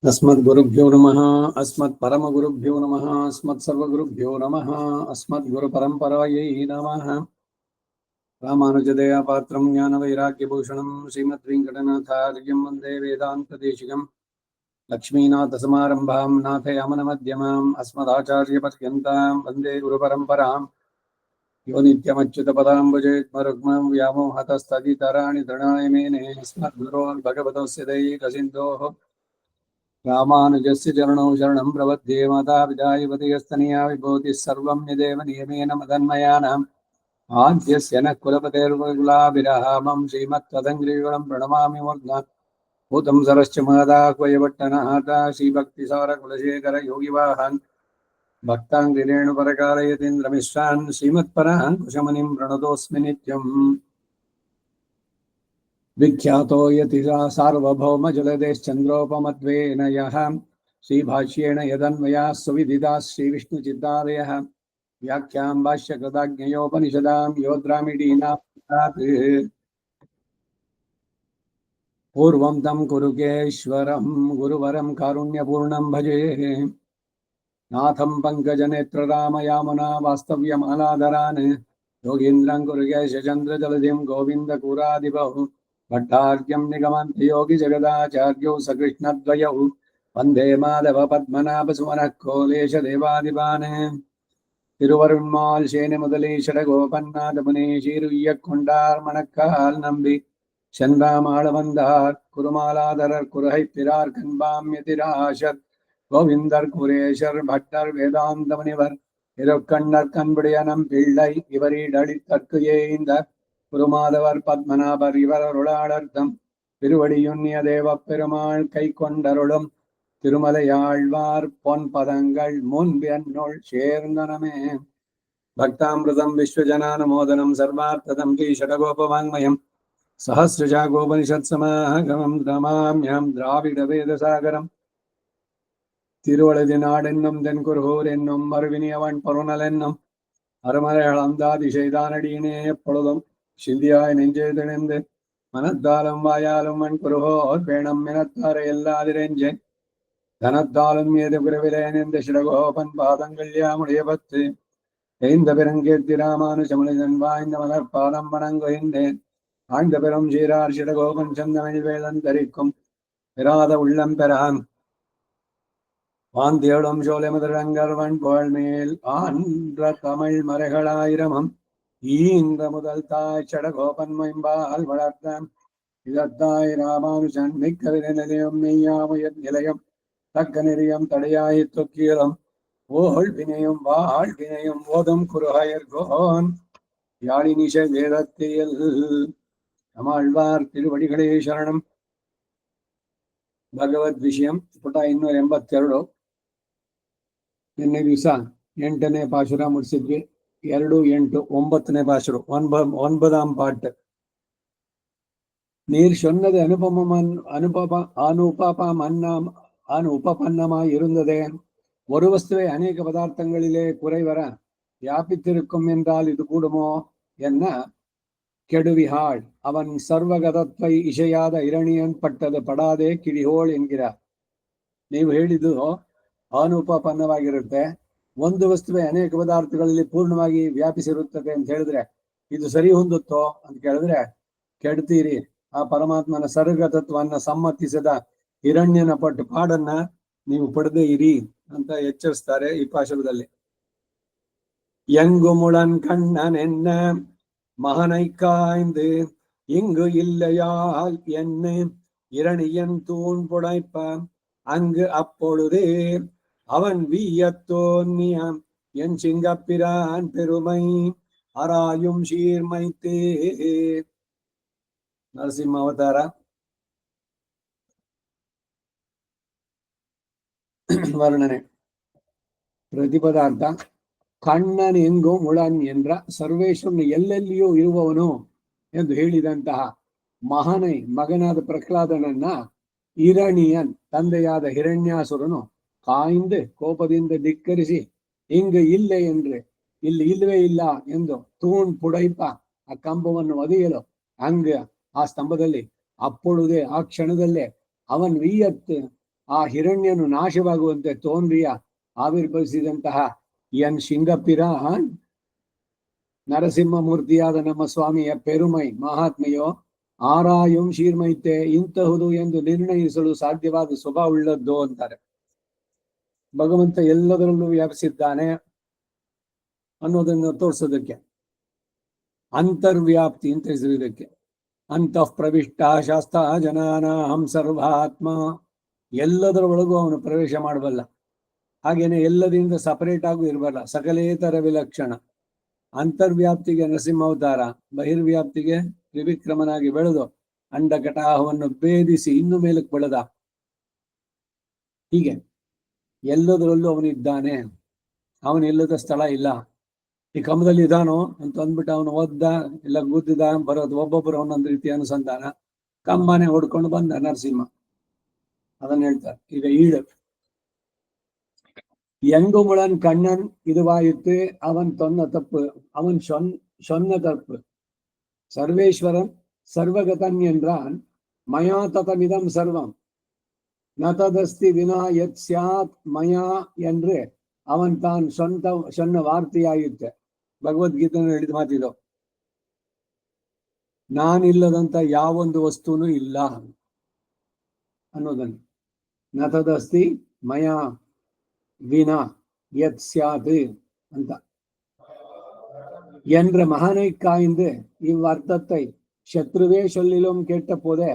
अस्मद्गुरुभ्यो नमः। अस्मत्परमगुरुभ्यो नमः। अस्मत्सर्वगुरुभ्यो नमः। अस्मद्गुरुपरम्परायै नमः। रामानुजदयापात्रं ज्ञानवैराग्यभूषणं श्रीमद्वेङ्कटनाथार्यं वन्दे वेदान्तदेशिकम् लक्ष्मीनाथसमारम्भां नाथयामनमध्यमाम् अस्मदाचार्यपर्यन्तां वन्दे गुरुपरम्पराम् यो नित्यमच्युतपदाम्बुजयुग्मरुग्मं व्यामोहतस्तदितराणि तृणाय मेने अस्मद्गुरोर्भगवतोऽस्य दैकसिन्धोः रामानुजस्य चरणौ शरणं प्रपद्ये। मातापितायुवतियस्तनया विभूतिः सर्वं यदेव नियमेन मदन्मयानाम् आद्यस्य नः कुलपतेर्वकुलाभिरामं श्रीमत्तदङ्घ्रियुगलं प्रणमामि मूर्ध्ना भूतं सरश्च महदाह्वयभट्टनहाता श्रीभक्तिसारकुलशेखर योगिवाहान् भक्ताङ्घ्रिरेणुपरकालयतीन्द्रमिश्रान् श्रीमत्परान् कुशमुनिं प्रणतोऽस्मि नित्यम्। विख्यातो यति सार्वभौमजलदेश्चन्द्रोपमद्वेन यः श्रीभाष्येण यदन्वयाः सुविदिताः श्रीविष्णुचित्तादयः व्याख्यां भाष्यकृताज्ञयोपनिषदां योद्रामिडीनाथात् पूर्वं तं कुरुकेश्वरं गुरुवरं कारुण्यपूर्णं भजे नाथं पङ्कजनेत्ररामयामुना वास्तव्यमालाधरान् योगीन्द्रं कुरुकेशचन्द्रजलधिं गोविन्दकुरादिभौ भट्टार्घ्यं निगमन्त्ययोगिजगदाचार्यौ सकृष्णद्वयौ वन्दे माधवपद्मनाभसुमनः कोलेशदेवादिपान् திருவருண்மால் சேனை முதலீஸ்வர கோபன்னாதமுனே சீருய்ய கொண்டார் மணக்கால் நம்பி சென்றாமாள வந்தார் குருமாலாதரர் குருகை பிறார் கண்பாம் எதிராசர் கோவிந்தர் குரேஷர் பட்டர் வேதாந்த முனிவர் இருக்கண்ணர் கண்புடைய நம் பிள்ளை இவரிடளித்தற்கு ஏந்த குருமாதவர் பத்மநாபர் இவர் அருளாளர்த்தம் திருவடியுண்ணிய தேவ பெருமாள் கை கொண்டருளும் திருமலையாழ்வார் பொன் பதங்கள் முன்பென்னுள் சேர்ந்தனமே பக்தாமிருதம் விஸ்வஜனானுமோதனம் சர்வார்த்ததம் ஷடகோபவாங்மயம் சஹசிரஜாகோபனிஷத்சமாகமம் நமாம்யம் திராவிட வேதசாகரம் திருவழுதி நாடென்னும் தென்குருகூர் என்னும் மறுவினியவன் பொருணல் என்னும் அருமறைகளந்தாதி செய்தானடியினே எப்பொழுதும் சிந்தியாய் நெஞ்சே திணிந்து மனத்தாலும் வாயாலும் மண் குருகோர் வேணம் மினத்தாரை எல்லாதிரெஞ்சேன் தனத்தாலும் ஏது குருவிலேன் இந்த சிடகோபன் பாதங்கள் யாமுடைய பத்து எய்ந்த பெருங்கீர்த்தி ராமானுஜமுனிதன் வாய்ந்த மலர் பாதம் வணங்குகின்றேன் ஆழ்ந்த பெரும் சீரார் சிடகோபன் செந்தமிழ் வேதன் தரிக்கும் பெறாத உள்ளம் பெறான் வாந்தியோடும் சோலை முதலங்கர்வன் புகழ்மேல் ஆன்ற தமிழ் மறைகளாயிரமும் ஈந்த முதல் தாய் சடகோபன் மைம்பால் வளர்த்தான் இதத்தாய் ராமானுஜன் மிக்கவிர நிலையம் மெய்யாமுயர் நிலையம் தக்க நெறியம் தடையாய் தொக்கியலும் ஓள் வினையும் வாழ்வினையும் ஓதும் குருகயர்கோன் யாழினிஷ வேதத்தில் நம்மாழ்வார் திருவடிகளே ಶರಣಂ. ಭಗವದ್ ವಿಷಯಂ ಪುಟ 282. ನಿನ್ನೆ ದಿವಸ 8ನೇ ಪಾಶುರ ಮುಗಿಸಿದ್ವಿ. 2, 8, 9ನೇ ಪಾಶುರ 9ஆம் பாட்டு. நீர் சொன்னது அனுபபன்னமாய் இருந்ததே. ஒரு வஸ்துவை அநேக பதார்த்தங்களிலே குறைவர வியாபித்திருக்கும் என்றால் இது கூடுமோ என்ன கெடுவிகாள். அவன் ಸರ್ವಗತತ್ವೈ ಇಷೆಯಾದ ಇರಣಿಯನ್ ಪಟ್ಟದು ಪಡಾದೆ ಕಿಡಿಹೋಳ್ ಎನ್கிறார். ನೀವು ಹೇಳಿದ್ದು ಅನುಪಪನ್ನವಾಗಿರುತ್ತೆ. ಒಂದು ವಸ್ತುವೆ ಅನೇಕ ಪದಾರ್ಥಗಳಲ್ಲಿ ಪೂರ್ಣವಾಗಿ ವ್ಯಾಪಿಸಿರುತ್ತದೆ ಅಂತ ಹೇಳಿದ್ರೆ ಇದು ಸರಿ ಹೊಂದುತ್ತೋ ಅಂತ ಕೇಳಿದ್ರೆ ಕೆಡ್ತೀರಿ. ಆ ಪರಮಾತ್ಮನ ಸರ್ವಗತತ್ವನ್ನ ಸಮ್ಮತಿಸಿದ ಹಿರಣ್ಯನ ಪಟ್ಟು ಪಾಡನ್ನ ನೀವು ಪಡೆದೇ ಇರಿ ಅಂತ ಎಚ್ಚರಿಸ್ತಾರೆ ಈ ಪಾಶುರದಲ್ಲಿ. எங்கு முழன் கண்ணன் என்ன மகனை காய்ந்து இங்கு இல்லையால் என்ன இரணியன் தூண் புடைப்ப அங்கு அப்பொழுதே அவன் வீயத்தோன்னிய என் சிங்கப்பிரான் பெருமை அராயும் சீர்மைத்தே. ನರಸಿಂಹ ಅವತಾರ ವರ್ಣನೆ. ಪ್ರತಿಪದಾರ್ಥ ಕಣ್ಣನ್ ಎಂಗೋ ಮುಳನ್ ಎಂದ್ರ ಸರ್ವೇಶ್ವರನ ಎಲ್ಲೆಲ್ಲಿಯೂ ಇರುವವನು ಎಂದು ಹೇಳಿದಂತಹ ಮಹನೈ ಮಗನಾದ ಪ್ರಹ್ಲಾದನನ್ನ ಹಿರಣಿಯನ್ ತಂದೆಯಾದ ಹಿರಣ್ಯಾಸುರನು ಕಾಯ್ದು ಕೋಪದಿಂದ ಧಿಕ್ಕರಿಸಿ ಹಿಂಗ ಇಲ್ಲೆ ಎಂದ್ರೆ ಇಲ್ಲಿ ಇಲ್ಲವೇ ಇಲ್ಲ ಎಂದು ತೂಣ್ ಪುಡೈಪ ಆ ಕಂಬವನ್ನು ಒದೆಯಲು ಹಂಗ ಆ ಸ್ತಂಭದಲ್ಲಿ. ಅಪ್ಪೊಳುದೇ ಆ ಕ್ಷಣದಲ್ಲೇ ಅವನ್ ವೀಯತ್ ಆ ಹಿರಣ್ಯನು ನಾಶವಾಗುವಂತೆ ತೋನ್ರಿಯ ಆವಿರ್ಭವಿಸಿದಂತಹ ಎನ್ ಶಿಂಗಪಿರಾನ್ ನರಸಿಂಹ ಮೂರ್ತಿಯಾದ ನಮ್ಮ ಸ್ವಾಮಿಯ ಪೆರುಮೈ ಮಹಾತ್ಮೆಯೋ ಆರಾಯುಂ ಶೀರ್ಮೈತೆ ಇಂತಹುದು ಎಂದು ನಿರ್ಣಯಿಸಲು ಸಾಧ್ಯವಾದ ಸ್ವಭಾವವುಳ್ಳದ್ದು ಅಂತಾರೆ. ಭಗವಂತ ಎಲ್ಲದರಲ್ಲೂ ವ್ಯಾಪಿಸಿದ್ದಾನೆ ಅನ್ನೋದನ್ನು ತೋರಿಸೋದಕ್ಕೆ ಅಂತರ್ವ್ಯಾಪ್ತಿ ಅಂತ ಹೆಸರು ಇದಕ್ಕೆ. ಅಂತಃ ಪ್ರವಿಷ್ಟ ಶಾಸ್ತ್ರ ಜನಾನಾಂ ಸರ್ವಾತ್ಮ, ಎಲ್ಲದರ ಒಳಗೂ ಅವನು ಪ್ರವೇಶ ಮಾಡಬಲ್ಲ. ಹಾಗೇನೆ ಎಲ್ಲದಿಂದ ಸಪರೇಟ್ ಆಗೂ ಇರಬಲ್ಲ, ಸಕಲೇತರ ವಿಲಕ್ಷಣ. ಅಂತರ್ವ್ಯಾಪ್ತಿಗೆ ನರಸಿಂಹಾವತಾರ, ಬಹಿರ್ವ್ಯಾಪ್ತಿಗೆ ತ್ರಿವಿಕ್ರಮನಾಗಿ ಬೆಳೆದು ಅಂಡಕಟಾಹವನ್ನು ಭೇದಿಸಿ ಇನ್ನು ಮೇಲಕ್ಕೆ ಬೆಳೆದ. ಹೀಗೆ ಎಲ್ಲದರಲ್ಲೂ ಅವನಿದ್ದಾನೆ, ಅವನಿಲ್ಲದ ಸ್ಥಳ ಇಲ್ಲ. ಈ ಕಮದಲ್ಲಿ ಇದಾನೋ ಅಂತ ಅಂದ್ಬಿಟ್ಟು ಅವನು ಓದ್ದ ಇಲ್ಲ ಗುದ್ದಿದ ಬರೋದು, ಒಬ್ಬೊಬ್ಬರು ಒಂದೊಂದು ರೀತಿ ಅನುಸಂಧಾನ. ಕಂಬಾನೆ ಹೊಡ್ಕೊಂಡು ಬಂದ ನರಸಿಂಹ, ಅದನ್ನ ಹೇಳ್ತಾರೆ. ಈಗ ಈಡು எங்குமுளன் கண்ணன் இதுவாயிற்று அவன் தொன்ன தப்பு, அவன் சொன்ன தப்பு. சர்வேஸ்வரன் சர்வகதன் என்றான். மயா ததமிதம் சர்வம் நததஸ்தி வினா யத் ஸ்யாத் மயா என்று அவன் தான் சொன்ன வார்த்தைಯಾಯಿತು. ಭಗವದ್ಗೀತೆಯನ್ನು ಹೇಳಿದ ಮಾತಿದು. ನಾನಿಲ್ಲದಂತ ಯಾವೊಂದು ವಸ್ತುನೂ ಇಲ್ಲ ಅನ್ನೋದನ್ನು. ನತದಸ್ತಿ ಮಯಾ வினா யத் ஸ்யாது ಅಂತ என்ற மகனை காய்ந்து இவ்வர்த்தத்தை சத்ருவே சொல்லிலும் கேட்ட போதே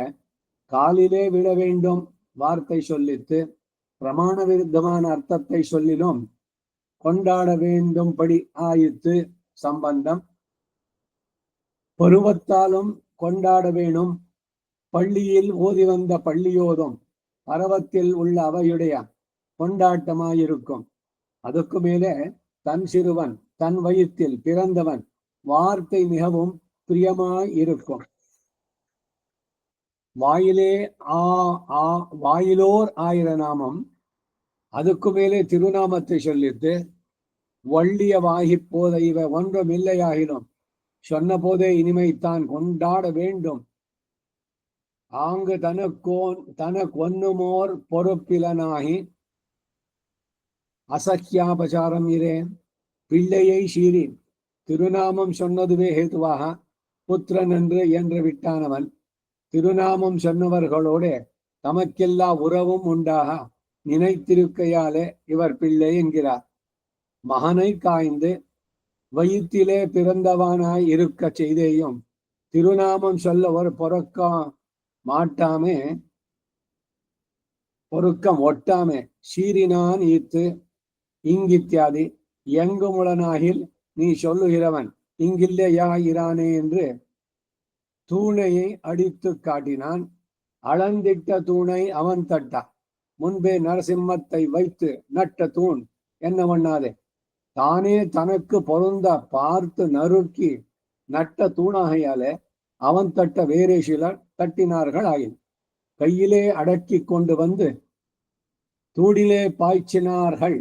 காலிலே விழ வேண்டும் வார்த்தை சொல்லித்து பிரமாண விருத்தமான அர்த்தத்தை சொல்லிலும் கொண்டாட வேண்டும்படி ஆயிற்று சம்பந்தம். பருவத்தாலும் கொண்டாட வேணும். பள்ளியில் ஓதி வந்த பள்ளியோதும் பருவத்தில் உள்ள அவையுடைய கொண்டாட்டமாயிருக்கும். அதுக்கு மேலே தன் சிறுவன் தன் வயிற்றில் பிறந்தவன் வார்த்தை மிகவும் பிரியமாய் இருக்கும். வாயிலோர் 1000 நாமம், அதுக்கு மேலே திருநாமத்தை சொல்லிட்டு வள்ளிய வாகி போத இவ ஒன்றும் இல்லையாகிலும் சொன்ன போதே இனிமை தான் கொண்டாட வேண்டும். ஆங்கு தனக்கொன்னுமோர் பொறுப்பிலனாகி அசக்கியாபசாரம் இரே. பிள்ளையை சீறி திருநாமம் சொன்னதுவே ஹேதுவாக புத்திரன் என்று விட்டானவன் திருநாமம் சொன்னவர்களோட தமக்கெல்லா உறவும் உண்டாக நினைத்திருக்கையாலே இவர் பிள்ளை என்கிறார். மகனை காய்ந்து வயிற்றிலே பிறந்தவனாய் இருக்க செய்தேயும் திருநாமம் சொல்ல ஒரு பொருக்கம் ஒட்டாமே சீரினான் ஈத்து இங்கித்தியாதி. எங்குமுளனாகில் நீ சொல்லுகிறவன் இங்கில்லையாயிரானே என்று தூணையை அடித்து காட்டினான். அளந்திட்ட தூணை அவன் தட்டா. முன்பே நரசிம்மத்தை வைத்து நட்ட தூண் என்ன பண்ணாதே, தானே தனக்கு பொருந்த பார்த்து நறுக்கி நட்ட தூணாகையாலே அவன் தட்ட வேறே சிலர் தட்டினார்கள் ஆயின். கையிலே அடக்கி கொண்டு வந்து தூடிலே பாய்ச்சினார்கள்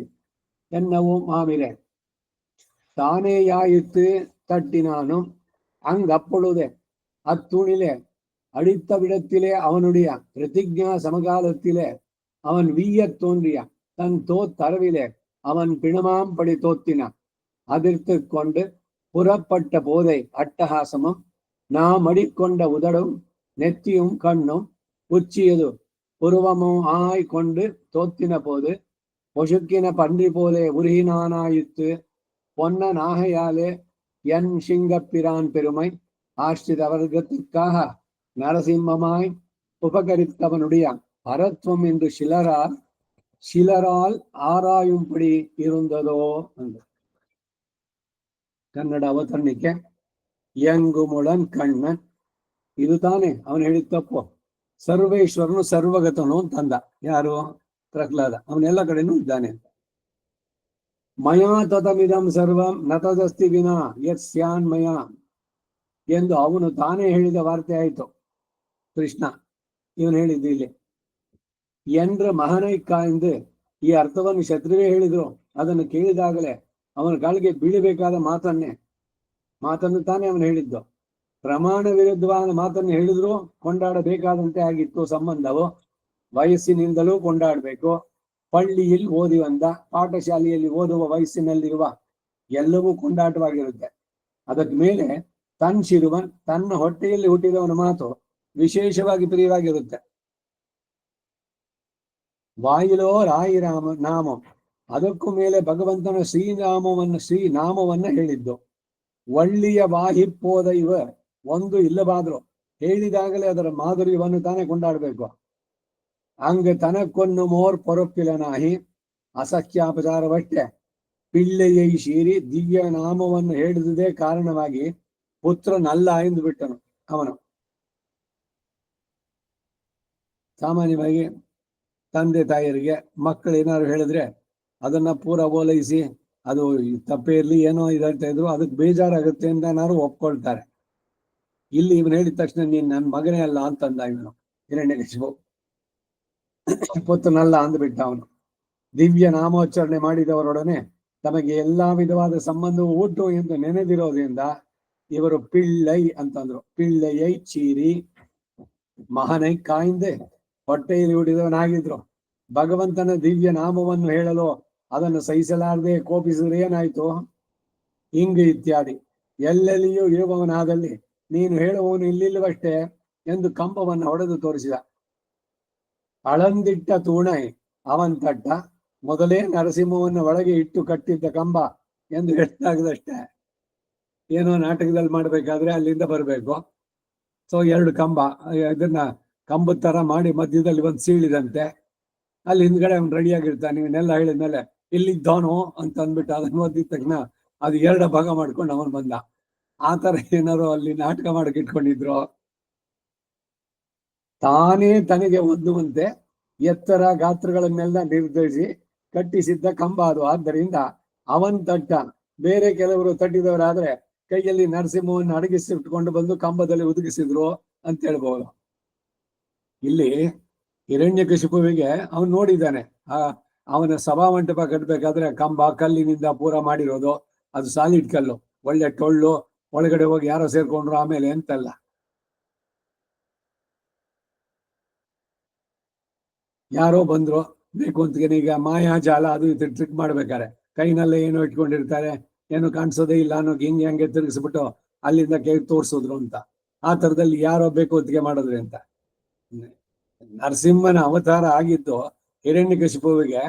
என்னவும் ஆமிரே. தானே யாயித்து தட்டினானும் அங்கப்பொழுதே அத்தூணிலே அடித்த விடத்திலே அவனுடைய பிரதிஜா சமகாலத்திலே அவன் வீய தோன்றிய தன் தரவிலே அவன் பிணமாம் படி தோத்தினான். அதிர்த்து கொண்டு புறப்பட்ட போதை அட்டகாசமும் நாம் அடிக்கொண்ட உதடும் நெத்தியும் கண்ணும் உச்சியது உருவமும் கொண்டு தோத்தின போது பொசுக்கின பன்றி போலே உருகினானாயித்து. பொன்ன நாகையாலே என் சிங்கப்பிரான் பெருமை ஆஷ்டித வர்க்கத்திற்காக நரசிம்மமாய் உபகரித்தவனுடைய பரத்வம் என்று சிலரால் ஆராயும்படி இருந்ததோ என்று. ಕನ್ನಡ ಅವತರಣಿಕೆ ಎಂಗುಮುಳನ್ ಕಣ್ಣನ್. ಇದು ತಾನೆ ಅವನು ಹೇಳಿದ ತಪ್ಪು. ಸರ್ವೇಶ್ವರನು ಸರ್ವಗತನು ಅಂತಂದ. ಯಾರು? ಪ್ರಹ್ಲಾದ. ಅವನೆಲ್ಲ ಕಡೆನೂ ಇದ್ದಾನೆ ಅಂತ. ಮಯಾ ತತಮಿದಂ ಸರ್ವಂ ನತದಸ್ತಿ ವಿನಾ ಯತ್ ಸ್ಯಾನ್ ಮಯಾ ಎಂದು ಅವನು ತಾನೇ ಹೇಳಿದ ವಾರ್ತೆ ಆಯಿತು. ಕೃಷ್ಣ ಇವನು ಹೇಳಿದ್ದು ಇಲ್ಲಿ. ಎಂದ್ರ ಮಹನೈ ಕಾಯ್ದು ಈ ಅರ್ಥವನ್ನು ಶತ್ರುವೇ ಹೇಳಿದ್ರು. ಅದನ್ನು ಕೇಳಿದಾಗಲೇ ಅವನ ಕಾಲಿಗೆ ಬೀಳಬೇಕಾದ ಮಾತನ್ನು ತಾನೇ ಅವನು ಹೇಳಿದ್ದು. ಪ್ರಮಾಣ ವಿರುದ್ಧವಾದ ಮಾತನ್ನು ಹೇಳಿದ್ರು ಕೊಂಡಾಡಬೇಕಾದಂತೆ ಆಗಿತ್ತು. ಸಂಬಂಧವು ವಯಸ್ಸಿನಿಂದಲೂ ಕೊಂಡಾಡಬೇಕು. ಪಳ್ಳಿಯಲ್ಲಿ ಓದಿ ಬಂದ, ಪಾಠಶಾಲೆಯಲ್ಲಿ ಓದುವ ವಯಸ್ಸಿನಲ್ಲಿರುವ ಎಲ್ಲವೂ ಕೊಂಡಾಟವಾಗಿರುತ್ತೆ. ಅದಕ್ಕೆ ಮೇಲೆ ತನ್ಸಿರುವನ್, ತನ್ನ ಹೊಟ್ಟೆಯಲ್ಲಿ ಹುಟ್ಟಿದವನ ಮಾತು ವಿಶೇಷವಾಗಿ ಪ್ರಿಯವಾಗಿರುತ್ತೆ. ವಾಯಿಲೋ ರಾಯಿರಾಮ ನಾಮ, ಅದಕ್ಕೂ ಮೇಲೆ ಭಗವಂತನ ಶ್ರೀನಾಮವನ್ನ ಹೇಳಿದ್ದು. ಒಳ್ಳೆಯ ವಾಹಿಪ್ಪೋದ ಇವ ಒಂದು ಇಲ್ಲವಾದ್ರು ಹೇಳಿದಾಗಲೇ ಅದರ ಮಾಧುರ್ಯವನ್ನು ತಾನೇ ಕೊಂಡಾಡಬೇಕು. ಹಂಗ ತನಕ್ಕೊನ್ನು ಮೋರ್ ಪೊರೊಪ್ಪಿಲನಾಹಿ, ಅಸಖ್ಯಾಪಚಾರವಷ್ಟೇ ಪಿಳ್ಳೆಯೈ ಶೀರಿ ದಿವ್ಯ ನಾಮವನ್ನು ಹೇಳಿದುದೇ ಕಾರಣವಾಗಿ ಪುತ್ರನಲ್ಲ ಎಂದು ಬಿಟ್ಟನು ಅವನು. ಸಾಮಾನ್ಯವಾಗಿ ತಂದೆ ತಾಯಿಯರಿಗೆ ಮಕ್ಕಳು ಏನಾದ್ರು ಹೇಳಿದ್ರೆ ಅದನ್ನ ಪೂರ ಓಲೈಸಿ ಅದು ತಪ್ಪೇ ಇರ್ಲಿ ಏನೋ ಇದಂತ ಇದ್ರು ಅದಕ್ಕೆ ಬೇಜಾರಾಗುತ್ತೆ ಅಂತ ಏನಾದ್ರು ಒಪ್ಕೊಳ್ತಾರೆ. ಇಲ್ಲಿ ಇವನು ಹೇಳಿದ ತಕ್ಷಣ ನೀನ್ ನನ್ನ ಮಗನೇ ಅಲ್ಲ ಅಂತಂದ ಇವನು ಹಿರಣ್ಯಕಶಿಪು. ಪುತ್ರನಲ್ಲ ಅಂದ್ಬಿಟ್ಟ ಅವನು. ದಿವ್ಯ ನಾಮೋಚ್ಚಾರಣೆ ಮಾಡಿದವರೊಡನೆ ತಮಗೆ ಎಲ್ಲಾ ವಿಧವಾದ ಸಂಬಂಧವು ಉಂಟು ಎಂದು ನೆನೆದಿರೋದ್ರಿಂದ ಇವರು ಪಿಳ್ಳೈ ಅಂತಂದ್ರು. ಪಿಳ್ಳೆಯೈ ಚೀರಿ ಮಹನೈ ಕಾಯಿಂದೆ ಹೊಟ್ಟೆಯಲ್ಲಿ ಹುಟ್ಟಿದವನಾಗಿದ್ರು. ಭಗವಂತನ ದಿವ್ಯ ನಾಮವನ್ನು ಹೇಳಲು ಅದನ್ನು ಸಹಿಸಲಾರದೆ ಕೋಪಿಸಿದ್ರೆ ಏನಾಯ್ತು? ಹಿಂಗ ಇತ್ಯಾದಿ ಎಲ್ಲೆಲ್ಲಿಯೂ ಇರುವವನಾದಲ್ಲಿ ನೀನು ಹೇಳುವವನು ಇಲ್ಲಿಲ್ಲವಷ್ಟೇ ಎಂದು ಕಂಬವನ್ನು ಹೊಡೆದು ತೋರಿಸಿದ. ಅಳಂದಿಟ್ಟ ತೂಣೈ ಅವನ್ ತಟ್ಟ, ಮೊದಲೇ ನರಸಿಂಹವನ್ನು ಒಳಗೆ ಇಟ್ಟು ಕಟ್ಟಿದ್ದ ಕಂಬ ಎಂದು ಹೇಳಲಾಗದಷ್ಟೇ. ಏನೋ ನಾಟಕದಲ್ಲಿ ಮಾಡ್ಬೇಕಾದ್ರೆ ಅಲ್ಲಿಂದ ಬರಬೇಕು. ಸೊ 2 ಕಂಬ, ಇದನ್ನ ಕಂಬದ ತರ ಮಾಡಿ ಮಧ್ಯದಲ್ಲಿ ಒಂದು ಸೀಳಿದಂತೆ ಅಲ್ಲಿ ಹಿಂದ್ಗಡೆ ಅವ್ನು ರೆಡಿಯಾಗಿರ್ತಾನೆ. ನೀವೆಲ್ಲ ಹೇಳಿದ್ಮೇಲೆ ಇಲ್ಲಿದ್ದವನು ಅಂತ ಅಂದ್ಬಿಟ್ಟು ಅದನ್ನ ಓದಿದ ತಕ್ಷಣ ಅದು 2 ಭಾಗ ಮಾಡ್ಕೊಂಡು ಅವನು ಬಂದ. ಆ ತರ ಏನಾರು ಅಲ್ಲಿ ನಾಟಕ ಮಾಡಕ್ ಇಟ್ಕೊಂಡಿದ್ರು. ತಾನೇ ತನಗೆ ಒದ್ದುವಂತೆ ಎತ್ತರ ಗಾತ್ರಗಳನ್ನೆಲ್ಲ ನಿರ್ಧರಿಸಿ ಕಟ್ಟಿಸಿದ್ದ ಕಂಬ ಅದು. ಆದ್ದರಿಂದ ಅವನ್ ತಟ್ಟ. ಬೇರೆ ಕೆಲವರು ತಟ್ಟಿದವರಾದ್ರೆ ಕೈಯಲ್ಲಿ ನರಸಿಂಹವನ್ನು ಅಡಗಿಸಿಟ್ಕೊಂಡು ಬಂದು ಕಂಬದಲ್ಲಿ ಒದಗಿಸಿದ್ರು ಅಂತ ಹೇಳ್ಬಹುದು. ಇಲ್ಲಿ ಹಿರಣ್ಯಕಶಿಪುವಿಗೆ ಅವನು ನೋಡಿದ್ದಾನೆ, ಅವನ ಸಭಾಮಂಟಪ ಕಟ್ಟಬೇಕಾದ್ರೆ ಕಂಬ ಕಲ್ಲಿನಿಂದ ಪೂರ ಮಾಡಿರೋದು, ಅದು ಸಾಲಿಡ್ ಕಲ್ಲು, ಒಳ್ಳೆ ಟೊಳ್ಳು, ಒಳಗಡೆ ಹೋಗಿ ಯಾರೋ ಸೇರ್ಕೊಂಡ್ರು ಆಮೇಲೆ ಅಂತಲ್ಲ. ಯಾರೋ ಬಂದ್ರು ಬೇಕು ಅಂತ ಈಗ ಮಾಯಾಜಾಲ ಅದು ಇದು ಟ್ರಿಕ್ ಮಾಡ್ಬೇಕಾರೆ ಕೈನಲ್ಲೇ ಏನೋ ಇಟ್ಕೊಂಡಿರ್ತಾರೆ, ಏನು ಕಾಣಿಸೋದೇ ಇಲ್ಲ ಅನ್ನೋಕೆ ಹಂಗೆ ತಿರುಗಿಸ್ಬಿಟ್ಟು ಅಲ್ಲಿಂದ ಕೈ ತೋರ್ಸಿದ್ರು ಅಂತ. ಆ ತರದಲ್ಲಿ ಯಾರೋ ಬೇಕು ಅಂತಿಗೆ ಮಾಡಿದ್ರಿ ಅಂತ. ನರಸಿಂಹನ ಅವತಾರ ಆಗಿದ್ದು ಹಿರಣ್ಯಕಶಿಪುವಿಗೆ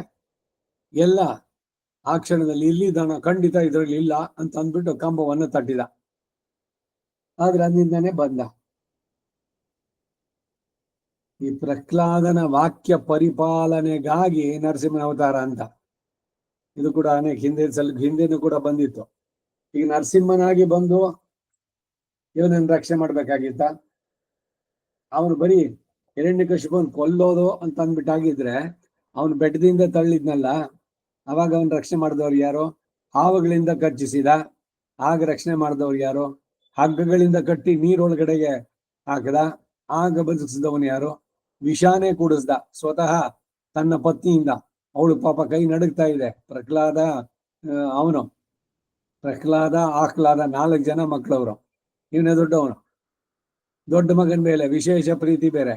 ಎಲ್ಲ ಆ ಕ್ಷಣದಲ್ಲಿ ಇಲ್ಲಿದ್ದಾನ, ಖಂಡಿತ ಇದ್ರಲ್ಲಿ ಇಲ್ಲ ಅಂತ ಅಂದ್ಬಿಟ್ಟು ಕಂಬವನ್ನು ತಟ್ಟಿದ. ಆದ್ರೆ ಅಲ್ಲಿಂದಾನೆ ಬಂದ. ಈ ಪ್ರಹ್ಲಾದನ ವಾಕ್ಯ ಪರಿಪಾಲನೆಗಾಗಿ ನರಸಿಂಹನ ಅವತಾರ ಅಂತ. ಇದು ಕೂಡ ಅನೇಕ ಹಿಂದೆನೂ ಕೂಡ ಬಂದಿತ್ತು. ಈಗ ನರಸಿಂಹನಾಗಿ ಬಂದು ಇವನನ್ನು ರಕ್ಷಣೆ ಮಾಡ್ಬೇಕಾಗಿತ್ತ? ಅವನು ಬರೀ ಹಿರಣ್ಯಕಶಿಪುನ್ ಕೊಲ್ಲೋದು ಅಂತ ಅಂದ್ಬಿಟ್ಟಾಗಿದ್ರೆ ಅವನು ಬೆಟ್ಟದಿಂದ ತಳ್ಳಿದ್ನಲ್ಲ, ಅವಾಗ ಅವನ್ ರಕ್ಷಣೆ ಮಾಡಿದವ್ರು ಯಾರು? ಹಾವುಗಳಿಂದ ಕಚ್ಚಿಸಿದ, ಆಗ ರಕ್ಷಣೆ ಮಾಡಿದವ್ರು ಯಾರು? ಹಗ್ಗಗಳಿಂದ ಕಟ್ಟಿ ನೀರೊಳಗಡೆಗೆ ಹಾಕದ, ಆಗ ಬದುಕಿಸಿದವನು ಯಾರು? ವಿಷಾನೇ ಕೂಡಿಸ್ದ ಸ್ವತಃ ತನ್ನ ಪತ್ನಿಯಿಂದ. ಅವಳು ಪಾಪ ಕೈ ನಡುಗ್ತಾ ಇದೆ. ಪ್ರಹ್ಲಾದ ಆಹ್ಲಾದ 4 ಜನ ಮಕ್ಕಳವರು. ಇವನೇ ದೊಡ್ಡವನು. ದೊಡ್ಡ ಮಗನ ಮೇಲೆ ವಿಶೇಷ ಪ್ರೀತಿ ಬೇರೆ.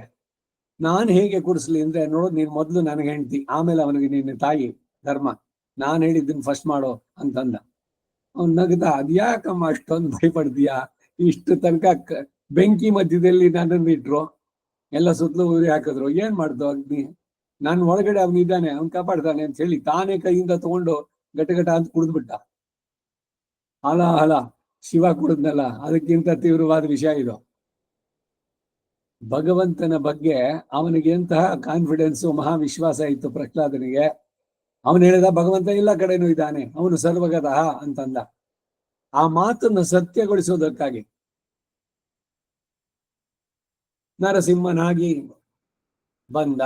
ನಾನು ಹೇಗೆ ಕೂಡಿಸ್ಲಿ ಅಂದ್ರೆ, ನೋಡೋದು ನೀನ್ ಮೊದ್ಲು ನನಗೆ ಹೆಂಡ್ತಿ, ಆಮೇಲೆ ಅವನಿಗೆ ನಿನ್ನ ತಾಯಿ ಧರ್ಮ, ನಾನು ಹೇಳಿದ್ದನ್ನು ಫಸ್ಟ್ ಮಾಡೋ ಅಂತಂದ. ಅವ್ನು ನಗ್ದ, ಅದ್ಯಾಕಮ್ಮ ಅಷ್ಟೊಂದು ಭಯಪಡ್ತೀಯಾ? ಇಷ್ಟು ತನಕ ಬೆಂಕಿ ಮಧ್ಯದಲ್ಲಿ ನನ್ನನ್ನು ಇಟ್ರು, ಎಲ್ಲ ಸುತ್ತಲೂ ಉರಿ ಹಾಕಿದ್ರು, ಏನ್ ಮಾಡ್ದು ಅಗ್ನಿ? ನಾನು ಒಳಗಡೆ ಅವನಿದ್ದಾನೆ, ಅವ್ನು ಕಾಪಾಡ್ತಾನೆ ಅಂತ ಹೇಳಿ ತಾನೇ ಕೈಯಿಂದ ತಗೊಂಡು ಗಟಗಟ ಅಂತ ಕುಡಿದ್ಬಿಟ್ಟ. ಹಲ ಶಿವ ಕುಡಿದ್ನಲ್ಲ, ಅದಕ್ಕಿಂತ ತೀವ್ರವಾದ ವಿಷಯ ಇದು. ಭಗವಂತನ ಬಗ್ಗೆ ಅವನಿಗೆ ಎಂತಹ ಕಾನ್ಫಿಡೆನ್ಸು, ಮಹಾವಿಶ್ವಾಸ ಇತ್ತು ಪ್ರಹ್ಲಾದನಿಗೆ. ಅವನು ಹೇಳಿದ ಭಗವಂತ ಎಲ್ಲ ಕಡೆನೂ ಇದ್ದಾನೆ, ಅವನು ಸರ್ವಗತಃ ಅಂತಂದ. ಆ ಮಾತನ್ನು ಸತ್ಯಗೊಳಿಸೋದಕ್ಕಾಗಿ ನರಸಿಂಹನಾಗಿ ಬಂದ.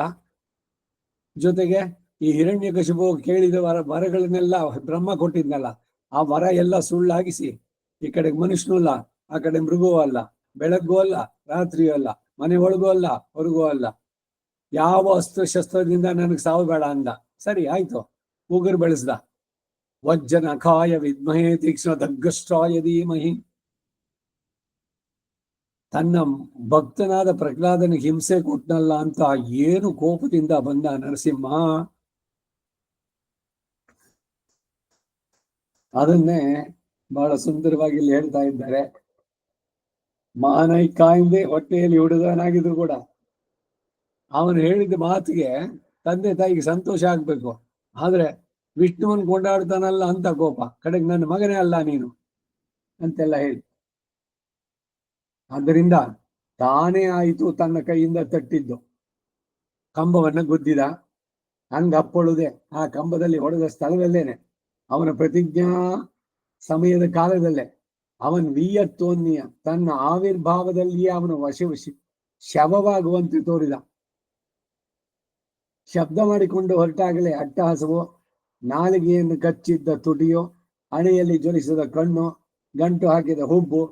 ಜೊತೆಗೆ ಈ ಹಿರಣ್ಯಕಶಿಪು ಕೇಳಿದ ವರಗಳನ್ನೆಲ್ಲ ಬ್ರಹ್ಮ ಕೊಟ್ಟಿದ್ನಲ್ಲ, ಆ ವರ ಎಲ್ಲ ಸುಳ್ಳಾಗಿಸಿ ಈ ಕಡೆಗೆ ಮನುಷ್ಯನೂ ಅಲ್ಲ, ಆ ಕಡೆ ಮೃಗವೂ ಅಲ್ಲ, ಬೆಳಗ್ಗೂ ಅಲ್ಲ, ರಾತ್ರಿಯೂ ಅಲ್ಲ, ಮನೆ ಒಳಗೂ ಅಲ್ಲ, ಹೊರಗೂ ಅಲ್ಲ, ಯಾವ ಅಸ್ತ್ರ ಶಸ್ತ್ರದಿಂದ ನನಗೆ ಸಾವು ಬೇಡ ಅಂದ. ಸರಿ ಆಯ್ತು, ಉಗುರು ಬೆಳೆಸ್ದ. ವಜ್ಜನ ಕಾಯ ವಿದ್ಮಹೇ ತೀಕ್ಷ್ಣ ದಗ್ಗಷ್ಟ್ರಾಯ ಧೀಮಹಿ. ತನ್ನ ಭಕ್ತನಾದ ಪ್ರಹ್ಲಾದನಿಗೆ ಹಿಂಸೆ ಕೊಟ್ಟನಲ್ಲ ಅಂತ ಏನು ಕೋಪದಿಂದ ಬಂದ ನರಸಿಂಹ. ಅದನ್ನೇ ಬಹಳ ಸುಂದರವಾಗಿ ಇಲ್ಲಿ ಹೇಳ್ತಾ ಇದ್ದಾರೆ. ಮಾನೈ ಕಾಯಿಂದೆ ಹೊಟ್ಟೆಯಲ್ಲಿ ಹುಡುಗನಾಗಿದ್ರು ಕೂಡ ಅವನು ಹೇಳಿದ ಮಾತಿಗೆ ತಂದೆ ತಾಯಿಗೆ ಸಂತೋಷ ಆಗ್ಬೇಕು. ಆದ್ರೆ ವಿಷ್ಣುವನ್ ಕೊಂಡಾಡ್ತಾನಲ್ಲ ಅಂತ ಕೋಪ, ಕಡೆಗೆ ನನ್ನ ಮಗನೇ ಅಲ್ಲ ನೀನು ಅಂತೆಲ್ಲ ಹೇಳಿ. ಆದ್ದರಿಂದ ತಾನೇ ಆಯಿತು ತನ್ನ ಕೈಯಿಂದ ತಟ್ಟಿದ್ದು, ಕಂಬವನ್ನ ಗುದ್ದಿದ. ಹಂಗಪ್ಪೊಳುದೆ ಆ ಕಂಬದಲ್ಲಿ ಹೊಡೆದ ಸ್ಥಳದಲ್ಲೇನೆ ಅವನ ಪ್ರತಿಜ್ಞಾ ಸಮಯದ ಕಾಲದಲ್ಲೇ ಅವನ್ ವಿಯತ್ತೋನ್ಯ ತನ್ನ ಆವಿರ್ಭಾವದಲ್ಲಿಯೇ ಅವನು ಶವವಾಗುವಂತೆ ತೋರಿದ. ಶಬ್ದ ಮಾಡಿಕೊಂಡು ಹೊರಟಾಗಲೇ ಅಟ್ಟಹಾಸವೋ, ನಾಲಿಗೆಯನ್ನು ಕಚ್ಚಿದ್ದ ತುಟಿಯೋ, ಹಣೆಯಲ್ಲಿ ಜ್ವಲಿಸಿದ ಕಣ್ಣು, ಗಂಟು ಹಾಕಿದ ಹುಬ್ಬು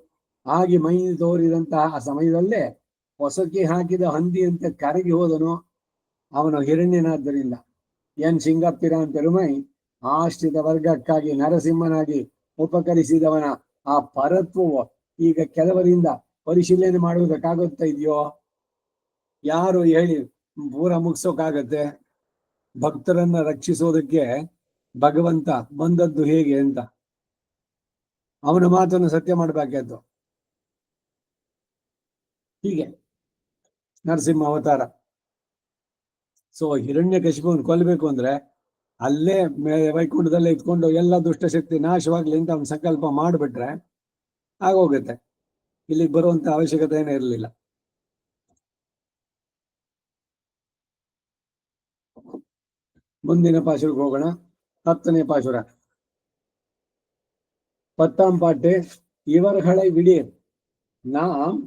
ಆಗಿ ಮೈ ತೋರಿದಂತಹ ಆ ಸಮಯದಲ್ಲೇ ಹೊಸಕಿ ಹಾಕಿದ ಹಂದಿಯಂತೆ ಕರಗಿ ಹೋದನು ಅವನು ಹಿರಣ್ಯನಾದ್ದರಿಂದ. ಎನ್ ಸಿಂಗಪ್ಪಿರಾನ್ ಪೆರುಮೈ ಆಶ್ರಿತ ವರ್ಗಕ್ಕಾಗಿ ನರಸಿಂಹನಾಗಿ ಉಪಕರಿಸಿದವನ ಆ ಪರತ್ವವು ಈಗ ಕೆಲವರಿಂದ ಪರಿಶೀಲನೆ ಮಾಡುವುದಕ್ಕಾಗುತ್ತಾ ಇದೆಯೋ? ಯಾರು ಹೇಳಿ ಪೂರ ಮುಗಿಸೋಕಾಗತ್ತೆ? ಭಕ್ತರನ್ನ ರಕ್ಷಿಸೋದಕ್ಕೆ ಭಗವಂತ ಬಂದದ್ದು ಹೇಗೆ ಅಂತ ಅವನ ಮಾತನ್ನು ಸತ್ಯ ಮಾಡಬೇಕಾದ್ದು. ಹೀಗೆ ನರಸಿಂಹ ಅವತಾರ. ಸೊ ಹಿರಣ್ಯಕಶಿಪುವನ್ನು ಕೊಲ್ಲಬೇಕು ಅಂದ್ರೆ ಅಲ್ಲೇ ವೈಕುಂಠದಲ್ಲೇ ಇಟ್ಕೊಂಡು ಎಲ್ಲ ದುಷ್ಟಶಕ್ತಿ ನಾಶವಾಗ್ಲಿ ಅಂತ ಅವನ ಸಂಕಲ್ಪ ಮಾಡಿಬಿಟ್ರೆ ಆಗೋಗುತ್ತೆ. ಇಲ್ಲಿಗೆ ಬರುವಂತ ಅವಶ್ಯಕತೆ ಏನೇ ಇರಲಿಲ್ಲ. ಮುಂದಿನ ಪಾಶುರಕ್ಕೆ ಹೋಗೋಣ. 10ನೇ ಪಾಶುರ. 10ஆம் பாட்டு. இவர்களை விடு நாம்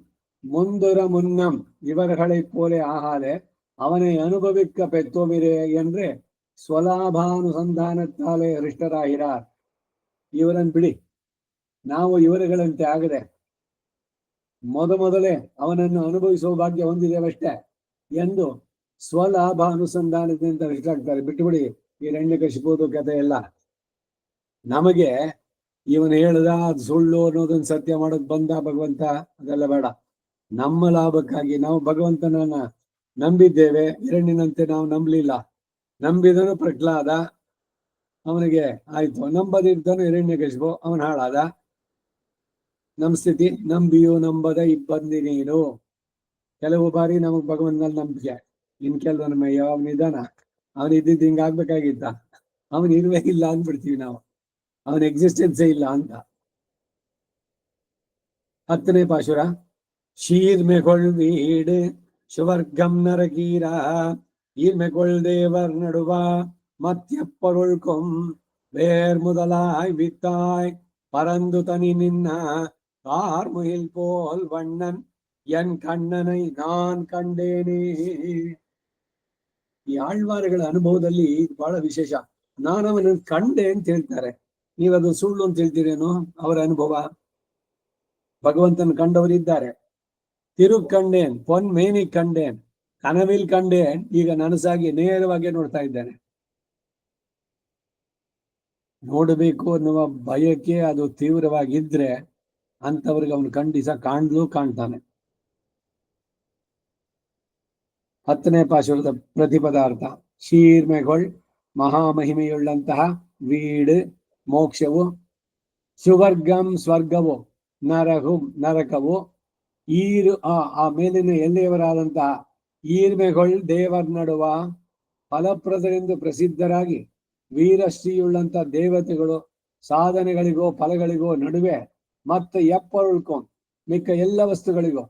முந்துர முன்னம் இவர்களை போலே ஆகாதே அவனை அனுபவிக்க பெற்றோமிரே என்று ಸ್ವಲಾಭಾನುಸಂಧಾನತ್ತಾಲೆ ಹೃಷ್ಟರಾಗಿರಾರ್. ಇವರನ್ನು ಬಿಡಿ, ನಾವು ಇವರುಗಳಂತೆ ಆಗದೆ ಮೊದಲೇ ಅವನನ್ನು ಅನುಭವಿಸುವ ಭಾಗ್ಯ ಹೊಂದಿದ್ದೇವಷ್ಟೇ ಎಂದು ಸ್ವಲಾಭ ಅನುಸಂಧಾನದಿಂದ ಹೃಷ್ಟಾಗ್ತಾರೆ. ಬಿಟ್ಟುಬಿಡಿ ಈ ಹಿರಣ್ಯಕಶಿಪುದು ಕಥೆ ಎಲ್ಲ. ನಮಗೆ ಇವನು ಹೇಳ್ದ ಅದು ಸುಳ್ಳು ಅನ್ನೋದನ್ನ ಸತ್ಯ ಮಾಡೋಕ್ ಬಂದ ಭಗವಂತ, ಅದೆಲ್ಲ ಬೇಡ. ನಮ್ಮ ಲಾಭಕ್ಕಾಗಿ ನಾವು ಭಗವಂತನನ್ನ ನಂಬಿದ್ದೇವೆ. ಹಿರಣ್ಯನಂತೆ ನಾವು ನಂಬಲಿಲ್ಲ. ನಂಬಿದನು ಪ್ರಹ್ಲಾದ, ಅವನಿಗೆ ಆಯ್ತು. ನಂಬದಿದ್ದನು ಹಿರಣ್ಯಕಶಿಪು, ಅವನು ಹಾಳಾದ. ನಮ್ ಸ್ಥಿತಿ ನಂಬಿಯು ನಂಬದ ಇಬ್ಬಂದಿ ನೀನು. ಕೆಲವು ಬಾರಿ ನಮಗ್ ಭಗವಂತನಲ್ಲಿ ನಂಬಿಕೆ, ಇನ್ ಕೆಲವು ನಮ್ಮ ಯಾವ ನಿಧಾನ. ಅವನು ಇದ್ದಿದ್ದು ಹಿಂಗಾಗ್ಬೇಕಾಗಿತ್ತ, ಅವನು ಇರುವೇ ಇಲ್ಲ ಅಂದ್ಬಿಡ್ತೀವಿ ನಾವು, ಅವನ ಎಕ್ಸಿಸ್ಟೆನ್ಸೇ ಇಲ್ಲ ಅಂತ. 10ನೇ ಪಾಶುರ. ಶೀರ್ಮೆಗೊಳ್ வீடு சுவர்க்கம் நரகீரா ஈர்மெகொள் தேவர் நடுவா மத்தியப்பொருள்கும் வேர் முதலாய் வித்தாய் பரந்து தனி நின்ன கார்முகில் போல் வண்ணன் என் கண்ணனை நான் ಕಂಡೇನೆ. ಈ ಆಳ್ವಾರಗಳ ಅನುಭವದಲ್ಲಿ ಬಹಳ ವಿಶೇಷ. ನಾನು ಅವನನ್ನು ಕಂಡೆ ಅಂತ ಹೇಳ್ತಾರೆ, ನೀವದು ಸುಳ್ಳು ಅಂತ ಹೇಳ್ತೀರೇನು? ಅವರ ಅನುಭವ. ಭಗವಂತನ ಕಂಡವರಿದ್ದಾರೆ. ತಿರುಕಂಡೇನ್, ಪೊನ್ಮೇನಿ ಕಂಡೇನ್, ಕನವಿಲ್ ಕಂಡೇನ್, ಈಗ ನನಸಾಗಿ ನೇರವಾಗಿ ನೋಡ್ತಾ ಇದ್ದೇನೆ. ನೋಡಬೇಕು ಅನ್ನುವ ಬಯಕೆ ಅದು ತೀವ್ರವಾಗಿದ್ರೆ ಅಂತವ್ರಿಗೆ ಅವನು ಖಂಡಿತ ಕಾಣ್ತಾನೆ. 10ನೇ ಪಾಶುರದ ಪ್ರತಿಪದಾರ್ಥ. ಶೀರ್ಮೆಗೊಳ್ ಮಹಾಮಹಿಮೆಯುಳ್ಳಂತಹ ವೀಡು ಮೋಕ್ಷವು, ಸುವರ್ಗಂ ಸ್ವರ್ಗವು, ನರಕವು, ಆ ಮೇಲಿನ ಎಲ್ಲಿಯವರಾದಂತಹ ಈರ್ಮೆಗೊಳ್ ದೇವರ್ ನಡುವ ಫಲಪ್ರದರೆಂದು ಪ್ರಸಿದ್ಧರಾಗಿ ವೀರಶ್ರೀಯುಳ್ಳಂತ ದೇವತೆಗಳು ಸಾಧನೆಗಳಿಗೋ ಫಲಗಳಿಗೋ ನಡುವೆ ಮತ್ತೆ ಎಪ್ಪರುಳ್ಕೊ ಮಿಕ್ಕ ಎಲ್ಲ ವಸ್ತುಗಳಿಗೋ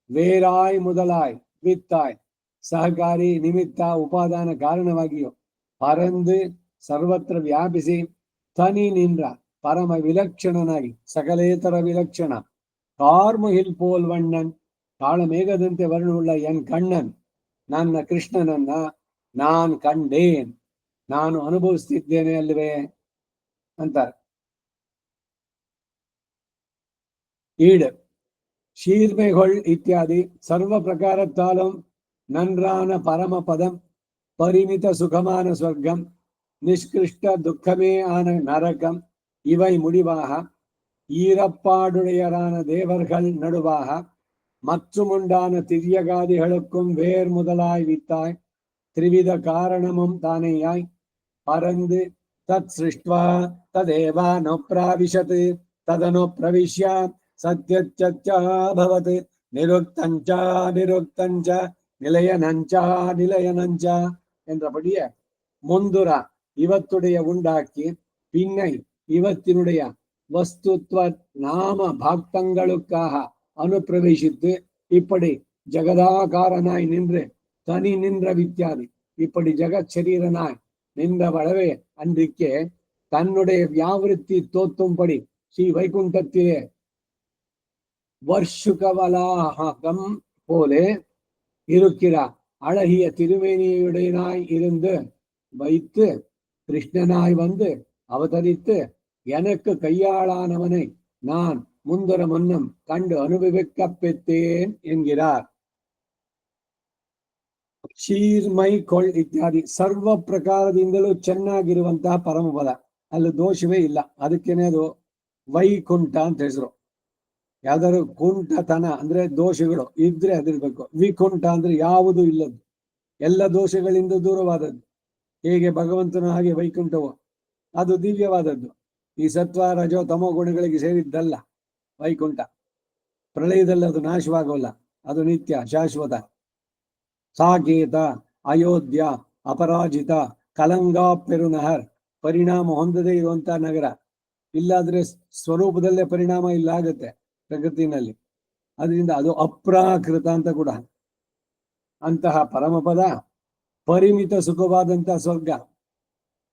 ವೇರಾಯ್ முதலாய் வித்தாய் ಸಹಕಾರಿ ನಿಮಿತ್ತ ಉಪಾದಾನ ಕಾರಣವಾಗಿಯೋ ಪರಂದು ಸರ್ವತ್ರ ವ್ಯಾಪಿಸಿ ತನಿ ನಿಂದ್ರ ಪರಮ ವಿಲಕ್ಷಣನಾಗಿ ಸಕಲೇತರ ವಿಲಕ್ಷಣ ಕಾರ್ಮುಹಿಲ್ ಪೋಲ್ ವಣ್ಣನ್ ಕಾಳಮೇಘದಂತೆ ವರ್ಣವುಳ್ಳ ಎನ್ ಕಣ್ಣನ್ ನನ್ನ ಕೃಷ್ಣನನ್ನ ನಾನ್ ಕಂಡೇನ್, ನಾನು ಅನುಭವಿಸ್ತಿದ್ದೇನೆ ಅಲ್ವೇ ಅಂತಾರೆ. ಈಡ್ ಶೀರ್ಮೆಗೊಳ್ ಇತ್ಯಾದಿ ಸರ್ವ ಪ್ರಕಾರತ್ತಾಲಂ நன்றான பரமபதம் பரிமித சுகமான சொர்க்கம் நிஷ்கிருஷ்ட துக்கமே ஆன நரகம் இவை முடிவாக ஈரப்பாடுடையரான தேவர்கள் நடுவாக மற்றுமுண்டான திரியகாதிகளுக்கும் வேர் முதலாய் வித்தாய் திரிவித காரணமும் தானேயாய் பரந்து தத் சிருஷ்ட்வா ததேவா நொப்ராவிஷத் ததனு பிரவிஷ்ய சத்யச்சத்யாபவத் நிருக்தஞ்சா நிருக்தஞ்ச நிலையனஞ்சா நிலையனஞ்சா என்றபடியே முந்துரா இவத்துடைய உண்டாக்கி பின்னை இவத்தினுடைய வஸ்துத்வ நாம பாக்தங்களுக்காக அனுப்பிரவேசித்து இப்படி ஜெகதாகாரனாய் நின்று தனி நின்ற வித்தியாதி இப்படி ஜெகத் சரீரனாய் நின்றவளவே அன்றைக்கே தன்னுடைய வியாவிருத்தி தோத்தும்படி ஸ்ரீ வைகுண்டத்திலே வர்ஷுகவலாகம் போலே இருக்கிறார் அழகிய திருமேனியுடையனாய் இருந்து வைத்து கிருஷ்ணனாய் வந்து அவதரித்து எனக்கு கையாளானவனை நான் ಮುಂದರ ಮುನ್ನಂ ಕಂಡು ಅನುಭವಿಕ್ಕಪ್ಪೆತ್ತೇನ್ ಎನ್கிறார். ಶೀರ್ಮೈ ಕೊಳ್ ಇತ್ಯಾದಿ ಸರ್ವ ಪ್ರಕಾರದಿಂದಲೂ ಚೆನ್ನಾಗಿರುವಂತಹ ಪರಮಪದ, ಅಲ್ಲಿ ದೋಷವೇ ಇಲ್ಲ. ಅದಕ್ಕೇನೆ ಅದು ವೈಕುಂಠ ಅಂತ ಹೆಸರು. ಯಾವ್ದಾದ್ರು ಕುಂಠತನ ಅಂದ್ರೆ ದೋಷಗಳು ಇದ್ರೆ ಅದಿರ್ಬೇಕು. ವಿಕುಂಠ ಅಂದ್ರೆ ಯಾವುದು ಇಲ್ಲದ್ದು, ಎಲ್ಲ ದೋಷಗಳಿಂದ ದೂರವಾದದ್ದು. ಹೇಗೆ ಭಗವಂತನ ಹಾಗೆ ವೈಕುಂಠವು ಅದು ದಿವ್ಯವಾದದ್ದು. ಈ ಸತ್ವ ರಜೋ ತಮೋ ಗುಣಗಳಿಗೆ ಸೇರಿದ್ದಲ್ಲ ವೈಕುಂಠ. ಪ್ರಳಯದಲ್ಲಿ ಅದು ನಾಶವಾಗೋಲ್ಲ, ಅದು ನಿತ್ಯ ಶಾಶ್ವತ. ಸಾಕೇತ, ಅಯೋಧ್ಯ, ಅಪರಾಜಿತ, ಕಲಂಗಾ ಪೆರುನಹರ್, ಪರಿಣಾಮ ಹೊಂದದೇ ಇರುವಂತಹ ನಗರ. ಇಲ್ಲಾದ್ರೆ ಸ್ವರೂಪದಲ್ಲೇ ಪರಿಣಾಮ ಇಲ್ಲ ಆಗುತ್ತೆ ಪ್ರಕೃತಿನಲ್ಲಿ. ಅದರಿಂದ ಅದು ಅಪ್ರಾಕೃತ ಅಂತ ಕೂಡ. ಅಂತಹ ಪರಮಪದ ಪರಿಮಿತ ಸುಖವಾದಂತಹ ಸ್ವರ್ಗ.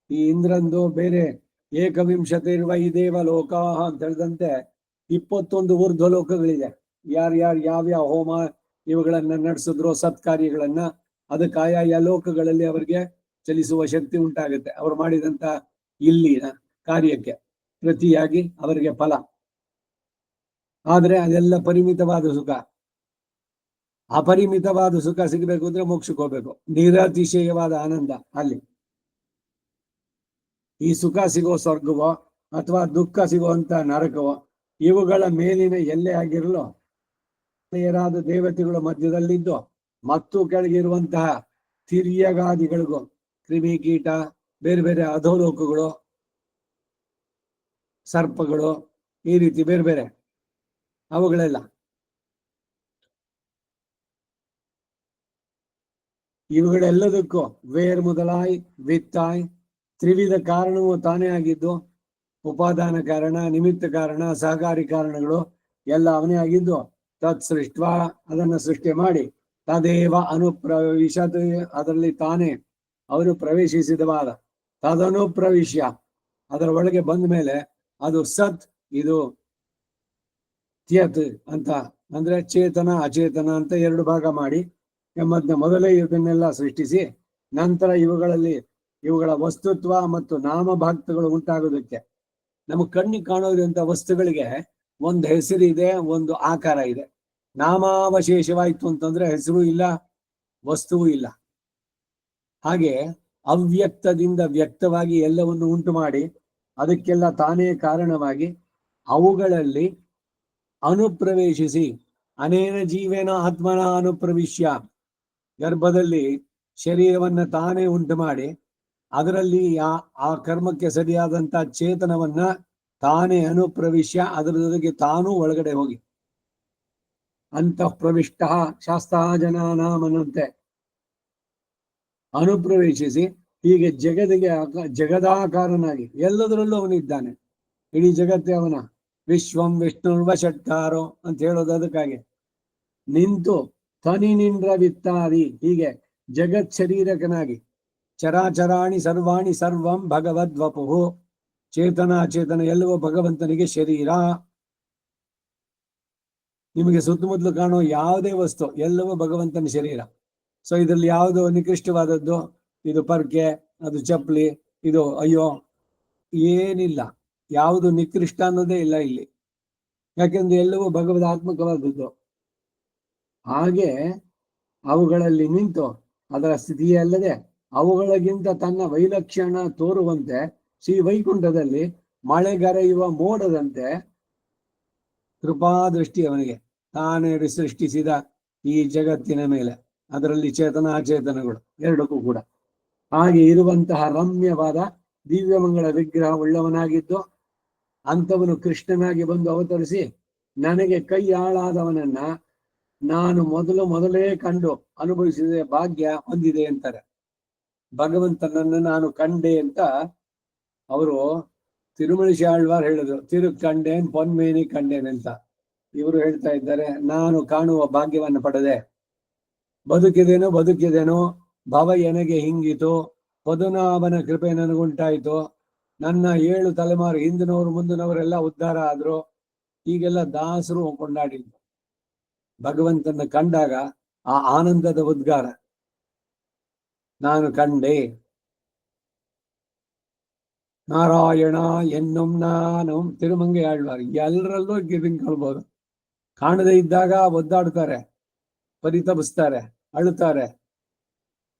ಈ ಇಂದ್ರಂದು ಬೇರೆ ಏಕವಿಂಶತಿರ್ವ ಈ ದೇವ ಲೋಕ ಅಂತ ಹೇಳಿದಂತೆ 21 ಊರ್ಧ್ವ ಲೋಕಗಳಿದೆ. ಯಾರ್ಯಾರು ಯಾವ್ಯಾವ ಹೋಮ ಇವುಗಳನ್ನ ನಡೆಸಿದ್ರು ಸತ್ಕಾರ್ಯಗಳನ್ನ, ಅದಕ್ಕೆ ಆಯಾ ಲೋಕಗಳಲ್ಲಿ ಅವರಿಗೆ ಚಲಿಸುವ ಶಕ್ತಿ ಉಂಟಾಗುತ್ತೆ. ಅವರು ಮಾಡಿದಂತ ಇಲ್ಲಿನ ಕಾರ್ಯಕ್ಕೆ ಪ್ರತಿಯಾಗಿ ಅವರಿಗೆ ಫಲ. ಆದ್ರೆ ಅದೆಲ್ಲ ಪರಿಮಿತವಾದ ಸುಖ. ಅಪರಿಮಿತವಾದ ಸುಖ ಸಿಗಬೇಕು ಅಂದ್ರೆ ಮೋಕ್ಷಕ್ಕೆ ಹೋಗ್ಬೇಕು. ನಿರತಿಶಯವಾದ ಆನಂದ ಅಲ್ಲಿ. ಈ ಸುಖ ಸಿಗೋ ಸ್ವರ್ಗವೋ ಅಥವಾ ದುಃಖ ಸಿಗುವಂತ ನರಕವೋ ಇವುಗಳ ಮೇಲಿನ ಎಲ್ಲೇ ಆಗಿರಲು ಯಾರಾದ ದೇವತೆಗಳ ಮಧ್ಯದಲ್ಲಿದ್ದು ಮತ್ತು ಕೆಳಗಿರುವಂತಹ ತಿರ್ಯಗಾದಿಗಳಿಗೂ, ಕ್ರಿಮಿ ಕೀಟ, ಬೇರೆ ಬೇರೆ ಅಧೋಲೋಕಗಳು, ಸರ್ಪಗಳು, ಈ ರೀತಿ ಬೇರೆ ಬೇರೆ ಅವುಗಳೆಲ್ಲ ಇವುಗಳೆಲ್ಲದಕ್ಕೂ ವೇರ್ ಮೊದಲಾಯ್ ವಿತ್ತಾಯ್ ತ್ರಿವಿಧ ಕಾರಣವು ತಾನೇ ಆಗಿದ್ದು. ಉಪಾದಾನ ಕಾರಣ, ನಿಮಿತ್ತ ಕಾರಣ, ಸಹಕಾರಿ ಕಾರಣಗಳು ಎಲ್ಲ ಅವನೇ ಆಗಿದ್ದು. ತತ್ ಸೃಷ್ಟ, ಅದನ್ನು ಸೃಷ್ಟಿ ಮಾಡಿ, ತದೇವ ಅನುಪ್ರವಿಶತ್, ಅದರಲ್ಲಿ ತಾನೇ ಅವರು ಪ್ರವೇಶಿಸಿದವಾದ, ತದನುಪ್ರವಿಶ್ಯ, ಅದರ ಒಳಗೆ ಬಂದ ಮೇಲೆ ಅದು ಸತ್, ಇದು ತ್ಯತ್ ಅಂತ ಅಂದ್ರೆ ಚೇತನ ಅಚೇತನ ಅಂತ 2 ಭಾಗ ಮಾಡಿ ಮೊದಲೇ ಇದನ್ನೆಲ್ಲ ಸೃಷ್ಟಿಸಿ ನಂತರ ಇವುಗಳ ವಸ್ತುತ್ವ ಮತ್ತು ನಾಮಭಾಕ್ತಗಳು ಉಂಟಾಗೋದಕ್ಕೆ, ನಮಗೆ ಕಣ್ಣಿಗೆ ಕಾಣೋದಂತ ವಸ್ತುಗಳಿಗೆ ಒಂದು ಹೆಸರಿದೆ, ಒಂದು ಆಕಾರ ಇದೆ. ನಾಮಾವಶೇಷವಾಯ್ತು ಅಂತಂದ್ರೆ ಹೆಸರು ಇಲ್ಲ, ವಸ್ತುವು ಇಲ್ಲ. ಹಾಗೆ ಅವ್ಯಕ್ತದಿಂದ ವ್ಯಕ್ತವಾಗಿ ಎಲ್ಲವನ್ನು ಉಂಟು ಮಾಡಿ ಅದಕ್ಕೆಲ್ಲ ತಾನೇ ಕಾರಣವಾಗಿ ಅವುಗಳಲ್ಲಿ ಅನುಪ್ರವೇಶಿಸಿ, ಅನೇನ ಜೀವೇನ ಆತ್ಮನ ಅನುಪ್ರವಿಶ್ಯ, ಗರ್ಭದಲ್ಲಿ ಶರೀರವನ್ನ ತಾನೇ ಉಂಟು ಮಾಡಿ ಅದರಲ್ಲಿ ಆ ಕರ್ಮಕ್ಕೆ ಸರಿಯಾದಂತ ಚೇತನವನ್ನ ತಾನೇ ಅನುಪ್ರವಿಶ್ಯ, ಅದರ ಜೊತೆಗೆ ತಾನೂ ಒಳಗಡೆ ಹೋಗಿ ಅಂತಃ ಪ್ರವಿಷ್ಟ ಶಾಸ್ತ್ರ ಜನಾನಾಮನಂತೆ ಅನುಪ್ರವೇಶಿಸಿ ಹೀಗೆ ಜಗದಾಕಾರನಾಗಿ ಎಲ್ಲದರಲ್ಲೂ ಅವನಿದ್ದಾನೆ. ಇಡೀ ಜಗತ್ತೇ ಅವನ. ವಿಶ್ವಂ ವಿಷ್ಣುರ್ವ ಷಟ್ಕಾರೋ ಅಂತ ಹೇಳೋದು ಅದಕ್ಕಾಗಿ. ನಿಂತು ತನಿ ನಿಂದ್ರ ವಿತ್ತಾದಿ, ಹೀಗೆ ಜಗತ್ ಶರೀರಕನಾಗಿ ಚರಾಚರಾಣಿ ಸರ್ವಾಣಿ ಸರ್ವಂ ಭಗವದ್ವಪುಹು, ಚೇತನ ಅಚೇತನ ಎಲ್ಲವೂ ಭಗವಂತನಿಗೆ ಶರೀರ. ನಿಮಗೆ ಸುತ್ತಮುತ್ತಲು ಕಾಣೋ ಯಾವುದೇ ವಸ್ತು ಎಲ್ಲವೂ ಭಗವಂತನ ಶರೀರ. ಸೊ ಇದರಲ್ಲಿ ಯಾವುದು ನಿಕೃಷ್ಟವಾದದ್ದು, ಇದು ಪರ್ಕೆ, ಅದು ಚಪ್ಪಲಿ, ಇದು ಅಯ್ಯೋ, ಏನಿಲ್ಲ. ಯಾವುದು ನಿಕೃಷ್ಟ ಅನ್ನೋದೇ ಇಲ್ಲ ಇಲ್ಲಿ. ಯಾಕೆಂದ್ರೆ ಎಲ್ಲವೂ ಭಗವದಾತ್ಮಕವಾದದ್ದು. ಹಾಗೆ ಅವುಗಳಲ್ಲಿ ನಿಂತು ಅದರ ಸ್ಥಿತಿಯೇ ಅಲ್ಲದೆ ಅವುಗಳಿಗಿಂತ ತನ್ನ ವೈಲಕ್ಷಣ ತೋರುವಂತೆ ಶ್ರೀ ವೈಕುಂಠದಲ್ಲಿ ಮಳೆಗರೆಯುವ ಮೋಡದಂತೆ ಕೃಪಾದೃಷ್ಟಿ ಅವನಿಗೆ. ತಾನೇ ಸೃಷ್ಟಿಸಿದ ಈ ಜಗತ್ತಿನ ಮೇಲೆ, ಅದರಲ್ಲಿ ಚೇತನ ಅಚೇತನಗಳು ಎರಡಕ್ಕೂ ಕೂಡ ಹಾಗೆ ಇರುವಂತಹ ರಮ್ಯವಾದ ದಿವ್ಯಮಂಗಳ ವಿಗ್ರಹ ಉಳ್ಳವನಾಗಿದ್ದು, ಅಂಥವನು ಕೃಷ್ಣನಾಗಿ ಬಂದು ಅವತರಿಸಿ ನನಗೆ ಕೈ ಆಳಾದವನನ್ನ ನಾನು ಮೊದಲೇ ಕಂಡು ಅನುಭವಿಸಿದ ಭಾಗ್ಯ ಹೊಂದಿದೆ ಅಂತಾರೆ. ಭಗವಂತನನ್ನು ನಾನು ಕಂಡೆ ಅಂತ ಅವರು ತಿರುಮಳಿಸಿ ಆಳ್ವಾರ್ ಹೇಳಿದ್ರು. ಕಂಡೇನ್ ಪೊನ್ಮೇನಿ ಕಂಡೇನ್ ಅಂತ. ಇವರು ಹೇಳ್ತಾ ಇದ್ದಾರೆ, ನಾನು ಕಾಣುವ ಭಾಗ್ಯವನ್ನು ಪಡೆದೆ, ಬದುಕಿದೇನೋ ಭವ ಎನಗೆ ಹಿಂಗಿತು, ಪದುನಾಭನ ಕೃಪೆ ನನಗುಂಟಾಯಿತು, ನನ್ನ 7 ತಲೆಮಾರು ಹಿಂದಿನವರು ಮುಂದಿನವರೆಲ್ಲ ಉದ್ಧಾರ ಆದ್ರು. ಹೀಗೆಲ್ಲ ದಾಸರು ಕೊಂಡಾಡಿದ್ರು. ಭಗವಂತನ ಕಂಡಾಗ ಆ ಆನಂದದ ಉದ್ಗಾರ, ನಾನು ಕಂಡೆ ನಾರಾಯಣ ಎನ್ನುಂ ನಾನು. ತಿರುಮಂಗೆ ಆಳ್ವಾರ್ ಎಲ್ಲರಲ್ಲೂ ಗಿರಿಂಕೊಳ್ಬಹುದು. ಕಾಣದೇ ಇದ್ದಾಗ ಒದ್ದಾಡ್ತಾರೆ, ಪರಿತಪಿಸ್ತಾರೆ, ಅಳುತ್ತಾರೆ,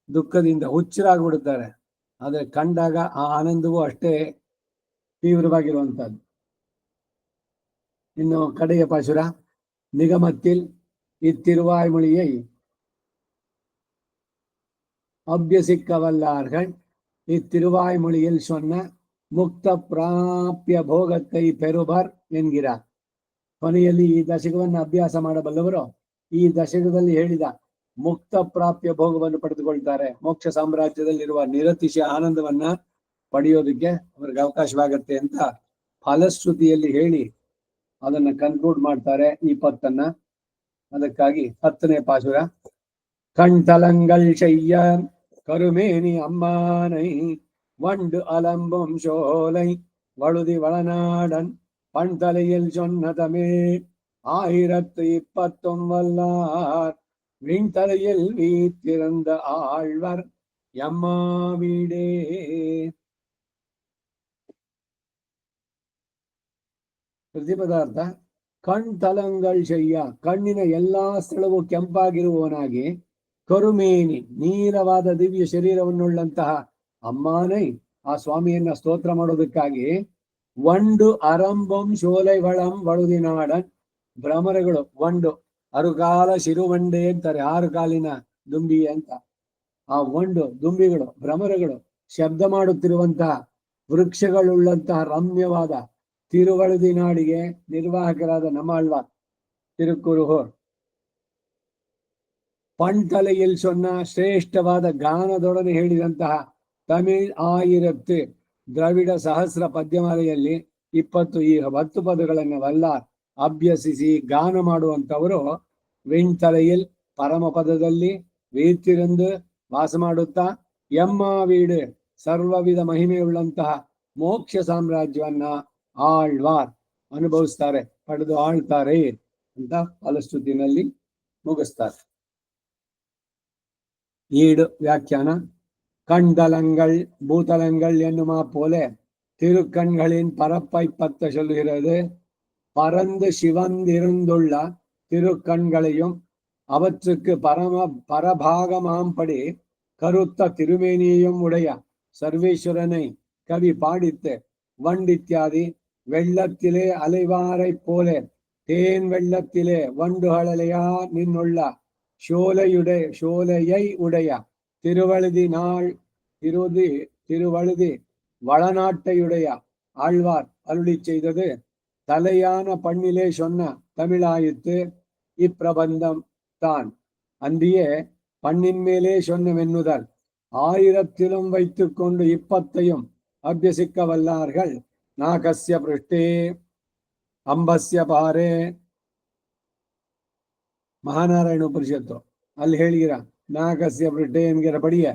ದುಃಖದಿಂದ ಹುಚ್ಚರಾಗ್ಬಿಡುತ್ತಾರೆ. ಆದ್ರೆ ಕಂಡಾಗ ಆ ಆನಂದವೂ ಅಷ್ಟೇ ತೀವ್ರವಾಗಿರುವಂತಹದ್ದು. ಇನ್ನು ಕಡೆಯ ಪಾಶುರ, ನಿಗಮத்தில் இத்திருவாய்மொழியை அபியசிக்கவல்லார்கள் இத்திருவாய்மொழியில் சொன்ன ಮುಕ್ತ ಪ್ರಾಪ್ಯ ಭೋಗಕ್ಕೈ ಪೆರುಬರ್ ಎನ್ಗಿರಾರ್. ಕೊನೆಯಲ್ಲಿ ಈ ದಶಕವನ್ನು ಅಭ್ಯಾಸ ಮಾಡಬಲ್ಲವರು ಈ ದಶಕದಲ್ಲಿ ಹೇಳಿದ ಮುಕ್ತ ಪ್ರಾಪ್ಯ ಭೋಗವನ್ನು ಪಡೆದುಕೊಳ್ತಾರೆ. ಮೋಕ್ಷ ಸಾಮ್ರಾಜ್ಯದಲ್ಲಿರುವ ನಿರತಿಶಯ ಆನಂದವನ್ನ ಪಡೆಯೋದಕ್ಕೆ ಅವ್ರಿಗೆ ಅವಕಾಶವಾಗತ್ತೆ ಅಂತ ಫಲಶ್ರುತಿಯಲ್ಲಿ ಹೇಳಿ ಅದನ್ನ ಕನ್ಕ್ಲೂಡ್ ಮಾಡ್ತಾರೆ ಈ ಪತ್ತನ್ನ. ಅದಕ್ಕಾಗಿ 10ನೇ ಪಾಶುರ, கண்தலங்கள் செய்ய கருமேனி அம்மானை வண்டு அலம்பும் சோலை வழுதி வளநாடன் பண்தலையில் சொன்னதமே 1020 வல்லார் விண்தலையில் வீத்திருந்த ஆழ்வர் எம்மா வீடே. ಪ್ರತಿಪದಾರ್ಥ, ಕಣ್ತಲಂಗಳ್ ಶಯ್ಯ, ಕಣ್ಣಿನ ಎಲ್ಲಾ ಸ್ಥಳವು ಕೆಂಪಾಗಿರುವವನಾಗಿ, ಕರುಮೇನಿ ನೀರವಾದ ದಿವ್ಯ ಶರೀರವನ್ನುಳ್ಳಂತಹ ಅಮ್ಮಾನೈ ಆ ಸ್ವಾಮಿಯನ್ನ ಸ್ತೋತ್ರ ಮಾಡೋದಕ್ಕಾಗಿ, ವಂಡು ಅರಂಬಂ ಶೋಲೈವಳಂ ವಳುದಿನಾಡನ್, ಭ್ರಮರಗಳು, ವಂಡು ಅರುಕಾಲ ಶಿರುವಂಡೆ ಅಂತಾರೆ, 6 ಕಾಲಿನ ದುಂಬಿ ಅಂತ. ಆ ವಂಡು ದುಂಬಿಗಳು, ಭ್ರಮರಗಳು ಶಬ್ದ ಮಾಡುತ್ತಿರುವಂತಹ ವೃಕ್ಷಗಳುಳ್ಳಂತಹ ರಮ್ಯವಾದ ತಿರುವಳುದಿ ನಾಡಿಗೆ ನಿರ್ವಾಹಕರಾದ ನಮ್ಮಾಳ್ವಾರ್ ತಿರುಕುರುಹೋರ್ ಪಣ್ತಲೆಯಲ್ಲಿ ಸೊನ್ನ ಶ್ರೇಷ್ಠವಾದ ಗಾನದೊಡನೆ ಹೇಳಿದಂತಹ ತಮಿಳ್ 1000 ದ್ರವಿಡ ಸಹಸ್ರ ಪದ್ಯಮಾಲೆಯಲ್ಲಿ 20 ಈ 10 ಪದಗಳನ್ನು ವಲ್ಲಾರ್ ಅಭ್ಯಸಿಸಿ ಗಾನ ಮಾಡುವಂತವರು ವಿಣ್ತಲೆಯಲ್ಲಿ ಪರಮ ಪದದಲ್ಲಿ ವೀರ್ತಿರಂದು ವಾಸ ಮಾಡುತ್ತಾ ಎಮ್ಮ ವೀಡು ಸರ್ವವಿಧ ಮಹಿಮೆಯುಳ್ಳಂತಹ ಮೋಕ್ಷ ಸಾಮ್ರಾಜ್ಯವನ್ನ ಆಳ್ವಾರ್ ಅನುಭವಿಸ್ತಾರೆ, ಪಡೆದು ಆಳ್ತಾರೆ ಅಂತ ಫಲಶ್ರುತಿನಲ್ಲಿ ಮುಗಿಸ್ತಾರೆ. ஈடு வியாக்கியான, கண்தலங்கள் பூதலங்கள் என்னுமா போல திருக்கண்களின் பரப்பை பத்த சொல்லுகிறது. பரந்து சிவந்திருந்துள்ள திருக்கண்களையும் அவற்றுக்கு பரபாகமாம்படி கருத்த திருமேனியையும் உடைய சர்வேஸ்வரனை கவி பாடித்து வண்டித்யாதி வெள்ளத்திலே அலைவாரை போல தேன் வெள்ளத்திலே வண்டுகளலையா நின்னுள்ள சோலையை உடைய திருவழுதி வளநாட்டையுடைய ஆழ்வார் அருளி செய்தது தலையான பண்ணிலே சொன்ன தமிழாயித்து இப்பிரபந்தம் தான். அன்றியே பண்ணின் மேலே சொன்னவென்னுதல் 1000 வைத்துக் கொண்டு 20 அபியசிக்க வல்லார்கள். நாகஸ்ய பிருஷ்டே ಅಂಬಸ್ಯ ಪಾರೆ, மகாநாராயண உபனிஷத்து ಅಲ್ಲಿ ಹೇಳಿರ நாகஸ்ய பிருஷ்டே என்கிற படிய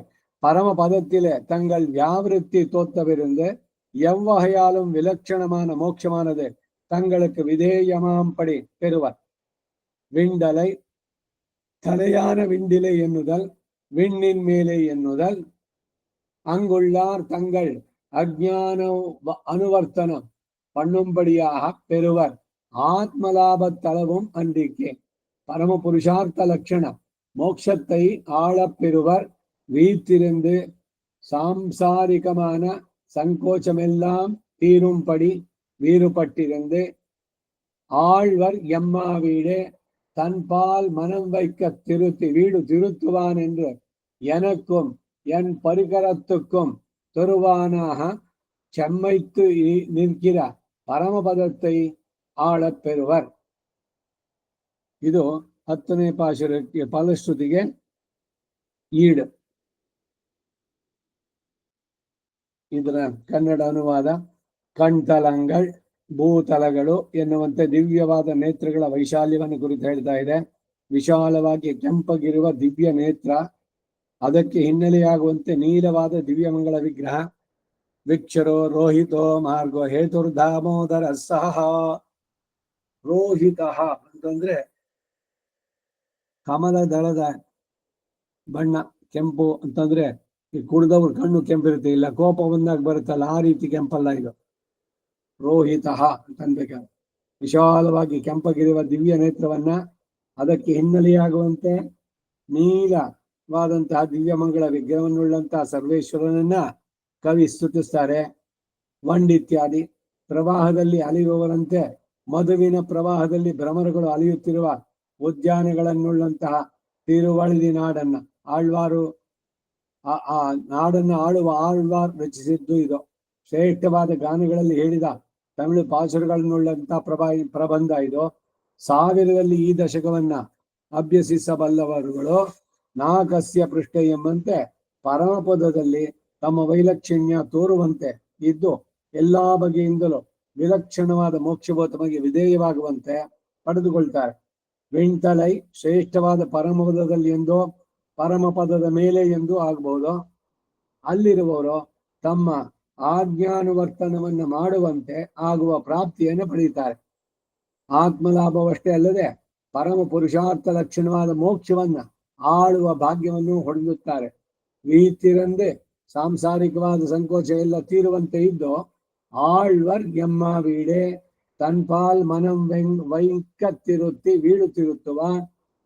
பரம பதத்திலே தங்கள் வியாவிருத்தி தோத்தவிருந்து எவ்வகையாலும் விலட்சணமான மோட்சமானது தங்களுக்கு விதேயமாம்படி பெறுவர். விண்டலை தலையான விண்டிலை எண்ணுதல், விண்ணின் மேலே எண்ணுதல், அங்குள்ளார் தங்கள் அஜ்ஞான அனுவர்த்தனம் பண்ணும்படியாக பெறுவர். ஆத்மலாபத்தளவும் அன்றிக்கே பரம புருஷார்த்த லட்சண மோட்சத்தை ஆளப் பெறுவர். வீத்திருந்து சாம்சாரிகமான சங்கோச்சமெல்லாம் தீரும்படி வீறுபட்டிருந்து ஆழ்வர் எம்மா வீடே தன்பால் மனம் வைக்க வீடு திருத்துவான் என்று எனக்கும் என் பரிகரத்துக்கும் தருவானாக செம்மைத்து நிற்கிற ಪರಮಪದத்தை ಆಳப் பெறுவர். ಇದು 10ನೇ ಪಾಶುರಕ್ಕೆ ಫಲಶ್ರುತಿಗೆ ಈಡು. ಇದರ ಕನ್ನಡ ಅನುವಾದ: ಕಣ್ತಲಂಗಳ್ ಭೂತಲಗಳು ಎನ್ನುವಂತೆ ದಿವ್ಯವಾದ ನೇತ್ರಗಳ ವೈಶಾಲ್ಯವನ್ನು ಕುರಿತು ಹೇಳ್ತಾ ಇದೆ. ವಿಶಾಲವಾಗಿ ಕೆಂಪಗಿರುವ ದಿವ್ಯ ನೇತ್ರ, ಅದಕ್ಕೆ ಹಿನ್ನೆಲೆಯಾಗುವಂತೆ ನೀಲವಾದ ದಿವ್ಯಮಂಗಳ ವಿಗ್ರಹ. ವಿಕ್ಷರೋ ರೋಹಿತೋ ಮಾರ್ಗೋ ಹೇತುರ್ಧಾಮೋದರ ಸಹ. ರೋಹಿತ ಅಂತಂದ್ರೆ ಕಮಲ ದಳದ ಬಣ್ಣ. ಕೆಂಪು ಅಂತಂದ್ರೆ ಈ ಕುಡ್ದವ್ರ ಕಣ್ಣು ಕೆಂಪಿರುತ್ತೆ, ಇಲ್ಲ ಕೋಪ ಬಂದಾಗ ಬರುತ್ತಲ್ಲ ಆ ರೀತಿ ಕೆಂಪಲ್ಲ ಇದು. ರೋಹಿತ ಅಂತನ್ಬೇಕ. ವಿಶಾಲವಾಗಿ ಕೆಂಪಗಿರುವ ದಿವ್ಯ ನೇತ್ರವನ್ನ, ಅದಕ್ಕೆ ಹಿನ್ನೆಲೆಯಾಗುವಂತೆ ನೀಲವಾದಂತಹ ದಿವ್ಯಮಂಗಳ ವಿಗ್ರಹವನ್ನುಳ್ಳಂತಹ ಸರ್ವೇಶ್ವರನನ್ನ ಕವಿ ಸ್ತುತಿಸ್ತಾರೆ. ವಂಡಿತ್ಯಾದಿ ಪ್ರವಾಹದಲ್ಲಿ ಅಲಿಯುವವರಂತೆ ಮಧುವಿನ ಪ್ರವಾಹದಲ್ಲಿ ಭ್ರಮರಗಳು ಅಲಿಯುತ್ತಿರುವ ಉದ್ಯಾನಗಳನ್ನುಳ್ಳಂತಹ ತಿರುವಳ್ಳಿ ನಾಡನ್ನ ಆಳ್ವಾರು ಆ ನಾಡನ್ನು ಆಳುವ ಆಳ್ವಾರ್ ರಚಿಸಿದ್ದು ಇದು. ಶ್ರೇಷ್ಠವಾದ ಗಾನಗಳಲ್ಲಿ ಹೇಳಿದ ತಮಿಳು ಪಾಸುರಗಳನ್ನುಳ್ಳಂತಹ ಪ್ರಬಂಧ ಇದು. 1000ರಲ್ಲಿ ಈ ದಶಕವನ್ನ ಅಭ್ಯಸಿಸಬಲ್ಲವರುಗಳು ನಾಕಸ್ಯ ಪೃಷ್ಠ ಎಂಬಂತೆ ಪರಮಪದದಲ್ಲಿ ತಮ್ಮ ವೈಲಕ್ಷಣ್ಯ ತೋರುವಂತೆ ಇದ್ದು ಎಲ್ಲಾ ಬಗೆಯಿಂದಲೂ ವಿಲಕ್ಷಣವಾದ ಮೋಕ್ಷವು ತಮಗೆ ವಿಧೇಯವಾಗುವಂತೆ ಪಡೆದುಕೊಳ್ತಾರೆ. ವೆಂಟಲೈ ಶ್ರೇಷ್ಠವಾದ ಪರಮಪದದಲ್ಲಿ ಎಂದೋ ಪರಮಪದದ ಮೇಲೆ ಎಂದು ಆಗಬಹುದು. ಅಲ್ಲಿರುವವರು ತಮ್ಮ ಆಜ್ಞಾನುವರ್ತನವನ್ನು ಮಾಡುವಂತೆ ಆಗುವ ಪ್ರಾಪ್ತಿಯನ್ನು ಪಡೆಯುತ್ತಾರೆ. ಆತ್ಮಲಾಭವಷ್ಟೇ ಅಲ್ಲದೆ ಪರಮ ಪುರುಷಾರ್ಥ ಲಕ್ಷಣವಾದ ಮೋಕ್ಷವನ್ನ ಆಳುವ ಭಾಗ್ಯವನ್ನು ಹೊಡೆದುತ್ತಾರೆ. ವೀತಿರಂದೆ ಸಾಂಸಾರಿಕವಾದ ಸಂಕೋಚ ಎಲ್ಲ ತೀರುವಂತೆ ಇದ್ದು ಆಳ್ವರ್ ಎಮ್ಮ ವೀಡೆ ತನ್ಪಾಲ್ ಮನಂ ವೈಂಕತ್ತಿರುತ್ತಿ ವೀಡು ತಿರುತ್ತುವ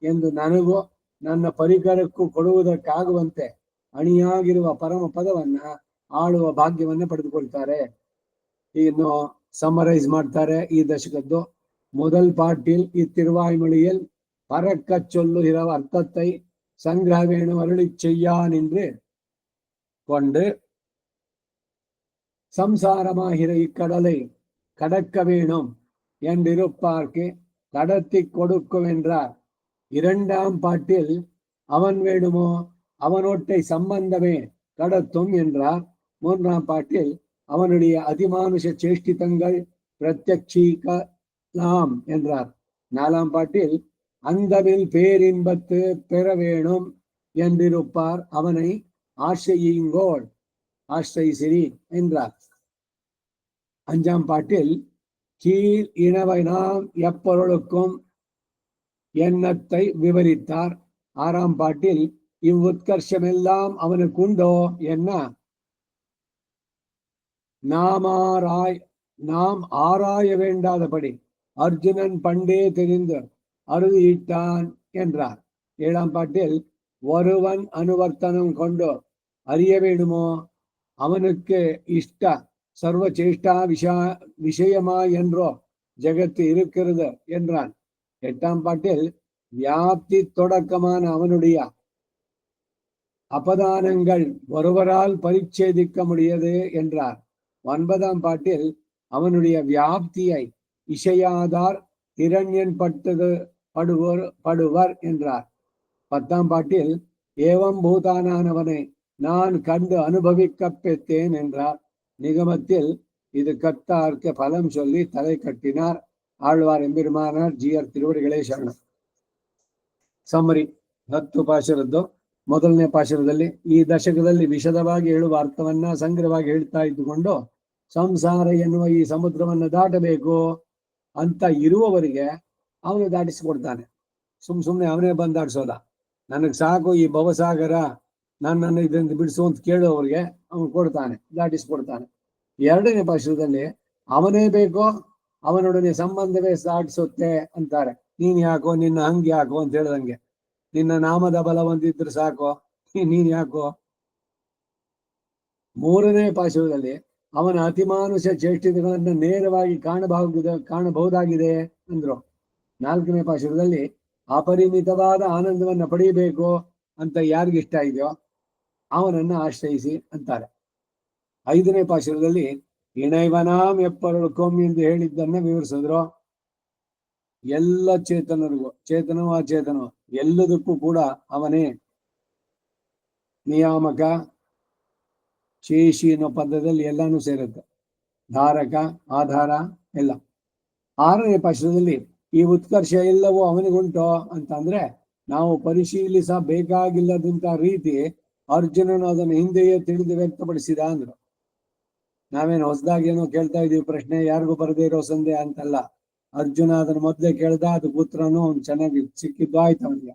ಎಂದು ನನಗೂ ನನ್ನ ಪರಿಕರಕ್ಕೂ ಕೊಡುವುದಕ್ಕಾಗುವಂತೆ ಅಣಿಯಾಗಿರುವ ಪರಮ ಪದವನ್ನ ಆಳುವ ಭಾಗ್ಯವನ್ನ ಪಡೆದುಕೊಳ್ತಾರೆ. ಇನ್ನು ಸಮರೈಸ್ ಮಾಡ್ತಾರೆ ಈ ದಶಕದ್ದು. முதல் பாட்டில் இத்திருவாய்மொழியில் பறக்க சொல்லுகிற அர்த்தத்தை சங்கிரக வேணும் அருளி செய்யான் என்று கொண்டு சம்சாரமாகிற இக்கடலை கடக்க வேணும் என்றிருப்பார்க்கு கடத்தி கொடுக்கும் என்றார். 2ஆம் பாட்டில் அவன் வேணுமோ அவனோட்டை சம்பந்தமே கடத்தும் என்றார். 3ஆம் பாட்டில் அவனுடைய அதிமானுஷ சேஷ்டிதங்கள் பிரத்யட்சீகலாம் என்றார். 4ஆம் பாட்டில் அந்தவில் பேரின்பத்து பெற வேணும் என்றிருப்பார் அவனை ஆசையுங்கோள் ஆசைசிரி என்றார். 5ஆம் பாட்டில் கீழ் இனவை நாம் எப்பொருளுக்கும் எண்ணத்தை விவரித்தார். 6ஆம் பாட்டில் இவ்வுத்கர்ஷமெல்லாம் அவனுக்கு உண்டோ என்ன நாம் ஆராய வேண்டாதபடி அர்ஜுனன் பண்டே தெரிந்து அறுதியிட்டான் என்றார். 7ஆம் பாட்டில் ஒருவன் அனுவர்த்தனம் கொண்டு அறிய வேண்டுமோ அவனுக்கு இஷ்ட சர்வச்சேஷ்டா விஷயமா என்றோ ஜெகத்து இருக்கிறது என்றான். 8ஆம் பாட்டில் வியாப்தி தொடக்கமான அவனுடைய அபதானங்கள் ஒருவரால் பரிச்சேதிக்க முடியாது என்றார். 9ஆம் பாட்டில் அவனுடைய வியாப்தியை இசையாதார் இரண்யன் படுவர் என்றார். 10ஆம் பாட்டில் ஏவம் பூதானவனை நான் கண்டு அனுபவிக்க பெற்றேன் என்றார். நிகமத்தில் இது கத்தார்க்கு பலம் சொல்லி தலை கட்டினார். ಆಳ್ವಾರ್ ಎಂಬಿರುಮಾನಾರ್ ಜಿಆರ್ ತಿರುವಡಿಗಳೇ ಶರಣ. ಸಮ್ಮರಿ 10 ಪಾಶರದ್ದು. ಮೊದಲನೇ ಪಾಶರದಲ್ಲಿ ಈ ದಶಕದಲ್ಲಿ ವಿಶದವಾಗಿ ಹೇಳುವ ಅರ್ಥವನ್ನ ಸಂಗ್ರಹವಾಗಿ ಹೇಳ್ತಾ ಇದ್ದುಕೊಂಡು ಸಂಸಾರ ಎನ್ನುವ ಈ ಸಮುದ್ರವನ್ನ ದಾಟಬೇಕು ಅಂತ ಇರುವವರಿಗೆ ಅವನು ದಾಟಿಸಿಕೊಡ್ತಾನೆ. ಸುಮ್ಮನೆ ಅವನೇ ಬಂದು ದಾಟಿಸೋದ. ನನಗೆ ಸಾಕು ಈ ಭವಸಾಗರ, ನನ್ನನ್ನು ಇದರಿಂದ ಬಿಡಿಸು ಅಂತ ಕೇಳುವವರಿಗೆ ಅವನು ಕೊಡ್ತಾನೆ, ದಾಟಿಸಿಕೊಡ್ತಾನೆ. 2ನೇ ಪಾಶರದಲ್ಲಿ ಅವನೇ ಬೇಕೋ ಅವನೊಡನೆ ಸಂಬಂಧವೇ ದಾಟಿಸುತ್ತೆ ಅಂತಾರೆ. ನೀನ್ ಯಾಕೋ, ನಿನ್ನ ಹಂಗೆ ಯಾಕೋ ಅಂತ ಹೇಳ್ದಂಗೆ, ನಿನ್ನ ನಾಮದ ಬಲ ಒಂದಿದ್ರೆ ಸಾಕೋ, ನೀನ್ ಯಾಕೋ. 3ನೇ ಪಾಶರದಲ್ಲಿ ಅವನ ಅತಿಮಾನುಷ ಚೇಷ್ಟಿತಗಳನ್ನು ನೇರವಾಗಿ ಕಾಣಬಹುದಾಗಿದೆ ಅಂದ್ರು. 4ನೇ ಪಾಶರದಲ್ಲಿ ಅಪರಿಮಿತವಾದ ಆನಂದವನ್ನ ಪಡೆಯಬೇಕು ಅಂತ ಯಾರಿಗಿಷ್ಟ ಇದೆಯೋ ಅವನನ್ನ ಆಶ್ರಯಿಸಿ ಅಂತಾರೆ. 5ನೇ ಪಾಶುರದಲ್ಲಿ ಇಣೈವನಾಂ ಎಪ್ಪರಳ್ಕೊಂ ಎಂದು ಹೇಳಿದ್ದನ್ನ ವಿವರಿಸಿದ್ರು. ಎಲ್ಲ ಚೇತನರಿಗೂ, ಚೇತನವೂ ಅಚೇತನವೂ ಎಲ್ಲದಕ್ಕೂ ಕೂಡ ಅವನೇ ನಿಯಾಮಕ, ಶೇಷಿ ಅನ್ನೋ ಪದದಲ್ಲಿ ಎಲ್ಲಾನು ಸೇರುತ್ತೆ. ಧಾರಕ, ಆಧಾರ ಎಲ್ಲ. 6ನೇ ಪಾಶುರದಲ್ಲಿ ಈ ಉತ್ಕರ್ಷ ಎಲ್ಲವೂ ಅವನಿಗುಂಟು ಅಂತಂದ್ರೆ ನಾವು ಪರಿಶೀಲಿಸಬೇಕಾಗಿಲ್ಲದಂತ ರೀತಿ ಅರ್ಜುನನು ಅದನ್ನು ಹಿಂದೆಯೇ ತಿಳಿದು ವ್ಯಕ್ತಪಡಿಸಿದ ಅಂದ್ರು. ನಾವೇನು ಹೊಸದಾಗಿ ಏನೋ ಕೇಳ್ತಾ ಇದೀವಿ ಪ್ರಶ್ನೆ, ಯಾರಿಗೂ ಬರದೇ ಇರೋ ಸಂದೇಹ ಅಂತಲ್ಲ. ಅರ್ಜುನ ಅದನ್ನ ಮೊದಲೇ ಕೇಳ್ದ, ಅದಕ್ಕೆ ಉತ್ತರನು ಚೆನ್ನಾಗಿ ಸಿಕ್ಕಿದ್ದು ಆಯ್ತು ಅವನಿಗೆ.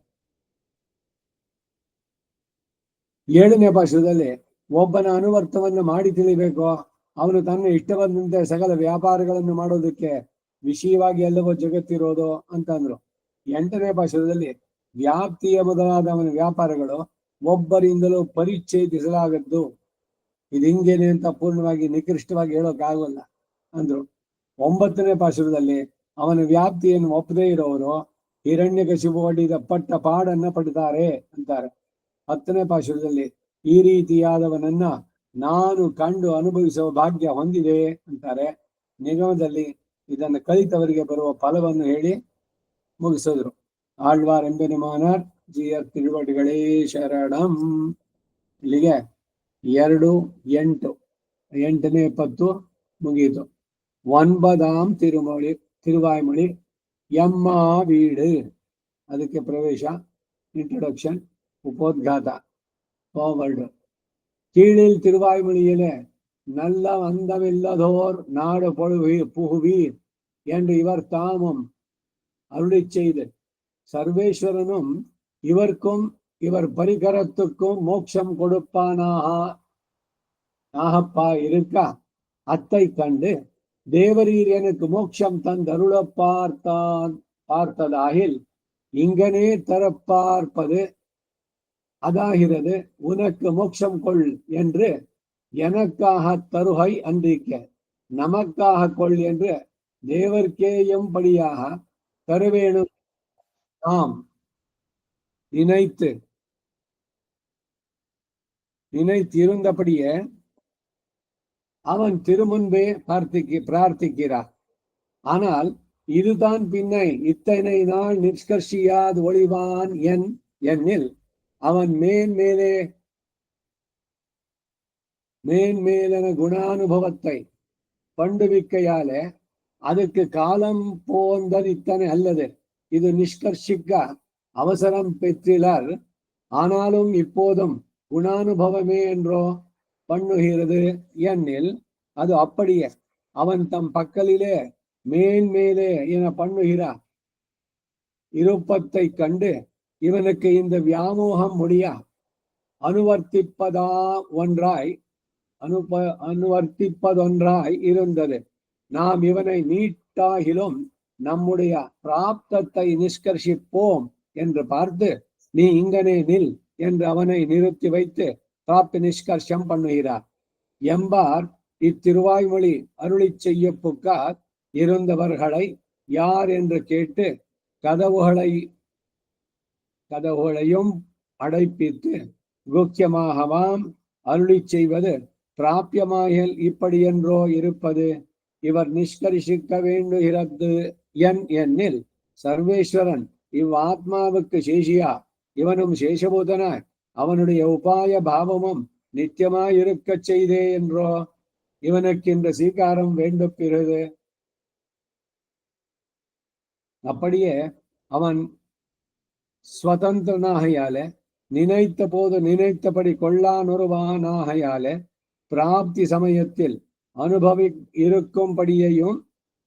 7ನೇ ಪಾಶುರದಲ್ಲಿ ಒಬ್ಬನ ಅನುವರ್ತವನ್ನು ಮಾಡಿ ತಿಳಿಬೇಕು, ಅವನು ತನ್ನ ಇಷ್ಟ ಬಂದಂತೆ ಸಕಲ ವ್ಯಾಪಾರಗಳನ್ನು ಮಾಡೋದಕ್ಕೆ ವಿಷಯವಾಗಿ ಎಲ್ಲವೋ ಜಗತ್ತಿರೋದು ಅಂತಂದ್ರು. 8ನೇ ಪಾಶುರದಲ್ಲಿ ವ್ಯಾಪ್ತಿಯ ಮೊದಲಾದ ಅವನ ವ್ಯಾಪಾರಗಳು ಒಬ್ಬರಿಂದಲೂ ಪರಿಚ್ಛೇದಿಸಲಾಗದ್ದು. ಇದು ಹಿಂಗೇನೆ ಅಂತ ಪೂರ್ಣವಾಗಿ ನಿಕೃಷ್ಟವಾಗಿ ಹೇಳೋಕ್ಕಾಗಲ್ಲ ಅಂದ್ರು. 9ನೇ ಪಾಶುರದಲ್ಲಿ ಅವನ ವ್ಯಾಪ್ತಿಯನ್ನು ಒಪ್ಪದೇ ಇರೋರು ಹಿರಣ್ಯಕಶಿಪು ಹೊಡೆದ ಪಟ್ಟ ಪಾಡನ್ನ ಪಡ್ತಾರೆ ಅಂತಾರೆ. 10ನೇ ಪಾಶುರದಲ್ಲಿ ಈ ರೀತಿಯಾದವನನ್ನ ನಾನು ಕಂಡು ಅನುಭವಿಸುವ ಭಾಗ್ಯ ಹೊಂದಿದೆ ಅಂತಾರೆ. ನಿಗಮದಲ್ಲಿ ಇದನ್ನು ಕಲಿತವರಿಗೆ ಬರುವ ಫಲವನ್ನು ಹೇಳಿ ಮುಗಿಸಿದ್ರು. ಆಳ್ವಾರ್ ಎಂಬೆನುಮಾನರ್ GR ತಿರುವಡಿಗಳೇ ಶರಣಂ. ಇಲ್ಲಿಗೆ 2-8 8ನೇ 10 ಮುಗಿಯಿತು. 9ಆம் ತಿರುವಾಯ್ಮೊಳಿ ಎಮ್ಮ ವೀಡು, ಅದಕ್ಕೆ ಪ್ರವೇಶ, ಇಂಟ್ರೊಡಕ್ಷನ್, ಉಪೋದ್ಘಾತ, ಫಾರ್ವರ್ಡ್. கீழில் திருவாய்மொழியிலே நல்ல வந்தமில்லதோர் நாடு புகுவீர் என்று இவர் தாமும் அருளி செய்து சர்வேஸ்வரனும் இவர்க்கும் இவர் பரிகரத்துக்கும் மோட்சம் கொடுப்பானாகப்பா இருக்க அத்தை கண்டு தேவரீர் எனக்கு மோட்சம் தந்தருள பார்த்ததாகில் இங்கனே தரப்பார்ப்பது அதாகிறது, உனக்கு மோட்சம் கொள் என்று எனக்காக தருகை அன்றிக்க நமக்காக கொள் என்று தேவர்க்கேயும்படியாக தருவேணும் நாம் நினைத்திருந்தபடியே அவன் திருமுன்பே பிரார்த்திக்கிறார். ஆனால் இதுதான் பின்னை இத்தனை நாள் நிஷ்கர்ஷியாது ஒளிவான் என்னில் அவன் மேன்மேலன குணானுபவத்தை பண்டுவிக்கையாலே அதுக்கு காலம் போந்ததித்தனை அல்லது இது நிஷ்கர்ஷிக்க அவசரம் பெற்றிலர். ஆனாலும் இப்போதும் குணானுபவமே என்றோ பண்ணுகிறது என்னில் அது அப்படியே அவன் தம் பக்கலிலே மேன்மேலே என பண்ணுகிறார் இருப்பத்தை கண்டு இவனுக்கு இந்த வியாமோகம் முடியா அனுவர்த்திப்பதொன்றாய் இருந்தது. நாம் இவனை நீட்டாகிலும் நம்முடைய பிராப்தத்தை நிஷ்கர்ஷிப்போம் என்று பார்த்து நீ இங்கனே நில் என்று அவனை நிறுத்தி வைத்து பிராப்தி நிஷ்கர்ஷம் பண்ணுகிறார். எம்பார் இத்திருவாய்மொழி அருளி செய்ய புக்கார் இருந்தவர்களை யார் என்று கேட்டு கதவுகளையும் அடைப்பித்து குக்கியமாகவாம் அருளி செய்வது பிராபியமாகல் இப்படியென்றோ இருப்பது இவர் நிஷ்கரிசிக்க வேண்டுகிறது என்னில் சர்வேஸ்வரன் இவ்வாத்மாவுக்கு சேஷியா இவனும் சேஷபூதனாய் அவனுடைய உபாய பாவமும் நித்தியமாயிருக்க செய்தே என்றோ இவனுக்கு இந்த சீகாரம் வேண்டுகிறது. அப்படியே அவன் ஸ்வதந்திரனாகையாலே நினைத்த போது நினைத்தபடி கொள்ளானொருவானாகையாலே பிராப்தி சமயத்தில் அனுபவி இருக்கும்படியையும்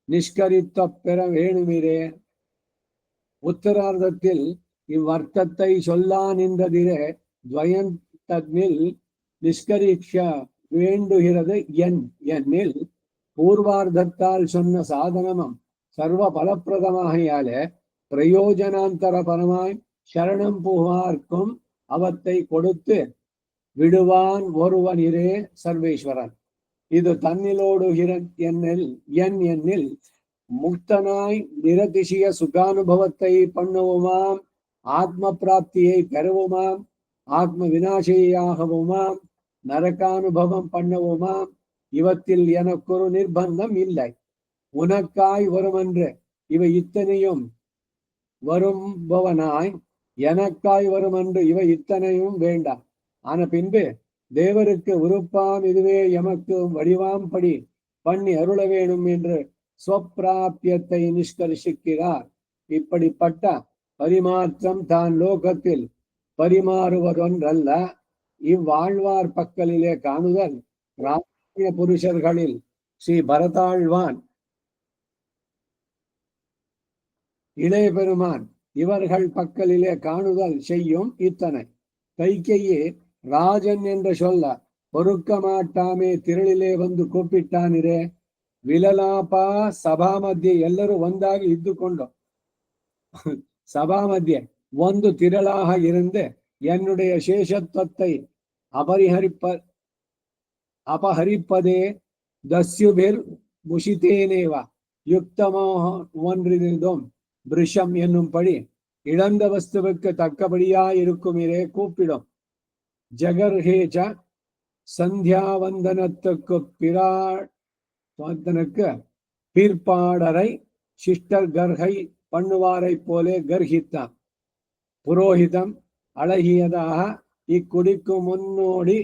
நிஷ்கரித்த பெற வேணுமிரே. உத்தரார்த்தத்தில் இவ்வர்த்தத்தை சொல்லானின்றதிரே துவயந்தன்னில் நிஷ்கரிஷ வேண்டுகிறது என்னில் பூர்வார்த்தத்தால் சொன்ன சாதனமும் சர்வ பலப்பிரதமாகையாலே பிரயோஜனாந்தர பரமாய் சரணம் புகார்க்கும் அவத்தை கொடுத்து விடுவான் ஒருவனிரே சர்வேஸ்வரன். இது தன்னிலோடுகிற என்னில் முக்தனாய் நிரதிசிய சுகானுபவத்தை பண்ணுவோமாம், ஆத்ம பிராப்தியை பெறுவோமாம், ஆத்ம விநாசையாகவுமாம், நரகானுபவம் பண்ணுவோமாம். இவற்றில் எனக்கொரு நிர்பந்தம் இல்லை. உனக்காய் வருமென்று இவை இத்தனையும் வரும்பவனாய் எனக்காய் வருமென்று இவை இத்தனையும் வேண்டாம். ஆன பின்பு தேவருக்கு விருப்பாம் இதுவே எமக்கு வடிவாம்படி பண்ணி அருள வேணும் என்று ஸ்வப்பிராபியத்தை நிஷ்கர்ஷிக்கிறார். இப்படிப்பட்ட பரிமாற்றம் தான் லோகத்தில் பரிமாறுவதொன்றல்ல. இவ்வாழ்வார் பக்கலிலே காணுதல் ராஜ்ய புருஷர்களில் ஸ்ரீ பரதாழ்வான், இளைய பெருமான் இவர்கள் பக்கலிலே காணுதல் செய்யும் இத்தனை. கைக்கையே ராஜன் என்று சொல்ல பொறுக்க மாட்டாமே திரளிலே வந்து கூப்பிட்டானிரே. ವಿಲಲಾಪಾ ಸಭಾ ಮಧ್ಯೆ ಎಲ್ಲರೂ ಒಂದಾಗಿ ಇದ್ದುಕೊಂಡು சபா மத்திய ಒಂದು திரளாக இருந்து என்னுடைய சேஷத்துவத்தை அபஹரிப்பதே தஸ்யுபிர் முஷிதேனேவா யுக்தமாக ஒன்றிருந்தோம் பிருஷம் என்னும்படி இழந்த வஸ்துவுக்கு தக்கபடியா இருக்குமிரே கூப்பிடும். ஜகர்ஹேச்ச சந்தியாவந்தனத்துக்கு பிற்பாடரை சிஷ்டர் கர்ஹை பண்ணுவாரை போலே கர்ஹித்தான். புரோஹிதம் அழகியதாக இக்குடிக்கு முன்னோடி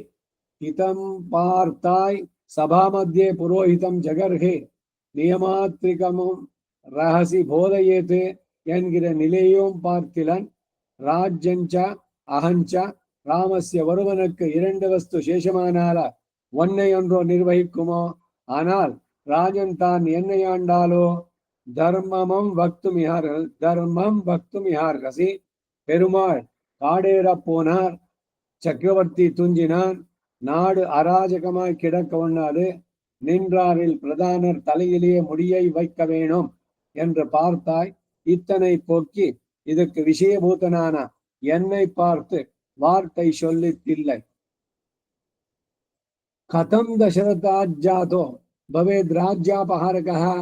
இதம் பார்த்தாய் சபா மத்தியே புரோஹிதம் ஜகர்ஹே நியமாத்திரிகமும் ரகசி போதையேது என்கிற நிலையும் பார்த்திலன். ராஜ்யஞ்ச அகஞ்ச ராமஸ்ய ஒருவனுக்கு இரண்டு வஸ்து சேஷமானால ஒன்னையொன்றோ நிர்வகிக்குமோ? ஆனால் ராஜன் தான் என்னை ஆண்டாலோ தர்மம் பக்தும் இஹார்கசி. பெருமாள் காடேற போனார், சக்கரவர்த்தி துஞ்சினான், நாடு அராஜகமாய் கிடக்க ஒண்ணாது, நின்றாரில் பிரதானர் தலையிலேயே முடியை வைக்க வேணும் என்று பார்த்தாய். இத்தனை போக்கி இதுக்கு விஷயபூதனான என்னை பார்த்து வார்த்தை சொல்லித்தில்லை. கதம் தசரதாஜாதோ பவேத் ராஜ்யாபகாரகா.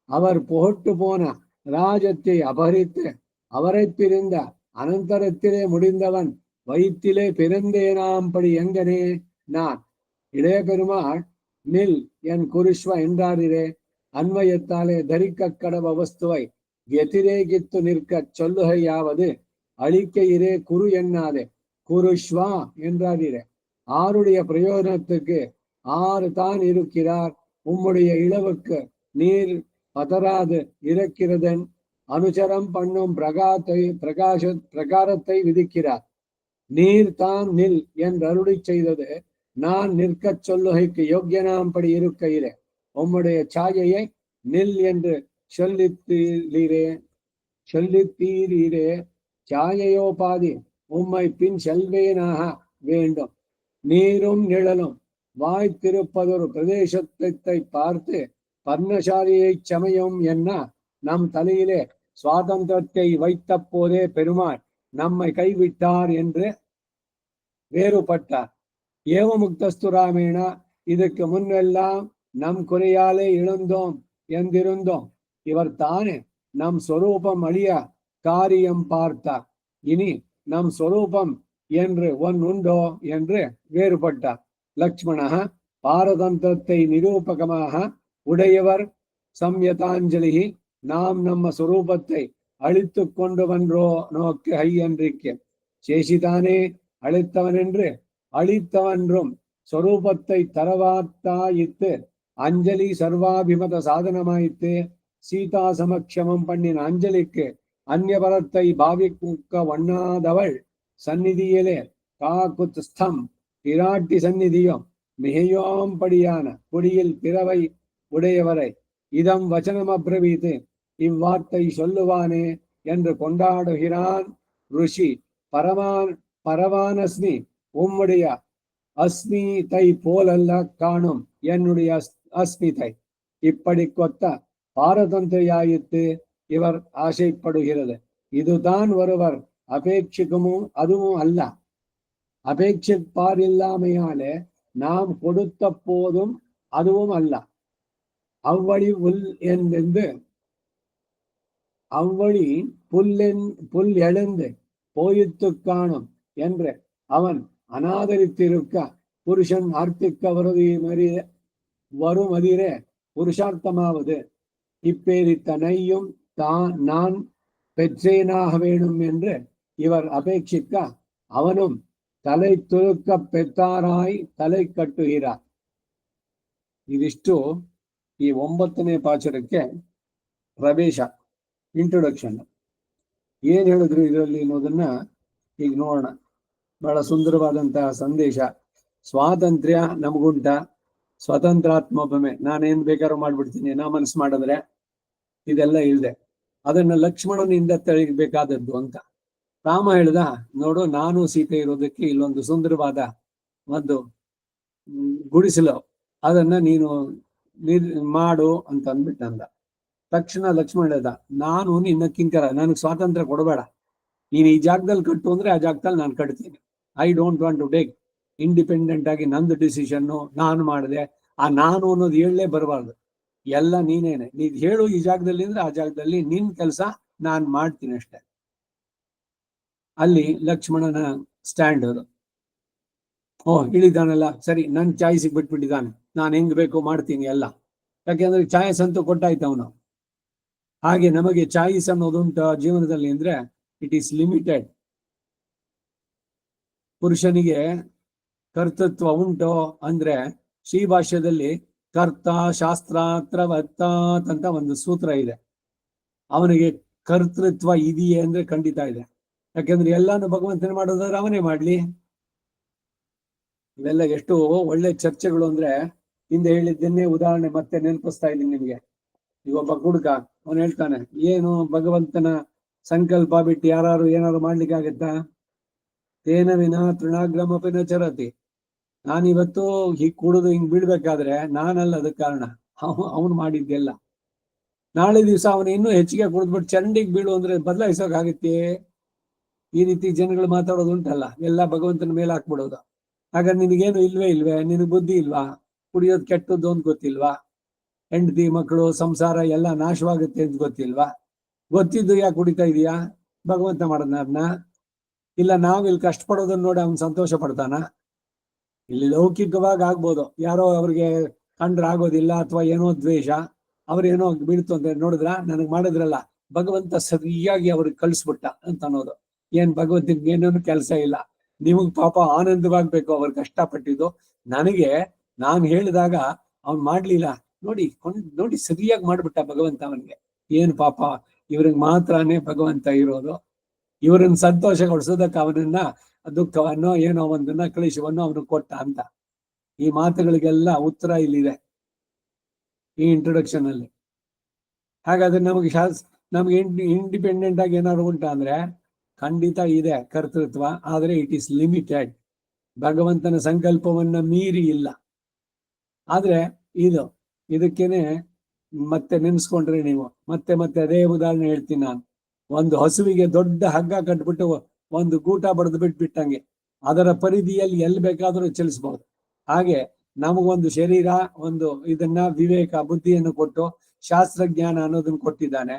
அவர் புகட்டு போன ராஜத்தை அபகரித்து அவரை பிரிந்த அனந்தரத்திலே முடிந்தவன் வயிற்றிலே பிறந்தேனாம்படி எங்கனே நான். இளைய பெருமாள் நில் என் குருஷ்வ என்றாரிரே. அன்வயத்தாலே தரிக்க கடவ வஸ்துவை வெதிரேகித்து நிற்க சொல்லுகையாவது அழிக்க இரே குரு எண்ணாதே குருஷ்வா என்றாரிரே. ஆருடைய பிரயோஜனத்துக்கு ஆறு தான் இருக்கிறார். உம்முடைய இளவுக்கு நீர் பதறாது இருக்கிறதன் அனுச்சரம் பண்ணும் பிரகாரத்தை விதிக்கிறார். நீர் தான் நில் என்று அருளி செய்தது நான் நிற்கச் சொல்லுகைக்கு யோக்கியனாம்படி இருக்கையிலே உம்முடைய சாயையை நில் என்று சொல்லித்தீரே. சாயையோபாதி உம்மை பின் செல்வேனாக வேண்டும். நீரும் நிழலும் வாய்த்திருப்பதொரு பிரதேசத்தை பார்த்து பர்ணசாலியை சமயம் என்ன நம் தலையிலே சுவாதந்திரத்தை வைத்த போதே பெருமாள் நம்மை கைவிட்டார் என்று வேறுபட்டார். ஏவமுக்தஸ்துராமேனா இதுக்கு முன்னெல்லாம் நம் குறையாலே இழந்தோம் என்றிருந்தோம். இவர் தானே நம் சொரூபம் அழிய காரியம் பார்த்தார். இனி நம் சொரூபம் என்று ஒன்றுண்டோ என்று வேறுபட்டார். லக்ஷ்மணா பாரதந்திரத்தை நிரூபகமாக உடையவர் சம்யதாஞ்சலி. நாம் நம்ம சொரூபத்தை அழித்து கொண்டு வன்றோ நோக்கு ஐயன்றிக்கு சேஷிதானே அழித்தவன் என்று அழித்தவன்றும் சொரூபத்தை தரவாத்தாயித்து அஞ்சலி சர்வாபிமத சாதனமாயித்து சீதா சமக்ஷமம் பண்ணின அஞ்சலிக்கு அந்நியபரத்தை பாவிக்க வண்ணாதவள் சந்நிதியிலே காக்குத்ஸ்தம் பிராட்டி சந்நிதியும் மிகையோம்படியான குடியில் பிறவை உடையவரை இதம் வச்சனம் அப்ரவீத்து இவ்வார்த்தை சொல்லுவானே என்று கொண்டாடுகிறான் ருஷி. பரவானஸ்மி உம்முடைய அஸ்மிதை போலல்ல காணும் என்னுடைய அஸ்மிதை. இப்படி கொத்த பாரதந்திரியாயித்து இவர் ஆசைப்படுகிறது. இதுதான் ஒருவர் அபேட்சிக்கமும் அதுவும் அல்ல. அபேட்சிப்பார் இல்லாமையாலே நாம் கொடுத்த போதும் அதுவும் அல்ல. அவ்வழி உள் என்று அவ்வழி புல் எழுந்து போயித்து காணும் என்று அவன் அநாதரித்திருக்க புருஷன் ஆர்த்திக்க வருமதிரே புருஷார்த்தமாவது இப்பேரித்தனையும் நான் பெற்றேனாக வேணும் என்று இவர் அபேட்சிக்க அவனும் ತಲೆ ತುರುಕ ಪೆತ್ತಾರಾಯಿ ತಲೆ ಕಟ್ಟುಹಿರ. ಇದಿಷ್ಟು ಈ 9ನೇ ಪಾಚರಕ್ಕೆ ಪ್ರವೇಶ, ಇಂಟ್ರೊಡಕ್ಷನ್. ಏನ್ ಹೇಳಿದ್ರು ಇದರಲ್ಲಿ ಅನ್ನೋದನ್ನ ಈಗ ನೋಡೋಣ. ಬಹಳ ಸುಂದರವಾದಂತಹ ಸಂದೇಶ. ಸ್ವಾತಂತ್ರ್ಯ ನಮಗುಂಟ, ಸ್ವತಂತ್ರಾತ್ಮೊಬ್ಬಮೆ, ನಾನೇನ್ ಬೇಕಾದ್ರೂ ಮಾಡ್ಬಿಡ್ತೀನಿ ನಾ ಮನಸ್ಸು ಮಾಡಿದ್ರೆ, ಇದೆಲ್ಲ ಇಲ್ದೆ ಅದನ್ನ ಲಕ್ಷ್ಮಣನಿಂದ ತಿಳಿಬೇಕಾದದ್ದು ಅಂತ. ರಾಮ ಹೇಳ್ದ, ನೋಡು ನಾನು ಸೀತೆ ಇರೋದಕ್ಕೆ ಇಲ್ಲೊಂದು ಸುಂದರವಾದ ಒಂದು ಗುಡಿಸಲು, ಅದನ್ನ ನೀನು ಮಾಡು ಅಂತ ಅಂದ್ಬಿಟ್ಟಂದ. ತಕ್ಷಣ ಲಕ್ಷ್ಮಣ ಹೇಳ್ದ, ನಾನು ನಿನ್ನ ಕಿಂಕರ, ನನಗೆ ಸ್ವಾತಂತ್ರ್ಯ ಕೊಡಬೇಡ, ನೀನು ಈ ಜಾಗದಲ್ಲಿ ಕಟ್ಟು ಅಂದ್ರೆ ಆ ಜಾಗದಲ್ಲಿ ನಾನು ಕಟ್ತೀನಿ. I don't want to take independent ಆಗಿ ನಂದು ಡಿಸಿಷನ್ನು ನಾನು ಮಾಡಿದೆ, ಆ ನಾನು ಅನ್ನೋದು ಹೇಳಲೇ ಬರಬಾರ್ದು, ಎಲ್ಲ ನೀನೇನೆ, ನೀನ್ ಹೇಳು ಈ ಜಾಗದಲ್ಲಿ ಅಂದ್ರೆ ಆ ಜಾಗದಲ್ಲಿ ನಿನ್ ಕೆಲಸ ನಾನು ಮಾಡ್ತೀನಿ ಅಷ್ಟೆ. ಅಲ್ಲಿ ಲಕ್ಷ್ಮಣನ ಸ್ಟ್ಯಾಂಡ್ ಅದು. ಇಳಿದಾನಲ್ಲ, ಸರಿ, ನನ್ ಚಾಯ್ಸಿಗೆ ಬಿಟ್ಬಿಟ್ಟಿದ್ದಾನೆ, ನಾನು ಹೆಂಗ್ ಬೇಕು ಮಾಡ್ತೀನಿ ಎಲ್ಲ. ಯಾಕೆಂದ್ರೆ ಚಾಯ್ಸ್ ಅಂತೂ ಕೊಟ್ಟಾಯ್ತು ಅವನು. ಹಾಗೆ ನಮಗೆ ಚಾಯ್ಸ್ ಅನ್ನೋದುಂಟು ಜೀವನದಲ್ಲಿ ಅಂದ್ರೆ ಇಟ್ ಈಸ್ ಲಿಮಿಟೆಡ್. ಪುರುಷನಿಗೆ ಕರ್ತೃತ್ವ ಉಂಟು ಅಂದ್ರೆ ಶ್ರೀ ಭಾಷ್ಯದಲ್ಲಿ ಕರ್ತ ಶಾಸ್ತ್ರಾತ್ರವತ್ತಾತ್ ಅಂತ ಒಂದು ಸೂತ್ರ ಇದೆ. ಅವನಿಗೆ ಕರ್ತೃತ್ವ ಇದೆಯೇ ಅಂದ್ರೆ ಖಂಡಿತ ಇದೆ. ಯಾಕೆಂದ್ರೆ ಎಲ್ಲಾನು ಭಗವಂತನೇ ಮಾಡೋದಾದ್ರೆ ಅವನೇ ಮಾಡ್ಲಿ. ಇವೆಲ್ಲ ಎಷ್ಟು ಒಳ್ಳೆ ಚರ್ಚೆಗಳು ಅಂದ್ರೆ, ಹಿಂದೆ ಹೇಳಿದ್ದನ್ನೇ ಉದಾಹರಣೆ ಮತ್ತೆ ನೆನಪಿಸ್ತಾ ಇದ್ದೀನಿ ನಿಮ್ಗೆ. ಈಗ ಒಬ್ಬ ಹುಡುಗ ಅವನು ಹೇಳ್ತಾನೆ, ಏನು ಭಗವಂತನ ಸಂಕಲ್ಪ ಬಿಟ್ಟು ಯಾರು ಏನಾದ್ರು ಮಾಡ್ಲಿಕ್ಕೆ ಆಗತ್ತಾ? ತೇನ ವಿನ ತೃಣಾಗ್ರಮಪಿನ ಚರತಿ. ನಾನಿವತ್ತು ಹೀಗ್ ಕುಡಿದು ಹಿಂಗ್ ಬೀಳ್ಬೇಕಾದ್ರೆ ನಾನಲ್ಲ ಅದಕ್ಕೆ ಕಾರಣ, ಅವನು ಮಾಡಿದ್ದೆಲ್ಲ. ನಾಳೆ ದಿವಸ ಅವನು ಇನ್ನೂ ಹೆಚ್ಚಿಗೆ ಕುಡಿದ್ಬಿಟ್ಟು ಚಂಡಿಗೆ ಬೀಳು ಅಂದ್ರೆ ಬದಲಾಯಿಸೋಕಾಗತ್ತೆ? ಈ ರೀತಿ ಜನಗಳು ಮಾತಾಡೋದು ಉಂಟಲ್ಲ, ಎಲ್ಲ ಭಗವಂತನ ಮೇಲೆ ಹಾಕ್ಬಿಡೋದು. ಹಾಗಾದ್ರೆ ನಿನಗೇನು ಇಲ್ವೇ, ನಿನಗೆ ಬುದ್ಧಿ ಇಲ್ವಾ? ಕುಡಿಯೋದು ಕೆಟ್ಟದ್ದು ಅಂತ ಗೊತ್ತಿಲ್ವಾ? ಹೆಂಡತಿ ಮಕ್ಕಳು ಸಂಸಾರ ಎಲ್ಲ ನಾಶವಾಗುತ್ತೆ ಅಂತ ಗೊತ್ತಿಲ್ವಾ? ಗೊತ್ತಿದ್ದು ಯಾಕೆ ಕುಡಿತಾ ಇದೀಯಾ? ಭಗವಂತ ಮಾಡೋದನ್ನ ಅದನ್ನ? ಇಲ್ಲ ನಾವಿಲ್ಲಿ ಕಷ್ಟಪಡೋದನ್ನ ನೋಡಿ ಅವ್ನು ಸಂತೋಷ ಪಡ್ತಾನ? ಇಲ್ಲಿ ಲೌಕಿಕವಾಗಿ ಆಗ್ಬೋದು, ಯಾರೋ ಅವ್ರಿಗೆ ಕಂಡ್ರೆ ಆಗೋದಿಲ್ಲ, ಅಥವಾ ಏನೋ ದ್ವೇಷ, ಅವ್ರೇನೋ ಬೀಳ್ತು ಅಂತ ನೋಡಿದ್ರ, ನನಗ್ ಮಾಡಿದ್ರಲ್ಲ ಭಗವಂತ ಸರಿಯಾಗಿ ಅವ್ರಿಗೆ ಕಳಿಸ್ಬಿಟ್ಟ ಅಂತ ಅನ್ನೋದು. ಏನ್ ಭಗವಂತನಿಗೆ ಏನೇನು ಕೆಲಸ ಇಲ್ಲ, ನಿಮಗ್ ಪಾಪ ಆನಂದವಾಗ್ಬೇಕು ಅವ್ರು ಕಷ್ಟಪಟ್ಟಿದ್ದು. ನನಗೆ ನಾನು ಹೇಳಿದಾಗ ಅವ್ನ್ ಮಾಡ್ಲಿಲ್ಲ, ನೋಡಿ ಸರಿಯಾಗಿ ಮಾಡ್ಬಿಟ್ಟ ಭಗವಂತ ಅವನಿಗೆ. ಏನ್ ಪಾಪ, ಇವ್ರಿಗೆ ಮಾತ್ರನೇ ಭಗವಂತ ಇರೋದು. ಇವ್ರನ್ನ ಸಂತೋಷಗೊಳಿಸೋದಕ್ಕೆ ಅವನನ್ನ ದುಃಖವನ್ನೋ ಏನೋ ಒಂದನ್ನ ಕ್ಲೇಶವನ್ನೋ ಅವನು ಕೊಟ್ಟ ಅಂತ. ಈ ಮಾತುಗಳಿಗೆಲ್ಲ ಉತ್ತರ ಇಲ್ಲಿದೆ ಈ ಇಂಟ್ರೊಡಕ್ಷನ್ ಅಲ್ಲಿ. ಹಾಗಾದ್ರೆ ನಮ್ಗೆ ಇಂಡಿಪೆಂಡೆಂಟ್ ಆಗಿ ಏನಾದ್ರು ಉಂಟ ಅಂದ್ರೆ ಖಂಡಿತ ಇದೆ ಕರ್ತೃತ್ವ, ಆದ್ರೆ ಇಟ್ ಈಸ್ ಲಿಮಿಟೆಡ್. ಭಗವಂತನ ಸಂಕಲ್ಪವನ್ನ ಮೀರಿ ಇಲ್ಲ. ಆದ್ರೆ ಇದಕ್ಕೇನೆ ಮತ್ತೆ ನೆನ್ಸ್ಕೊಂಡ್ರೆ ನೀವು ಮತ್ತೆ ಅದೇ ಉದಾಹರಣೆ ಹೇಳ್ತೀನಿ ನಾನು. ಒಂದು ಹಸುವಿಗೆ ದೊಡ್ಡ ಹಗ್ಗ ಕಟ್ಬಿಟ್ಟು ಒಂದು ಗೂಟ ಬಡ್ದು ಬಿಟ್ಬಿಟ್ಟಂಗೆ ಅದರ ಪರಿಧಿಯಲ್ಲಿ ಎಲ್ಲಿ ಬೇಕಾದ್ರೂ ಚಲಿಸಬಹುದು. ಹಾಗೆ ನಮಗೊಂದು ಶರೀರ, ಒಂದು ಇದನ್ನ ವಿವೇಕ ಬುದ್ಧಿಯನ್ನು ಕೊಟ್ಟು ಶಾಸ್ತ್ರಜ್ಞಾನ ಅನ್ನೋದನ್ನ ಕೊಟ್ಟಿದ್ದಾನೆ.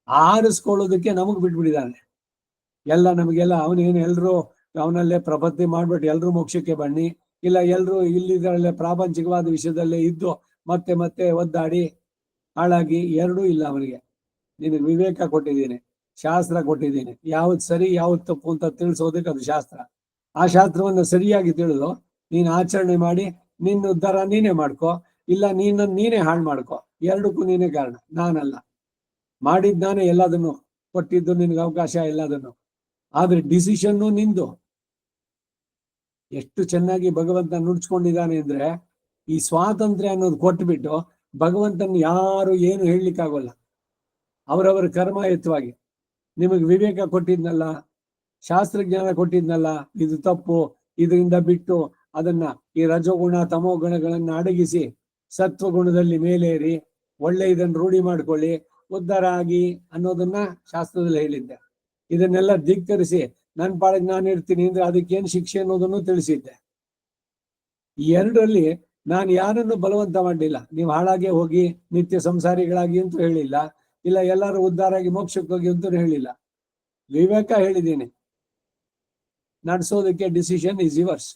ಆರಿಸ್ಕೊಳ್ಳೋದಕ್ಕೆ ನಮಗ್ ಬಿಟ್ಬಿಟ್ಟಿದ್ದಾನೆ ಎಲ್ಲ. ನಮಗೆಲ್ಲ ಅವನೇನು ಎಲ್ರು ಅವನಲ್ಲೇ ಪ್ರಪತ್ತಿ ಮಾಡ್ಬಿಟ್ಟು ಎಲ್ರು ಮೋಕ್ಷಕ್ಕೆ ಬನ್ನಿ, ಇಲ್ಲ ಎಲ್ರು ಇಲ್ಲಿದ್ರಲ್ಲೇ ಪ್ರಾಪಂಚಿಕವಾದ ವಿಷಯದಲ್ಲೇ ಇದ್ದು ಮತ್ತೆ ಒದ್ದಾಡಿ ಹಾಳಾಗಿ, ಎರಡೂ ಇಲ್ಲ ಅವನಿಗೆ. ನಿನಗೆ ವಿವೇಕ ಕೊಟ್ಟಿದ್ದೀನಿ, ಶಾಸ್ತ್ರ ಕೊಟ್ಟಿದ್ದೀನಿ, ಯಾವ್ದು ಸರಿ ಯಾವ್ದು ತಪ್ಪು ಅಂತ ತಿಳಿಸೋದಕ್ಕೆ ಅದು ಶಾಸ್ತ್ರ. ಆ ಶಾಸ್ತ್ರವನ್ನ ಸರಿಯಾಗಿ ತಿಳಿದು ನೀನು ಆಚರಣೆ ಮಾಡಿ ನಿನ್ನ ಉದ್ಧಾರ ನೀನೇ ಮಾಡ್ಕೊ, ಇಲ್ಲ ನೀನೇ ಹಾಳು ಮಾಡ್ಕೊ. ಎರಡಕ್ಕೂ ನೀನೇ ಕಾರಣ, ನಾನಲ್ಲ. ಮಾಡಿದ್ ನಾನೇ ಎಲ್ಲದನ್ನು ಕೊಟ್ಟಿದ್ದು ನಿನ್ಗೆ ಅವಕಾಶ ಎಲ್ಲದನ್ನು, ಆದ್ರೆ ಡಿಸಿಷನ್ನು ನಿಂದು. ಎಷ್ಟು ಚೆನ್ನಾಗಿ ಭಗವಂತ ನುಡ್ಸ್ಕೊಂಡಿದ್ದಾನೆ ಅಂದ್ರೆ, ಈ ಸ್ವಾತಂತ್ರ್ಯ ಅನ್ನೋದು ಕೊಟ್ಬಿಟ್ಟು ಭಗವಂತನ ಯಾರು ಏನು ಹೇಳಲಿಕ್ಕಾಗೋಲ್ಲ. ಅವರವರ ಕರ್ಮಾಯುತವಾಗಿ ನಿಮಗೆ ವಿವೇಕ ಕೊಟ್ಟಿದ್ನಲ್ಲ, ಶಾಸ್ತ್ರಜ್ಞಾನ ಕೊಟ್ಟಿದ್ನಲ್ಲ, ಇದು ತಪ್ಪು, ಇದರಿಂದ ಬಿಟ್ಟು ಅದನ್ನ ಈ ರಜೋಗುಣ ತಮೋ ಗುಣಗಳನ್ನ ಅಡಗಿಸಿ ಸತ್ವಗುಣದಲ್ಲಿ ಮೇಲೇರಿ ಒಳ್ಳೆ ಇದನ್ನ ರೂಢಿ ಮಾಡ್ಕೊಳ್ಳಿ, ಉದ್ಧಾರ ಆಗಿ ಅನ್ನೋದನ್ನ ಶಾಸ್ತ್ರದಲ್ಲಿ ಹೇಳಿದ್ದೆ. ಇದನ್ನೆಲ್ಲ ಧಿಕ್ಕರಿಸಿ ನನ್ನ ಪಾಡಿಗೆ ನಾನು ಇರ್ತೀನಿ ಅಂದ್ರೆ ಅದಕ್ಕೇನು ಶಿಕ್ಷೆ ಅನ್ನೋದನ್ನು ತಿಳಿಸಿದ್ದೆ. ಈ ಎರಡರಲ್ಲಿ ನಾನು ಯಾರನ್ನು ಬಲವಂತ ಮಾಡಲಿಲ್ಲ, ನೀವು ಹಾಳಾಗೆ ಹೋಗಿ ನಿತ್ಯ ಸಂಸಾರಿಗಳಾಗಿ ಅಂತೂ ಹೇಳಿಲ್ಲ, ಇಲ್ಲ ಎಲ್ಲರೂ ಉದ್ಧಾರ ಆಗಿ ಮೋಕ್ಷಕ್ಕೆ ಹೋಗಿ ಅಂತ ಹೇಳಿಲ್ಲ. ವಿವೇಕ ಹೇಳಿದ್ದೀನಿ, ನಡೆಸೋದಕ್ಕೆ ಡಿಸಿಷನ್ ಈಸ್ ಯುವರ್ಸ್.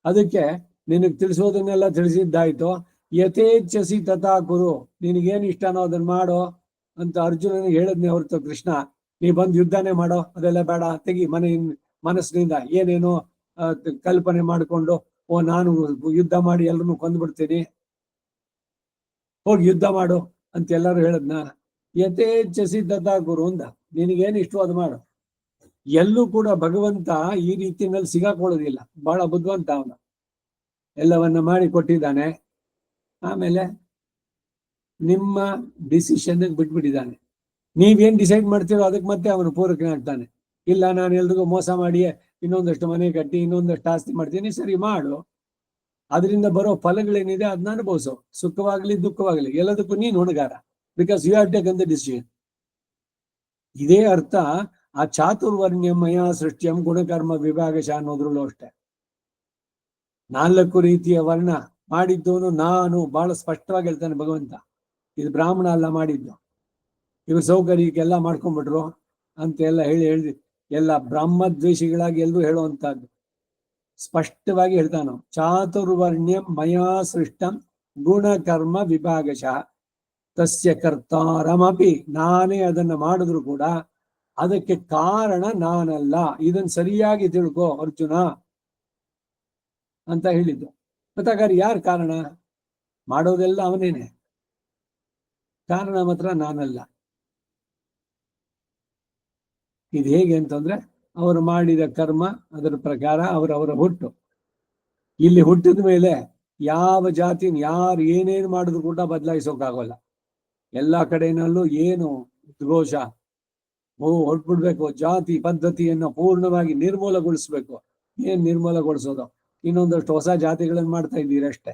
ಅದಕ್ಕೆ ನಿನಗೆ ತಿಳಿಸೋದನ್ನೆಲ್ಲ ತಿಳಿಸಿದ್ದಾಯ್ತು. ಯಥೇಚ್ಛಸಿ ತಥಾ ಕುರು, ನಿನಗೇನು ಇಷ್ಟನೋ ಅದನ್ನ ಮಾಡೋ ಅಂತ ಅರ್ಜುನನಿಗೆ ಹೇಳಿದ್ನೆ ಹೊರತು ಕೃಷ್ಣ ನೀ ಬಂದು ಯುದ್ಧನೇ ಮಾಡೋ ಅದೆಲ್ಲ ಬೇಡ, ತೆಗಿ ಮನಸ್ಸಿನಿಂದ ಏನೇನೋ ಕಲ್ಪನೆ ಮಾಡಿಕೊಂಡು ನಾನು ಯುದ್ಧ ಮಾಡಿ ಎಲ್ಲರನ್ನು ಕೊಂದ್ಬಿಡ್ತೀನಿ, ಹೋಗಿ ಯುದ್ಧ ಮಾಡು ಅಂತ ಎಲ್ಲರೂ ಹೇಳದ್ನ. ಯಥೇಚ್ಛಸಿ ತಥಾ ಕುರು ಅಂದ, ನಿನಗೇನು ಇಷ್ಟು ಅದು ಮಾಡು. ಎಲ್ಲೂ ಕೂಡ ಭಗವಂತ ಈ ರೀತಿಯಲ್ಲಿ ಸಿಗಾಕೊಳ್ಳೋದಿಲ್ಲ, ಬಹಳ ಬುದ್ಧಿವಂತ ಅವನು, ಎಲ್ಲವನ್ನ ಮಾಡಿ ಕೊಟ್ಟಿದ್ದಾನೆ. ಆಮೇಲೆ ನಿಮ್ಮ ಡಿಸಿಷನ್ ಬಿಟ್ಬಿಟ್ಟಿದ್ದಾನೆ. ನೀವೇನ್ ಡಿಸೈಡ್ ಮಾಡ್ತೀರೋ ಅದಕ್ಕೆ ಮತ್ತೆ ಅವನು ಪೂರಕನಾಗ್ತಾನೆ. ಇಲ್ಲ ನಾನು ಎಲ್ರಿಗೂ ಮೋಸ ಮಾಡಿ ಇನ್ನೊಂದಷ್ಟು ಮನೆ ಕಟ್ಟಿ ಇನ್ನೊಂದಷ್ಟು ಆಸ್ತಿ ಮಾಡ್ತೀನಿ, ಸರಿ ಮಾಡು, ಅದರಿಂದ ಬರೋ ಫಲಗಳೇನಿದೆ ಅದನ್ನ ಅನುಭವಿಸು, ಸುಖವಾಗ್ಲಿ ದುಃಖವಾಗ್ಲಿ ಎಲ್ಲದಕ್ಕೂ ನೀನು ಹೊಣೆಗಾರ, because you have taken the decision. ಇದೇ ಅರ್ಥ ಆ ಚಾತುರ್ವರ್ಣ್ಯಂ ಮಯಾ ಸೃಷ್ಟ್ಯಂ ಗುಣಕರ್ಮ ವಿಭಾಗಶ ಅನ್ನೋದ್ರಲ್ಲೂ ಅಷ್ಟೇ. 4 ರೀತಿಯ ವರ್ಣ ಮಾಡಿದ್ದವನು ನಾನು, ಬಹಳ ಸ್ಪಷ್ಟವಾಗಿ ಹೇಳ್ತಾನೆ ಭಗವಂತ. ಇದು ಬ್ರಾಹ್ಮಣ ಅಲ್ಲ ಮಾಡಿದ್ದು, ಇವ್ರು ಸೌಕರ್ಯಕ್ಕೆಲ್ಲ ಮಾಡ್ಕೊಂಡ್ಬಿಟ್ರು ಅಂತ ಎಲ್ಲ ಹೇಳಿ ಎಲ್ಲ ಬ್ರಾಹ್ಮದ್ವೇಷಿಗಳಾಗಿ ಎಲ್ಲರೂ ಹೇಳುವಂತಹದ್ದು ಸ್ಪಷ್ಟವಾಗಿ ಹೇಳ್ತಾನು. ಚಾತುರ್ವರ್ಣ್ಯಂ ಮಯಾ ಸೃಷ್ಟಂ ಗುಣಕರ್ಮ ವಿಭಾಗಶಃ ತಸ್ಯ ಕರ್ತಾರಮಪಿ, ನಾನೇ ಅದನ್ನ ಮಾಡಿದ್ರು ಕೂಡ ಅದಕ್ಕೆ ಕಾರಣ ನಾನಲ್ಲ, ಇದನ್ನ ಸರಿಯಾಗಿ ತಿಳ್ಕೊ ಅರ್ಜುನ ಅಂತ ಹೇಳಿದ್ದು. ಮತ್ತಾಗಾರೆ ಯಾರು ಕಾರಣ? ಮಾಡೋದೆಲ್ಲ ಅವನೇನೆ, ಕಾರಣ ಮಾತ್ರ ನಾನಲ್ಲ. ಇದು ಹೇಗೆ ಅಂತಂದ್ರೆ ಅವರು ಮಾಡಿದ ಕರ್ಮ, ಅದರ ಪ್ರಕಾರ ಅವರವರ ಹುಟ್ಟು. ಇಲ್ಲಿ ಹುಟ್ಟಿದ ಮೇಲೆ ಯಾವ ಜಾತಿನ ಯಾರು ಏನೇನು ಮಾಡಿದ್ರು ಕೂಡ ಬದಲಾಯಿಸೋಕ್ಕಾಗಲ್ಲ. ಎಲ್ಲಾ ಕಡೆನಲ್ಲೂ ಏನು ಘೋಷ, ಹೊಟ್ಬಿಡ್ಬೇಕು, ಜಾತಿ ಪದ್ಧತಿಯನ್ನು ಪೂರ್ಣವಾಗಿ ನಿರ್ಮೂಲಗೊಳಿಸ್ಬೇಕು. ಏನ್ ನಿರ್ಮೂಲಗೊಳಿಸೋದು? ಇನ್ನೊಂದಷ್ಟು ಹೊಸ ಜಾತಿಗಳನ್ನು ಮಾಡ್ತಾ ಇದ್ದೀರಿ ಅಷ್ಟೇ.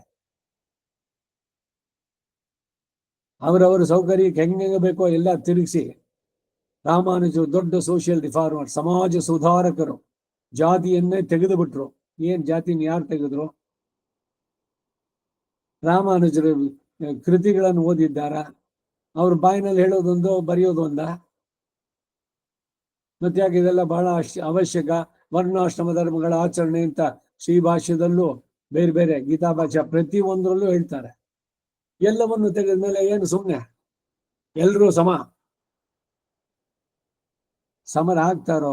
ಅವರವರ ಸೌಕರ್ಯಕ್ಕೆ ಹೆಂಗೆ ಬೇಕೋ ಎಲ್ಲ ತಿರುಗಿಸಿ ರಾಮಾನುಜರು ದೊಡ್ಡ ಸೋಷಿಯಲ್ ರಿಫಾರ್ಮರ್, ಸಮಾಜ ಸುಧಾರಕರು, ಜಾತಿಯನ್ನೇ ತೆಗೆದು ಬಿಟ್ರು. ಏನ್ ಜಾತಿನ ಯಾರು ತೆಗೆದ್ರು? ರಾಮಾನುಜರ ಕೃತಿಗಳನ್ನು ಓದಿದ್ದಾರ? ಅವ್ರ ಬಾಯಿನಲ್ಲಿ ಹೇಳೋದೊಂದು ಬರೆಯೋದೊಂದ? ಮತ್ತೆ ಯಾಕೆ ಇದೆಲ್ಲ ಬಹಳ ಅವಶ್ಯಕ. ವರ್ಣಾಶ್ರಮ ಧರ್ಮಗಳ ಆಚರಣೆ ಅಂತ ಶ್ರೀಭಾಷ್ಯದಲ್ಲೂ ಬೇರೆ ಬೇರೆ ಗೀತಾ ಭಾಷೆ ಪ್ರತಿ ಒಂದರಲ್ಲೂ ಹೇಳ್ತಾರೆ. ಎಲ್ಲವನ್ನು ತೆಗೆದ ಮೇಲೆ ಏನು ಸುಮ್ಮನೆ ಎಲ್ರೂ ಸಮರ ಆಗ್ತಾರೋ?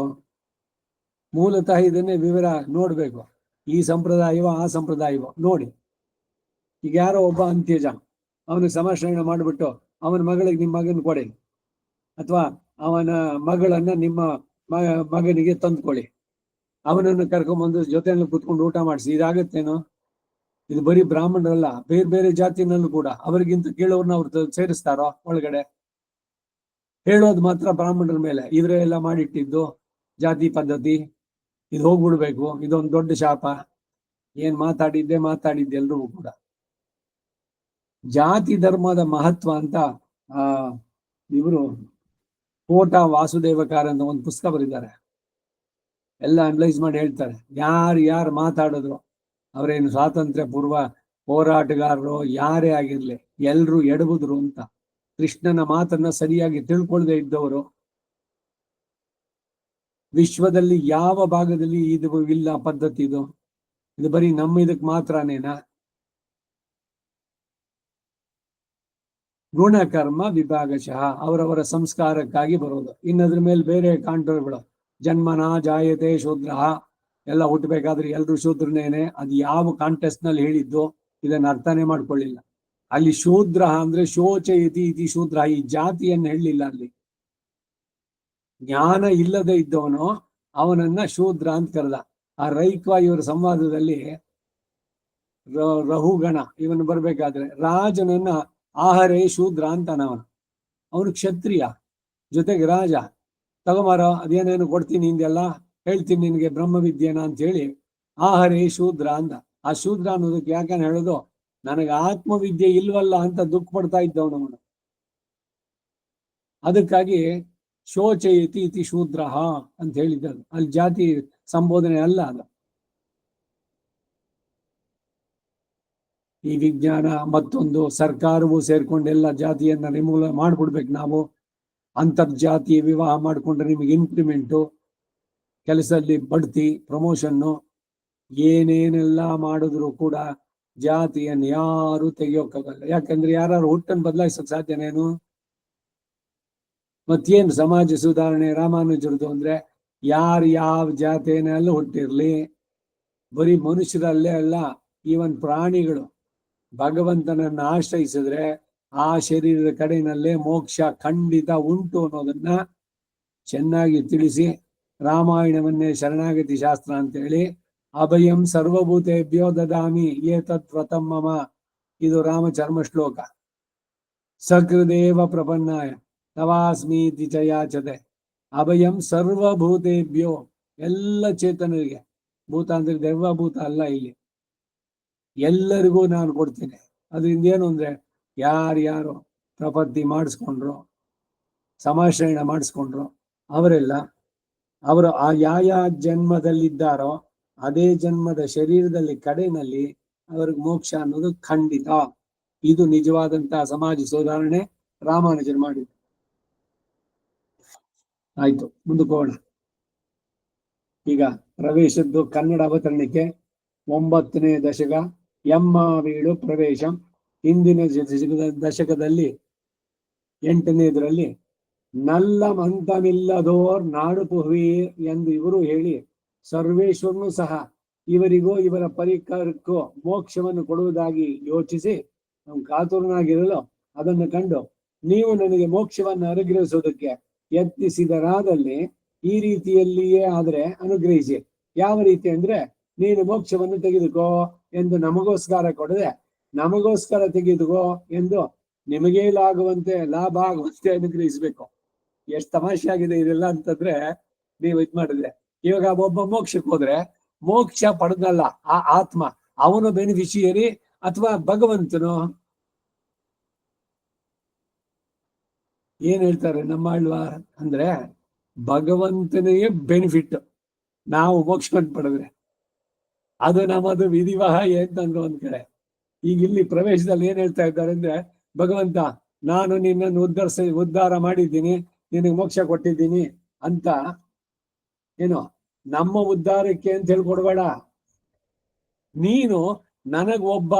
ಮೂಲತಃ ಇದನ್ನೇ ವಿವರ ನೋಡ್ಬೇಕು. ಈ ಸಂಪ್ರದಾಯವೋ ಆ ಸಂಪ್ರದಾಯವೋ ನೋಡಿ. ಈಗ ಯಾರೋ ಒಬ್ಬ ಅಂತ್ಯಜ, ಅವನಿಗೆ ಸಮಾಶ್ರಯಣ ಮಾಡಿಬಿಟ್ಟು ಅವನ ಮಗಳಿಗೆ ನಿಮ್ಮ ಮಗನ ಕೊಡಿ, ಅಥವಾ ಅವನ ಮಗಳನ್ನ ನಿಮ್ಮ ಮಗನಿಗೆ ತಂದ್ಕೊಳ್ಳಿ, ಅವನನ್ನು ಕರ್ಕೊಂಡ್ಬಂದು ಜೊತೆಯಲ್ಲಿ ಕುತ್ಕೊಂಡು ಊಟ ಮಾಡಿಸಿ, ಇದಾಗತ್ತೇನೋ? ಇದು ಬರೀ ಬ್ರಾಹ್ಮಣರಲ್ಲ, ಬೇರೆ ಬೇರೆ ಜಾತಿನಲ್ಲೂ ಕೂಡ ಅವರಿಗಿಂತ ಕೇಳೋರ್ನ ಅವ್ರು ಸೇರಿಸ್ತಾರೋ ಒಳಗಡೆ? ಹೇಳೋದು ಮಾತ್ರ ಬ್ರಾಹ್ಮಣರ ಮೇಲೆ, ಇವರೇ ಎಲ್ಲ ಮಾಡಿಟ್ಟಿದ್ದು ಜಾತಿ ಪದ್ಧತಿ, ಇದು ಹೋಗ್ಬಿಡ್ಬೇಕು, ಇದೊಂದು ದೊಡ್ಡ ಶಾಪ. ಏನ್ ಮಾತಾಡಿದ್ದೆ ಎಲ್ರಿಗೂ ಕೂಡ. ಜಾತಿ ಧರ್ಮದ ಮಹತ್ವ ಅಂತ ಇವರು ಕೋಟ ವಾಸುದೇವಕಾರ ಅಂತ ಒಂದು ಪುಸ್ತಕ ಬರೆದಿದ್ದಾರೆ. ಎಲ್ಲ ಅನಲೈಸ್ ಮಾಡಿ ಹೇಳ್ತಾರೆ, ಯಾರು ಮಾತಾಡಿದ್ರು, ಅವರೇನು ಸ್ವಾತಂತ್ರ್ಯ ಪೂರ್ವ ಹೋರಾಟಗಾರರು ಯಾರೇ ಆಗಿರ್ಲಿ, ಎಲ್ರು ಎಡಬುದ್ರು ಅಂತ. ಕೃಷ್ಣನ ಮಾತನ್ನ ಸರಿಯಾಗಿ ತಿಳ್ಕೊಳ್ಳದೆ ಇದ್ದವರು ವಿಶ್ವದಲ್ಲಿ ಯಾವ ಭಾಗದಲ್ಲಿ ಇದು ಇಲ್ಲ ಪದ್ಧತಿ. ಇದು ಬರೀ ನಮ್ಮ ಇದಕ್ಕೆ ಮಾತ್ರನೇನಾ? ಗುಣಕರ್ಮ ವಿಭಾಗಶಃ, ಅವರವರ ಸಂಸ್ಕಾರಕ್ಕಾಗಿ ಬರೋದು. ಇನ್ನದ್ರ ಮೇಲೆ ಬೇರೆ ಕಾಂಟರ್ಗಳು, ಜನ್ಮನ ಜಾಯತೆ ಶೂದ್ರ, ಎಲ್ಲ ಹುಟ್ಟಬೇಕಾದ್ರೆ ಎಲ್ರು ಶೂದ್ರನೇನೆ. ಅದು ಯಾವ ಕಾಂಟೆಸ್ಟ್ ನಲ್ಲಿ ಹೇಳಿದ್ದು ಇದನ್ನ ಅರ್ಥನೇ ಮಾಡ್ಕೊಳ್ಳಿಲ್ಲ. ಅಲ್ಲಿ ಶೂದ್ರ ಅಂದ್ರೆ ಶೋಚ ಇತಿ ಶೂದ್ರ, ಈ ಜಾತಿಯನ್ನು ಹೇಳಲಿಲ್ಲ. ಅಲ್ಲಿ ಜ್ಞಾನ ಇಲ್ಲದೆ ಇದ್ದವನು ಅವನನ್ನ ಶೂದ್ರ ಅಂತ ಕರೆದ. ಆ ರೈಕ್ವ ಇವರ ಸಂವಾದದಲ್ಲಿ ರಹುಗಣ ಇವನು ಬರ್ಬೇಕಾದ್ರೆ ರಾಜನನ್ನ ಆಹಾರೇ ಶೂದ್ರ ಅಂತಾನ. ಅವನು ಕ್ಷತ್ರಿಯ, ಜೊತೆಗೆ ರಾಜ. ತಗೊಂಬಾರೋ ಅದೇನೇನು ಕೊಡ್ತೀನಿ, ಹಿಂದೆಲ್ಲ ಹೇಳ್ತೀನಿ ನಿನ್ಗೆ ಬ್ರಹ್ಮವಿದ್ಯೆನ ಅಂತ ಹೇಳಿ ಆಹಾರೇ ಶೂದ್ರ ಅಂದ. ಆ ಶೂದ್ರ ಅನ್ನೋದಕ್ಕೆ ಯಾಕಂತ ಹೇಳೋದು, ನನಗೆ ಆತ್ಮವಿದ್ಯೆ ಇಲ್ವಲ್ಲ ಅಂತ ದುಃಖ ಪಡ್ತಾ ಇದ್ದವನು. ಅದಕ್ಕಾಗಿ ಶೋಚಯತಿ ಇತಿ ಶೂದ್ರ ಅಂತ ಹೇಳಿದ್ದರು. ಅಲ್ಲಿ ಜಾತಿ ಸಂಬೋಧನೆ ಅಲ್ಲ ಅದು. ಈ ವಿಜ್ಞಾನ ಮತ್ತೊಂದು ಸರ್ಕಾರವು ಸೇರ್ಕೊಂಡು ಎಲ್ಲ ಜಾತಿಯನ್ನ ನಿರ್ಮೂಲ ಮಾಡ್ಬಿಡ್ಬೇಕು. ನಾವು ಅಂತರ್ಜಾತೀಯ ವಿವಾಹ ಮಾಡ್ಕೊಂಡ್ರೆ ನಿಮಗೆ ಇನ್ಕ್ರಿಮೆಂಟು, ಕೆಲಸದಲ್ಲಿ ಬಡ್ತಿ, ಪ್ರಮೋಷನ್ನು, ಏನೇನೆಲ್ಲ ಮಾಡಿದ್ರು ಕೂಡ ಜಾತಿಯನ್ನು ಯಾರು ತೆಗಿಯೋಕ್ಕಾಗಲ್ಲ. ಯಾಕಂದ್ರೆ ಯಾರು ಹುಟ್ಟನ್ನು ಬದಲಾಯಿಸಕ್ ಸಾಧ್ಯನೇನು? ಮತ್ತೇನು ಸಮಾಜ ಸುಧಾರಣೆ ರಾಮಾನುಜರದು ಅಂದ್ರೆ, ಯಾರು ಯಾವ ಜಾತಿಯನ್ನೆಲ್ಲ ಹುಟ್ಟಿರ್ಲಿ, ಬರೀ ಮನುಷ್ಯರಲ್ಲೇ ಅಲ್ಲ, ಈವನ್ ಪ್ರಾಣಿಗಳು ಭಗವಂತನನ್ನು ಆಶ್ರಯಿಸಿದ್ರೆ ಆ ಶರೀರದ ಕಡೆಯಲ್ಲೇ ಮೋಕ್ಷ ಖಂಡಿತ ಉಂಟು ಅನ್ನೋದನ್ನ ಚೆನ್ನಾಗಿ ತಿಳಿಸಿ, ರಾಮಾಯಣವನ್ನೇ ಶರಣಾಗತಿ ಶಾಸ್ತ್ರ ಅಂತ ಹೇಳಿ, ಅಭಯಂ ಸರ್ವಭೂತೇಭ್ಯೋ ದದಾಮಿ ಏತತ್ ವ್ರತಂ ಮಮ, ಇದು ರಾಮಚರ್ಮ ಶ್ಲೋಕ. ಸಕೃದೇವ ಪ್ರಪನ್ನಾಯ ತವಾಸ್ಮೀತಿ ಚ ಯಾಚತೆ, ಅಭಯಂ ಸರ್ವಭೂತೇಭ್ಯೋ, ಎಲ್ಲ ಚೇತನರಿಗೆ, ಭೂತ ಅಂದ್ರೆ ದೈವಭೂತ ಅಲ್ಲ, ಇಲ್ಲಿ ಎಲ್ಲರಿಗೂ ನಾನು ಕೊಡ್ತೀನಿ. ಅದರಿಂದ ಏನು ಅಂದ್ರೆ, ಯಾರ್ಯಾರು ಪ್ರಪತ್ತಿ ಮಾಡಿಸ್ಕೊಂಡ್ರು, ಸಮಾಶ್ರಯಣ ಮಾಡಿಸ್ಕೊಂಡ್ರು, ಅವರೆಲ್ಲ ಅವರು ಆ ಯಾವ ಜನ್ಮದಲ್ಲಿದ್ದಾರೋ ಅದೇ ಜನ್ಮದ ಶರೀರದಲ್ಲಿ ಕಡೆಯಲ್ಲಿ ಅವ್ರಿಗೆ ಮೋಕ್ಷ ಅನ್ನೋದು ಖಂಡಿತ. ಇದು ನಿಜವಾದಂತಹ ಸಮಾಜ ಸುಧಾರಣೆ ರಾಮಾನುಜರು ಮಾಡಿದ್ರು. ಆಯ್ತು, ಮುಂದಕ್ಕೆ ಹೋಗೋಣ. ಈಗ ಪ್ರವೇಶದ್ದು ಕನ್ನಡ ಅವತರಣಿಕೆ 9ನೇ ದಶಕ, ಎಮ್ಮವೀಳು ಪ್ರವೇಶಂ. ಹಿಂದಿನ ದಶಕದಲ್ಲಿ 8ನೇದರಲ್ಲಿ ನಲ್ಲ ಮಂತಮಿಲ್ಲದೋರ್ ನಾಡು ಪುಹ್ವೀರ್ ಎಂದು ಇವರು ಹೇಳಿ, ಸರ್ವೇಶ್ವರನು ಸಹ ಇವರಿಗೂ ಇವರ ಪರಿಕರಕ್ಕೂ ಮೋಕ್ಷವನ್ನು ಕೊಡುವುದಾಗಿ ಯೋಚಿಸಿ ಕಾತುರನಾಗಿರಲು ಅದನ್ನು ಕಂಡು, ನೀವು ನನಗೆ ಮೋಕ್ಷವನ್ನು ಅನುಗ್ರಹಿಸುವುದಕ್ಕೆ ಯತ್ನಿಸಿದರಾದಲ್ಲಿ ಈ ರೀತಿಯಲ್ಲಿಯೇ ಆದರೆ ಅನುಗ್ರಹಿಸಿ. ಯಾವ ರೀತಿ ಅಂದ್ರೆ, ನೀನು ಮೋಕ್ಷವನ್ನು ತೆಗೆದುಕೋ ಎಂದು ನಮಗೋಸ್ಕರ ಕೊಡದೆ, ನಮಗೋಸ್ಕರ ತೆಗೆದುಕೋ ಎಂದು ನಿಮಗೇ ಲಾಭ ಆಗುವಂತೆ ಅನುಗ್ರಹಿಸ್ಬೇಕು. ಎಷ್ಟು ತಮಾಷೆ ಆಗಿದೆ ಇದೆಲ್ಲ ಅಂತಂದ್ರೆ, ನೀವು ಇದ್ ಮಾಡಿದ್ರೆ, ಇವಾಗ ಒಬ್ಬ ಮೋಕ್ಷಕ್ಕೆ ಹೋದ್ರೆ ಮೋಕ್ಷ ಪಡೆದಲ್ಲ ಆ ಆತ್ಮ, ಅವನು ಬೆನಿಫಿಷಿಯರಿ ಅಥವಾ ಭಗವಂತನು? ಏನ್ ಹೇಳ್ತಾರೆ ನಮ್ಮ ಆಳ್ವಾರ್ ಅಂದ್ರೆ, ಭಗವಂತನಿಗೆ ಬೆನಿಫಿಟ್ ನಾವು ಮೋಕ್ಷವನ್ನು ಪಡೆದ್ರೆ. ಅದು ನಮ್ಮದು ವಿಧಿವಾಹ ಅಂತಂದ್ರೆ ಒಂದ್ ಕಡೆ. ಈಗ ಇಲ್ಲಿ ಪ್ರವೇಶದಲ್ಲಿ ಏನ್ ಹೇಳ್ತಾ ಇದ್ದಾರೆ ಅಂದ್ರೆ, ಭಗವಂತ ನಾನು ನಿನ್ನನ್ನು ಉದ್ಧಾರ ಮಾಡಿದ್ದೀನಿ, ನಿನಗೆ ಮೋಕ್ಷ ಕೊಟ್ಟಿದ್ದೀನಿ ಅಂತ ಏನು ನಮ್ಮ ಉದ್ಧಾರಕ್ಕೆ ಅಂತ ಹೇಳ್ಕೊಡ್ಬೇಡ. ನೀನು ನನಗ್ ಒಬ್ಬ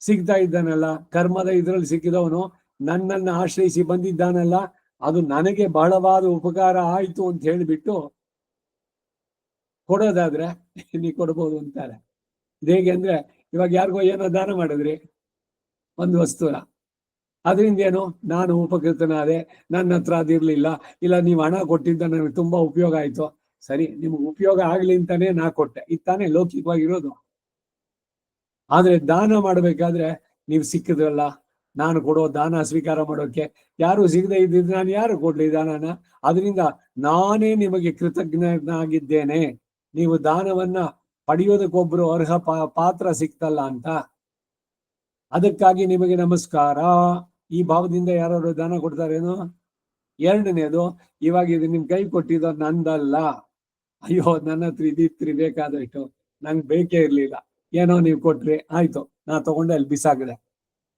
ಸಿಗ್ತಾ ಇದ್ದಾನಲ್ಲ, ಕರ್ಮದ ಇದ್ರಲ್ಲಿ ಸಿಕ್ಕಿದವನು ನನ್ನನ್ನು ಆಶ್ರಯಿಸಿ ಬಂದಿದ್ದಾನಲ್ಲ, ಅದು ನನಗೆ ಬಹಳವಾದ ಉಪಕಾರ ಆಯ್ತು ಅಂತ ಹೇಳಿಬಿಟ್ಟು ಕೊಡೋದಾದ್ರೆ ನೀ ಕೊಡ್ಬೋದು ಅಂತಾರೆ. ಹೇಗೆ ಅಂದ್ರೆ, ಇವಾಗ ಯಾರಿಗೋ ಏನೋ ದಾನ ಮಾಡಿದ್ರಿ ಒಂದು ವಸ್ತುನ, ಅದರಿಂದ ಏನು ನಾನು ಉಪಕೃತನಾದೆ, ನನ್ನ ಹತ್ರ ಅದಿರ್ಲಿಲ್ಲ, ಇಲ್ಲ ನೀವು ಹಣ ಕೊಟ್ಟಿದ್ದ ನನಗೆ ತುಂಬಾ ಉಪಯೋಗ ಆಯ್ತು. ಸರಿ, ನಿಮ್ಗೆ ಉಪಯೋಗ ಆಗ್ಲಿ ಅಂತಾನೆ ನಾ ಕೊಟ್ಟೆ, ಇತ್ತಾನೆ ಲೌಕಿಕವಾಗಿರೋದು. ಆದ್ರೆ ದಾನ ಮಾಡ್ಬೇಕಾದ್ರೆ ನೀವು ಸಿಕ್ಕಿದ್ರಲ್ಲ, ನಾನು ಕೊಡೋ ದಾನ ಸ್ವೀಕಾರ ಮಾಡೋಕೆ ಯಾರು ಸಿಗದೆ ಇದ್ದಿದ್ರೆ ನಾನು ಯಾರು ಕೊಡ್ಲಿ ದಾನನ? ಅದರಿಂದ ನಾನೇ ನಿಮಗೆ ಕೃತಜ್ಞನಾಗಿದ್ದೇನೆ, ನೀವು ದಾನವನ್ನ ಪಡೆಯೋದಕ್ಕೊಬ್ರು ಅರ್ಹ ಪಾತ್ರ ಸಿಕ್ತಲ್ಲ ಅಂತ, ಅದಕ್ಕಾಗಿ ನಿಮಗೆ ನಮಸ್ಕಾರ. ಈ ಭಾವದಿಂದ ಯಾರು ದಾನ ಕೊಡ್ತಾರೇನು? ಎರಡನೇದು, ಇವಾಗ ಇದು ನಿಮ್ ಕೈ ಕೊಟ್ಟಿದ್ದು ನಂದಲ್ಲ, ಅಯ್ಯೋ ನನ್ನ ಹತ್ರ ಇದಿತ್ರಿ ಬೇಕಾದಷ್ಟು, ನಂಗೆ ಬೇಕೇ ಇರ್ಲಿಲ್ಲ, ಏನೋ ನೀವು ಕೊಟ್ರಿ, ಆಯ್ತು ನಾ ತಗೊಂಡೆ ಅಲ್ಲಿ ಬಿಸಾಕಿದೆ.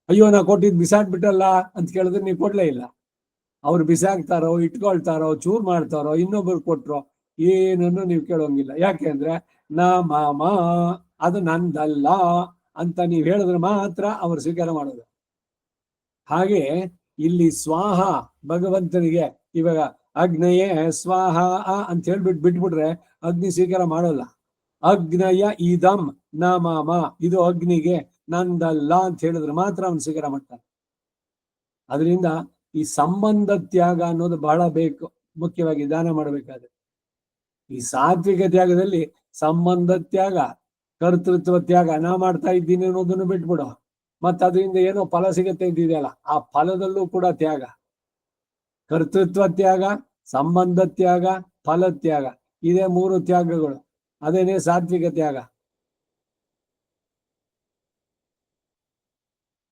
ಅಯ್ಯೋ ನಾ ಕೊಟ್ಟಿದ್ ಬಿಸಾಕ್ಬಿಟ್ಟಲ್ಲ ಅಂತ ಕೇಳಿದ್ರೆ ನೀವು ಕೊಡ್ಲೇ ಇಲ್ಲ. ಅವ್ರು ಬಿಸಾಕ್ತಾರೋ, ಇಟ್ಕೊಳ್ತಾರೋ, ಚೂರ್ ಮಾಡ್ತಾರೋ, ಇನ್ನೊಬ್ರು ಕೊಟ್ರೋ, ಏನನ್ನು ನೀವು ಕೇಳೋಂಗಿಲ್ಲ. ಯಾಕೆ ಅಂದ್ರೆ ಮಾಮ ಅದು ನಂದಲ್ಲ ಅಂತ ನೀವು ಹೇಳಿದ್ರೆ ಮಾತ್ರ ಅವ್ರು ಸ್ವೀಕಾರ ಮಾಡೋದು. ಹಾಗೆ ಇಲ್ಲಿ ಸ್ವಾಹ ಭಗವಂತನಿಗೆ, ಇವಾಗ ಅಗ್ನಯೇ ಸ್ವಾಹ ಅಂತ ಹೇಳ್ಬಿಟ್ಟು ಬಿಟ್ಬಿಟ್ರೆ ಅಗ್ನಿ ಸ್ವೀಕಾರ ಮಾಡೋಲ್ಲ. ಅಗ್ನಯ ಇದಂ ನ ಮಾಮ, ಇದು ಅಗ್ನಿಗೆ ನಂದಲ್ಲ ಅಂತ ಹೇಳಿದ್ರೆ ಮಾತ್ರ ಅವನು ಸ್ವೀಕಾರ ಮಾಡ್ತಾನೆ. ಅದರಿಂದ ಈ ಸಂಬಂಧ ತ್ಯಾಗ ಅನ್ನೋದು ಬಹಳ ಬೇಕು, ಮುಖ್ಯವಾಗಿ ದಾನ ಮಾಡಬೇಕಾದ್ರೆ. ಈ ಸಾತ್ವಿಕ ತ್ಯಾಗದಲ್ಲಿ ಸಂಬಂಧ ತ್ಯಾಗ, ಕರ್ತೃತ್ವ ತ್ಯಾಗ, ನಾ ಮಾಡ್ತಾ ಇದ್ದೀನಿ ಅನ್ನೋದನ್ನು ಬಿಟ್ಬಿಡು, ಮತ್ತ ಅದರಿಂದ ಏನೋ ಫಲ ಸಿಗತ್ತೆ ಇದ್ದಿದೆಯಲ್ಲ, ಆ ಫಲದಲ್ಲೂ ಕೂಡ ತ್ಯಾಗ. ಕರ್ತೃತ್ವ ತ್ಯಾಗ, ಸಂಬಂಧ ತ್ಯಾಗ, ಫಲ ತ್ಯಾಗ, ಇದೇ 3 ತ್ಯಾಗಗಳು. ಅದೇನೇ ಸಾತ್ವಿಕ ತ್ಯಾಗ.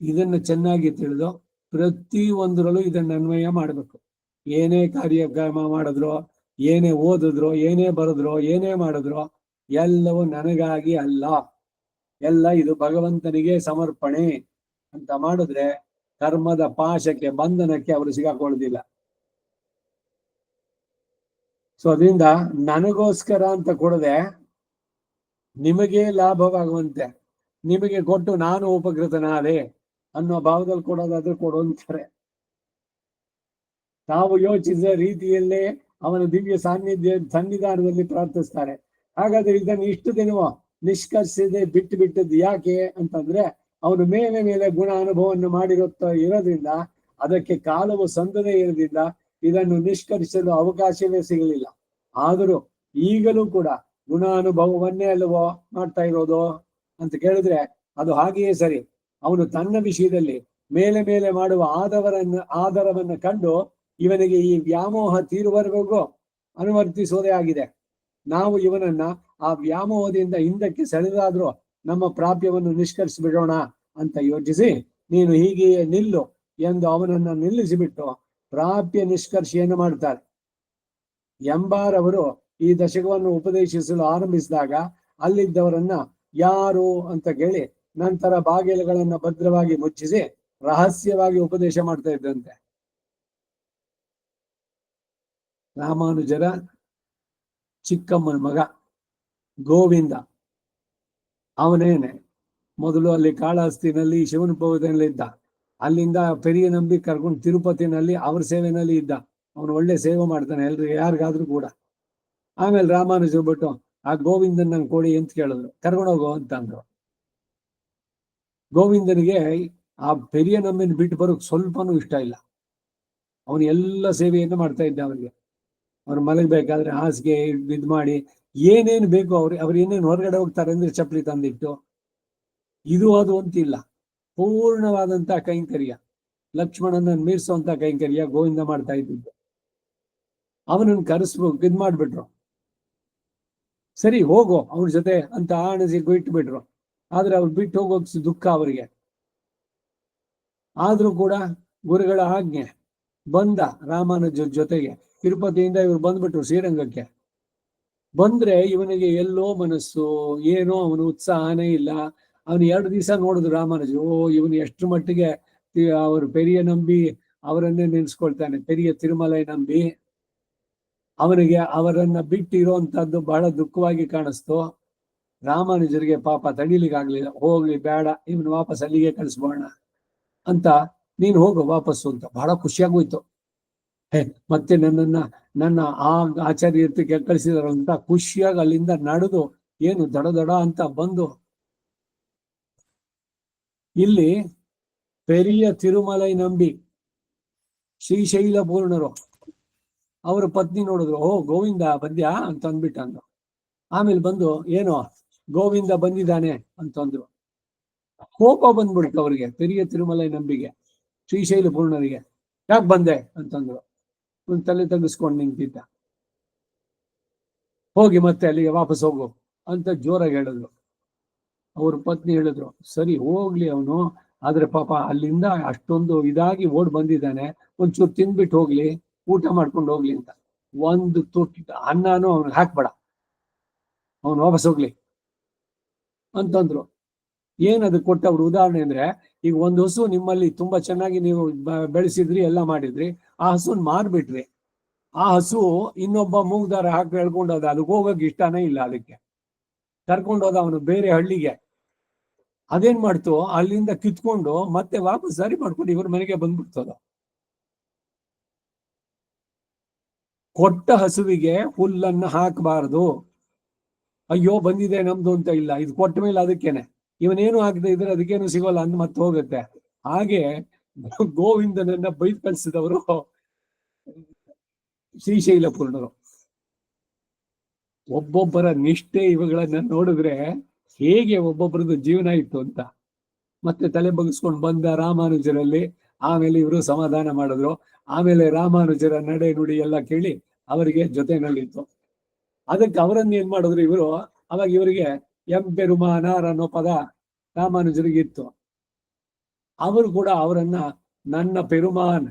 ಇದನ್ನು ಚೆನ್ನಾಗಿ ತಿಳಿದು ಪ್ರತಿ ಒಂದರಲ್ಲೂ ಇದನ್ನ ಅನ್ವಯ ಮಾಡಬೇಕು. ಏನೇ ಕಾರ್ಯಕ್ರಮ ಮಾಡಿದ್ರು, ಏನೇ ಓದಿದ್ರು, ಏನೇ ಬರೆದ್ರು, ಏನೇ ಮಾಡಿದ್ರು ಎಲ್ಲವೂ ನನಗಾಗಿ ಅಲ್ಲ, ಎಲ್ಲ ಇದು ಭಗವಂತನಿಗೆ ಸಮರ್ಪಣೆ ಅಂತ ಮಾಡಿದ್ರೆ ಕರ್ಮದ ಪಾಶಕ್ಕೆ ಬಂಧನಕ್ಕೆ ಅವರು ಸಿಗಾಕೊಳ್ಳುದಿಲ್ಲ. ಸೊ ಅದರಿಂದ ನನಗೋಸ್ಕರ ಅಂತ ಕೊಡದೆ ನಿಮಗೆ ಲಾಭವಾಗುವಂತೆ ನಿಮಗೆ ಕೊಟ್ಟು ನಾನು ಉಪಕೃತನಾದೆ ಅನ್ನೋ ಭಾವದಲ್ಲಿ ಕೊಡೋದಾದ್ರೂ ಕೊಡು ಅಂತಾರೆ. ತಾವು ಯೋಚಿಸಿದ ರೀತಿಯಲ್ಲೇ ಅವನ ದಿವ್ಯ ಸನ್ನಿಧಾನದಲ್ಲಿ ಪ್ರಾರ್ಥಿಸ್ತಾರೆ. ಹಾಗಾದ್ರೆ ಇದನ್ನು ಇಷ್ಟು ದಿನವೂ ನಿಷ್ಕರ್ಷಿಸದೆ ಬಿಟ್ಟು ಬಿಟ್ಟದ್ದು ಯಾಕೆ ಅಂತಂದ್ರೆ ಅವನು ಮೇಲೆ ಮೇಲೆ ಗುಣ ಅನುಭವವನ್ನು ಇರೋದ್ರಿಂದ ಅದಕ್ಕೆ ಕಾಲವು ಸಂದದೇ ಇರೋದ್ರಿಂದ ಇದನ್ನು ನಿಷ್ಕರ್ಷಿಸಲು ಅವಕಾಶವೇ ಸಿಗಲಿಲ್ಲ. ಆದರೂ ಈಗಲೂ ಕೂಡ ಗುಣಾನುಭವವನ್ನೇ ಅಲ್ವೋ ಮಾಡ್ತಾ ಇರೋದು ಅಂತ ಕೇಳಿದ್ರೆ ಅದು ಹಾಗೆಯೇ ಸರಿ. ಅವನು ತನ್ನ ವಿಷಯದಲ್ಲಿ ಮೇಲೆ ಮೇಲೆ ಮಾಡುವ ಆಧಾರವನ್ನ ಕಂಡು ಇವನಿಗೆ ಈ ವ್ಯಾಮೋಹ ತೀರುವವರೆಗೂ ಅನುವರ್ತಿಸೋದೇ ಆಗಿದೆ. ನಾವು ಇವನನ್ನ ಆ ವ್ಯಾಮೋಹದಿಂದ ಹಿಂದಕ್ಕೆ ಸೆಳೆದಾದ್ರೂ ನಮ್ಮ ಪ್ರಾಪ್ಯವನ್ನು ನಿಷ್ಕರ್ಷಿಬಿಡೋಣ ಅಂತ ಯೋಚಿಸಿ ನೀನು ಹೀಗೆಯೇ ನಿಲ್ಲು ಎಂದು ಅವನನ್ನ ನಿಲ್ಲಿಸಿಬಿಟ್ಟು ಪ್ರಾಪ್ಯ ನಿಷ್ಕರ್ಷೆಯನ್ನು ಮಾಡ್ತಾರೆ. ಎಂಬಾರವರು ಈ ದಶಕವನ್ನು ಉಪದೇಶಿಸಲು ಆರಂಭಿಸಿದಾಗ ಅಲ್ಲಿದ್ದವರನ್ನ ಯಾರು ಅಂತ ಕೇಳಿ ನಂತರ ಬಾಗಿಲುಗಳನ್ನ ಭದ್ರವಾಗಿ ಮುಚ್ಚಿಸಿ ರಹಸ್ಯವಾಗಿ ಉಪದೇಶ ಮಾಡ್ತಾ ಇದ್ದಂತೆ. ರಾಮಾನುಜರ ಚಿಕ್ಕಮ್ಮನ ಮಗ ಗೋವಿಂದ ಅವನೇನೆ ಮೊದಲು ಅಲ್ಲಿ ಕಾಳಹಸ್ತಿನಲ್ಲಿ ಶಿವನ ಪರ್ವತದಲ್ಲಿ ಇದ್ದ. ಅಲ್ಲಿಂದ ಪೆರಿಯ ನಂಬಿ ಕರ್ಕೊಂಡು ತಿರುಪತಿನಲ್ಲಿ ಅವ್ರ ಸೇವೆನಲ್ಲಿ ಇದ್ದ. ಅವನು ಒಳ್ಳೆ ಸೇವೆ ಮಾಡ್ತಾನೆ ಎಲ್ರಿಗೆ ಯಾರಿಗಾದ್ರೂ ಕೂಡ. ಆಮೇಲೆ ರಾಮಾನುಜರು ಬಿಟ್ಟು ಆ ಗೋವಿಂದನ್ ನಂಗೆ ಕೊಡಿ ಅಂತ ಕೇಳಿದ್ರು. ಕರ್ಕೊಂಡೋಗೋ ಅಂತ ಅಂದ್ರು. ಗೋವಿಂದನಿಗೆ ಆ ಪೆರಿಯ ನಂಬಿನ ಬಿಟ್ಟು ಬರೋಕ್ ಸ್ವಲ್ಪನೂ ಇಷ್ಟ ಇಲ್ಲ. ಅವನು ಎಲ್ಲ ಸೇವೆಯನ್ನು ಮಾಡ್ತಾ ಇದ್ದ. ಅವರಿಗೆ ಅವ್ರು ಮಲಗಬೇಕಾದ್ರೆ ಹಾಸಿಗೆ ಇದ್ ಮಾಡಿ ಏನೇನು ಬೇಕು ಅವ್ರು ಏನೇನು ಹೊರಗಡೆ ಹೋಗ್ತಾರೆ ಅಂದ್ರೆ ಚಪ್ಪಲಿ ತಂದಿಟ್ಟು ಇದು ಅದು ಅಂತಿಲ್ಲ. ಪೂರ್ಣವಾದಂತ ಕೈಂಕರ್ಯ, ಲಕ್ಷ್ಮಣನ ಮೀರಿಸುವಂತ ಕೈಂಕರ್ಯ ಗೋವಿಂದ ಮಾಡ್ತಾ ಇದ್ದಿದ್ದು. ಅವನನ್ನು ಕರೆಸ್ಬೇಕು ಇದ್ ಮಾಡ್ಬಿಟ್ರು. ಸರಿ ಹೋಗೋ ಅವ್ರ ಜೊತೆ ಅಂತ ಆಣಿಸಿ ಇಟ್ಬಿಟ್ರು. ಆದ್ರೆ ಅವ್ರು ಬಿಟ್ಟು ಹೋಗೋಕ್ ದುಃಖ ಅವರಿಗೆ. ಆದ್ರೂ ಕೂಡ ಗುರುಗಳ ಆಜ್ಞೆ ಬಂದ ರಾಮಾನುಜ ಜೊತೆಗೆ. ತಿರುಪತಿಯಿಂದ ಇವ್ರು ಬಂದ್ಬಿಟ್ರು ಶ್ರೀರಂಗಕ್ಕೆ. ಬಂದ್ರೆ ಇವನಿಗೆ ಎಲ್ಲೋ ಮನಸ್ಸು ಏನೋ ಅವನು ಉತ್ಸಾಹನೇ ಇಲ್ಲ. ಅವನು 2 ದಿವಸ ನೋಡಿದ್ರು ರಾಮಾನುಜ. ಇವನು ಎಷ್ಟು ಮಟ್ಟಿಗೆ ಅವರು ಪೆರಿಯ ನಂಬಿ ಅವರನ್ನೇ ನೆನ್ಸ್ಕೊಳ್ತಾನೆ. ಪೆರಿಯ ತಿರುಮಲೈ ನಂಬಿ ಅವನಿಗೆ ಅವರನ್ನ ಬಿಟ್ಟಿರೋಂಥದ್ದು ಬಹಳ ದುಃಖವಾಗಿ ಕಾಣಿಸ್ತು. ರಾಮಾನುಜರಿಗೆ ಪಾಪ ತಡಿಲಿಕ್ಕಾಗ್ಲಿಲ್ಲ. ಹೋಗ್ಲಿ ಬೇಡ, ಇವನು ವಾಪಸ್ ಅಲ್ಲಿಗೆ ಕಳಿಸ್ಬೋಣ ಅಂತ. ನೀನು ಹೋಗು ವಾಪಸ್ಸು ಅಂತ. ಬಹಳ ಖುಷಿಯಾಗೋಯ್ತು. ಮತ್ತೆ ನನ್ನ ಆ ಆಚಾರ್ಯಕ್ಕೆ ಕಳಿಸಿದಾರಂತ ಖುಷಿಯಾಗಿ ಅಲ್ಲಿಂದ ನಡೆದು ಏನು ದಡ ದಡ ಅಂತ ಬಂದು ಇಲ್ಲಿ ಪೆರಿಯ ತಿರುಮಲೈ ನಂಬಿ ಶ್ರೀಶೈಲ ಪೂರ್ಣರು ಅವರ ಪತ್ನಿ ನೋಡಿದ್ರು. ಗೋವಿಂದ ಬಂದ್ಯಾ ಅಂತ ಅಂದ್ಬಿಟ್ಟ ಅಂದ್ರು. ಆಮೇಲೆ ಬಂದು ಏನೋ ಗೋವಿಂದ ಬಂದಿದ್ದಾನೆ ಅಂತಂದ್ರು. ಕೋಪ ಬಂದ್ಬಿಡ್ತು ಅವ್ರಿಗೆ ಪೆರಿಯ ತಿರುಮಲೈ ನಂಬಿಗೆ ಶ್ರೀಶೈಲ ಪೂರ್ಣರಿಗೆ. ಯಾಕೆ ಬಂದೆ ಅಂತಂದ್ರು. ಒಂದು ತಲೆ ತಗ್ಗಿಸ್ಕೊಂಡು ನಿಂತಿದ್ದ. ಹೋಗಿ ಮತ್ತೆ ಅಲ್ಲಿಗೆ ವಾಪಸ್ ಹೋಗು ಅಂತ ಜೋರಾಗಿ ಹೇಳಿದ್ರು. ಅವ್ರ ಪತ್ನಿ ಹೇಳಿದ್ರು ಸರಿ ಹೋಗ್ಲಿ ಅವನು, ಆದ್ರೆ ಪಾಪ ಅಲ್ಲಿಂದ ಅಷ್ಟೊಂದು ಇದಾಗಿ ಓಡ್ ಬಂದಿದ್ದಾನೆ, ಒಂಚೂರು ತಿಂದ್ಬಿಟ್ಟು ಹೋಗ್ಲಿ, ಊಟ ಮಾಡ್ಕೊಂಡು ಹೋಗ್ಲಿ ಅಂತ. ಒಂದು ತುಟ್ಟಿ ಅನ್ನನೂ ಅವ್ನಿಗೆ ಹಾಕ್ಬೇಡ, ಅವನು ವಾಪಸ್ ಹೋಗ್ಲಿ ಅಂತಂದ್ರು. ಏನದು ಕೊಟ್ಟವ್ರು ಉದಾಹರಣೆ ಅಂದ್ರೆ, ಈಗ ಒಂದು ಹಸು ನಿಮ್ಮಲ್ಲಿ ತುಂಬಾ ಚೆನ್ನಾಗಿ ನೀವು ಬೆಳೆಸಿದ್ರಿ, ಎಲ್ಲ ಮಾಡಿದ್ರಿ, ಆ ಹಸುನ್ ಮಾರ್ಬಿಟ್ರಿ. ಆ ಹಸು ಇನ್ನೊಬ್ಬ ಮೂಗ್ದಾರ ಹಾಕಿ ಹೇಳ್ಕೊಂಡೋದ, ಅದಕ್ಕೆ ಹೋಗಕ್ ಇಷ್ಟನೇ ಇಲ್ಲ, ಅದಕ್ಕೆ ಕರ್ಕೊಂಡೋದ ಅವನು ಬೇರೆ ಹಳ್ಳಿಗೆ. ಅದೇನ್ ಮಾಡ್ತು, ಅಲ್ಲಿಂದ ಕಿತ್ಕೊಂಡು ಮತ್ತೆ ವಾಪಸ್ ಸರಿ ಮಾಡ್ಕೊಂಡು ಇವ್ರ ಮನೆಗೆ ಬಂದ್ಬಿಡ್ತದ. ಕೊಟ್ಟ ಹಸುವಿಗೆ ಹುಲ್ಲನ್ನ ಹಾಕಬಾರದು. ಅಯ್ಯೋ ಬಂದಿದೆ ನಮ್ದು ಅಂತ ಇಲ್ಲ, ಇದು ಕೊಟ್ಟ ಮೇಲೆ ಅದಕ್ಕೇನೆ, ಇವನೇನು ಹಾಕದೆ ಇದ್ರೆ ಅದಕ್ಕೇನು ಸಿಗೋಲ್ಲ ಅಂತ ಮತ್ತೆ ಹೋಗುತ್ತೆ. ಹಾಗೆ ಗೋವಿಂದನನ್ನ ಬೈದ್ ಕಳಿಸಿದವರು ಶ್ರೀಶೈಲ ಪೂರ್ಣರು. ಒಬ್ಬೊಬ್ಬರ ನಿಷ್ಠೆ ಇವುಗಳನ್ನ ನೋಡಿದ್ರೆ ಹೇಗೆ ಒಬ್ಬೊಬ್ಬರದ್ದು ಜೀವನ ಇತ್ತು ಅಂತ. ಮತ್ತೆ ತಲೆ ಬಗ್ಗಿಸ್ಕೊಂಡು ಬಂದ ರಾಮಾನುಜರಲ್ಲಿ. ಆಮೇಲೆ ಇವರು ಸಮಾಧಾನ ಮಾಡಿದ್ರು. ಆಮೇಲೆ ರಾಮಾನುಜರ ನಡೆ ನುಡಿ ಎಲ್ಲ ಕೇಳಿ ಅವರಿಗೆ ಜೊತೆನಲ್ಲಿತ್ತು. ಅದಕ್ಕೆ ಅವರನ್ನ ಏನ್ ಮಾಡಿದ್ರು ಇವರು, ಅವಾಗ ಇವರಿಗೆ ಎಂಪೆರುಮಾನಾರ್ ಅನ್ನೋ ಪದ ರಾಮಾನುಜರಿಗಿತ್ತು. ಅವರು ಕೂಡ ಅವರನ್ನ ನನ್ನ ಪೆರುಮಾನ್,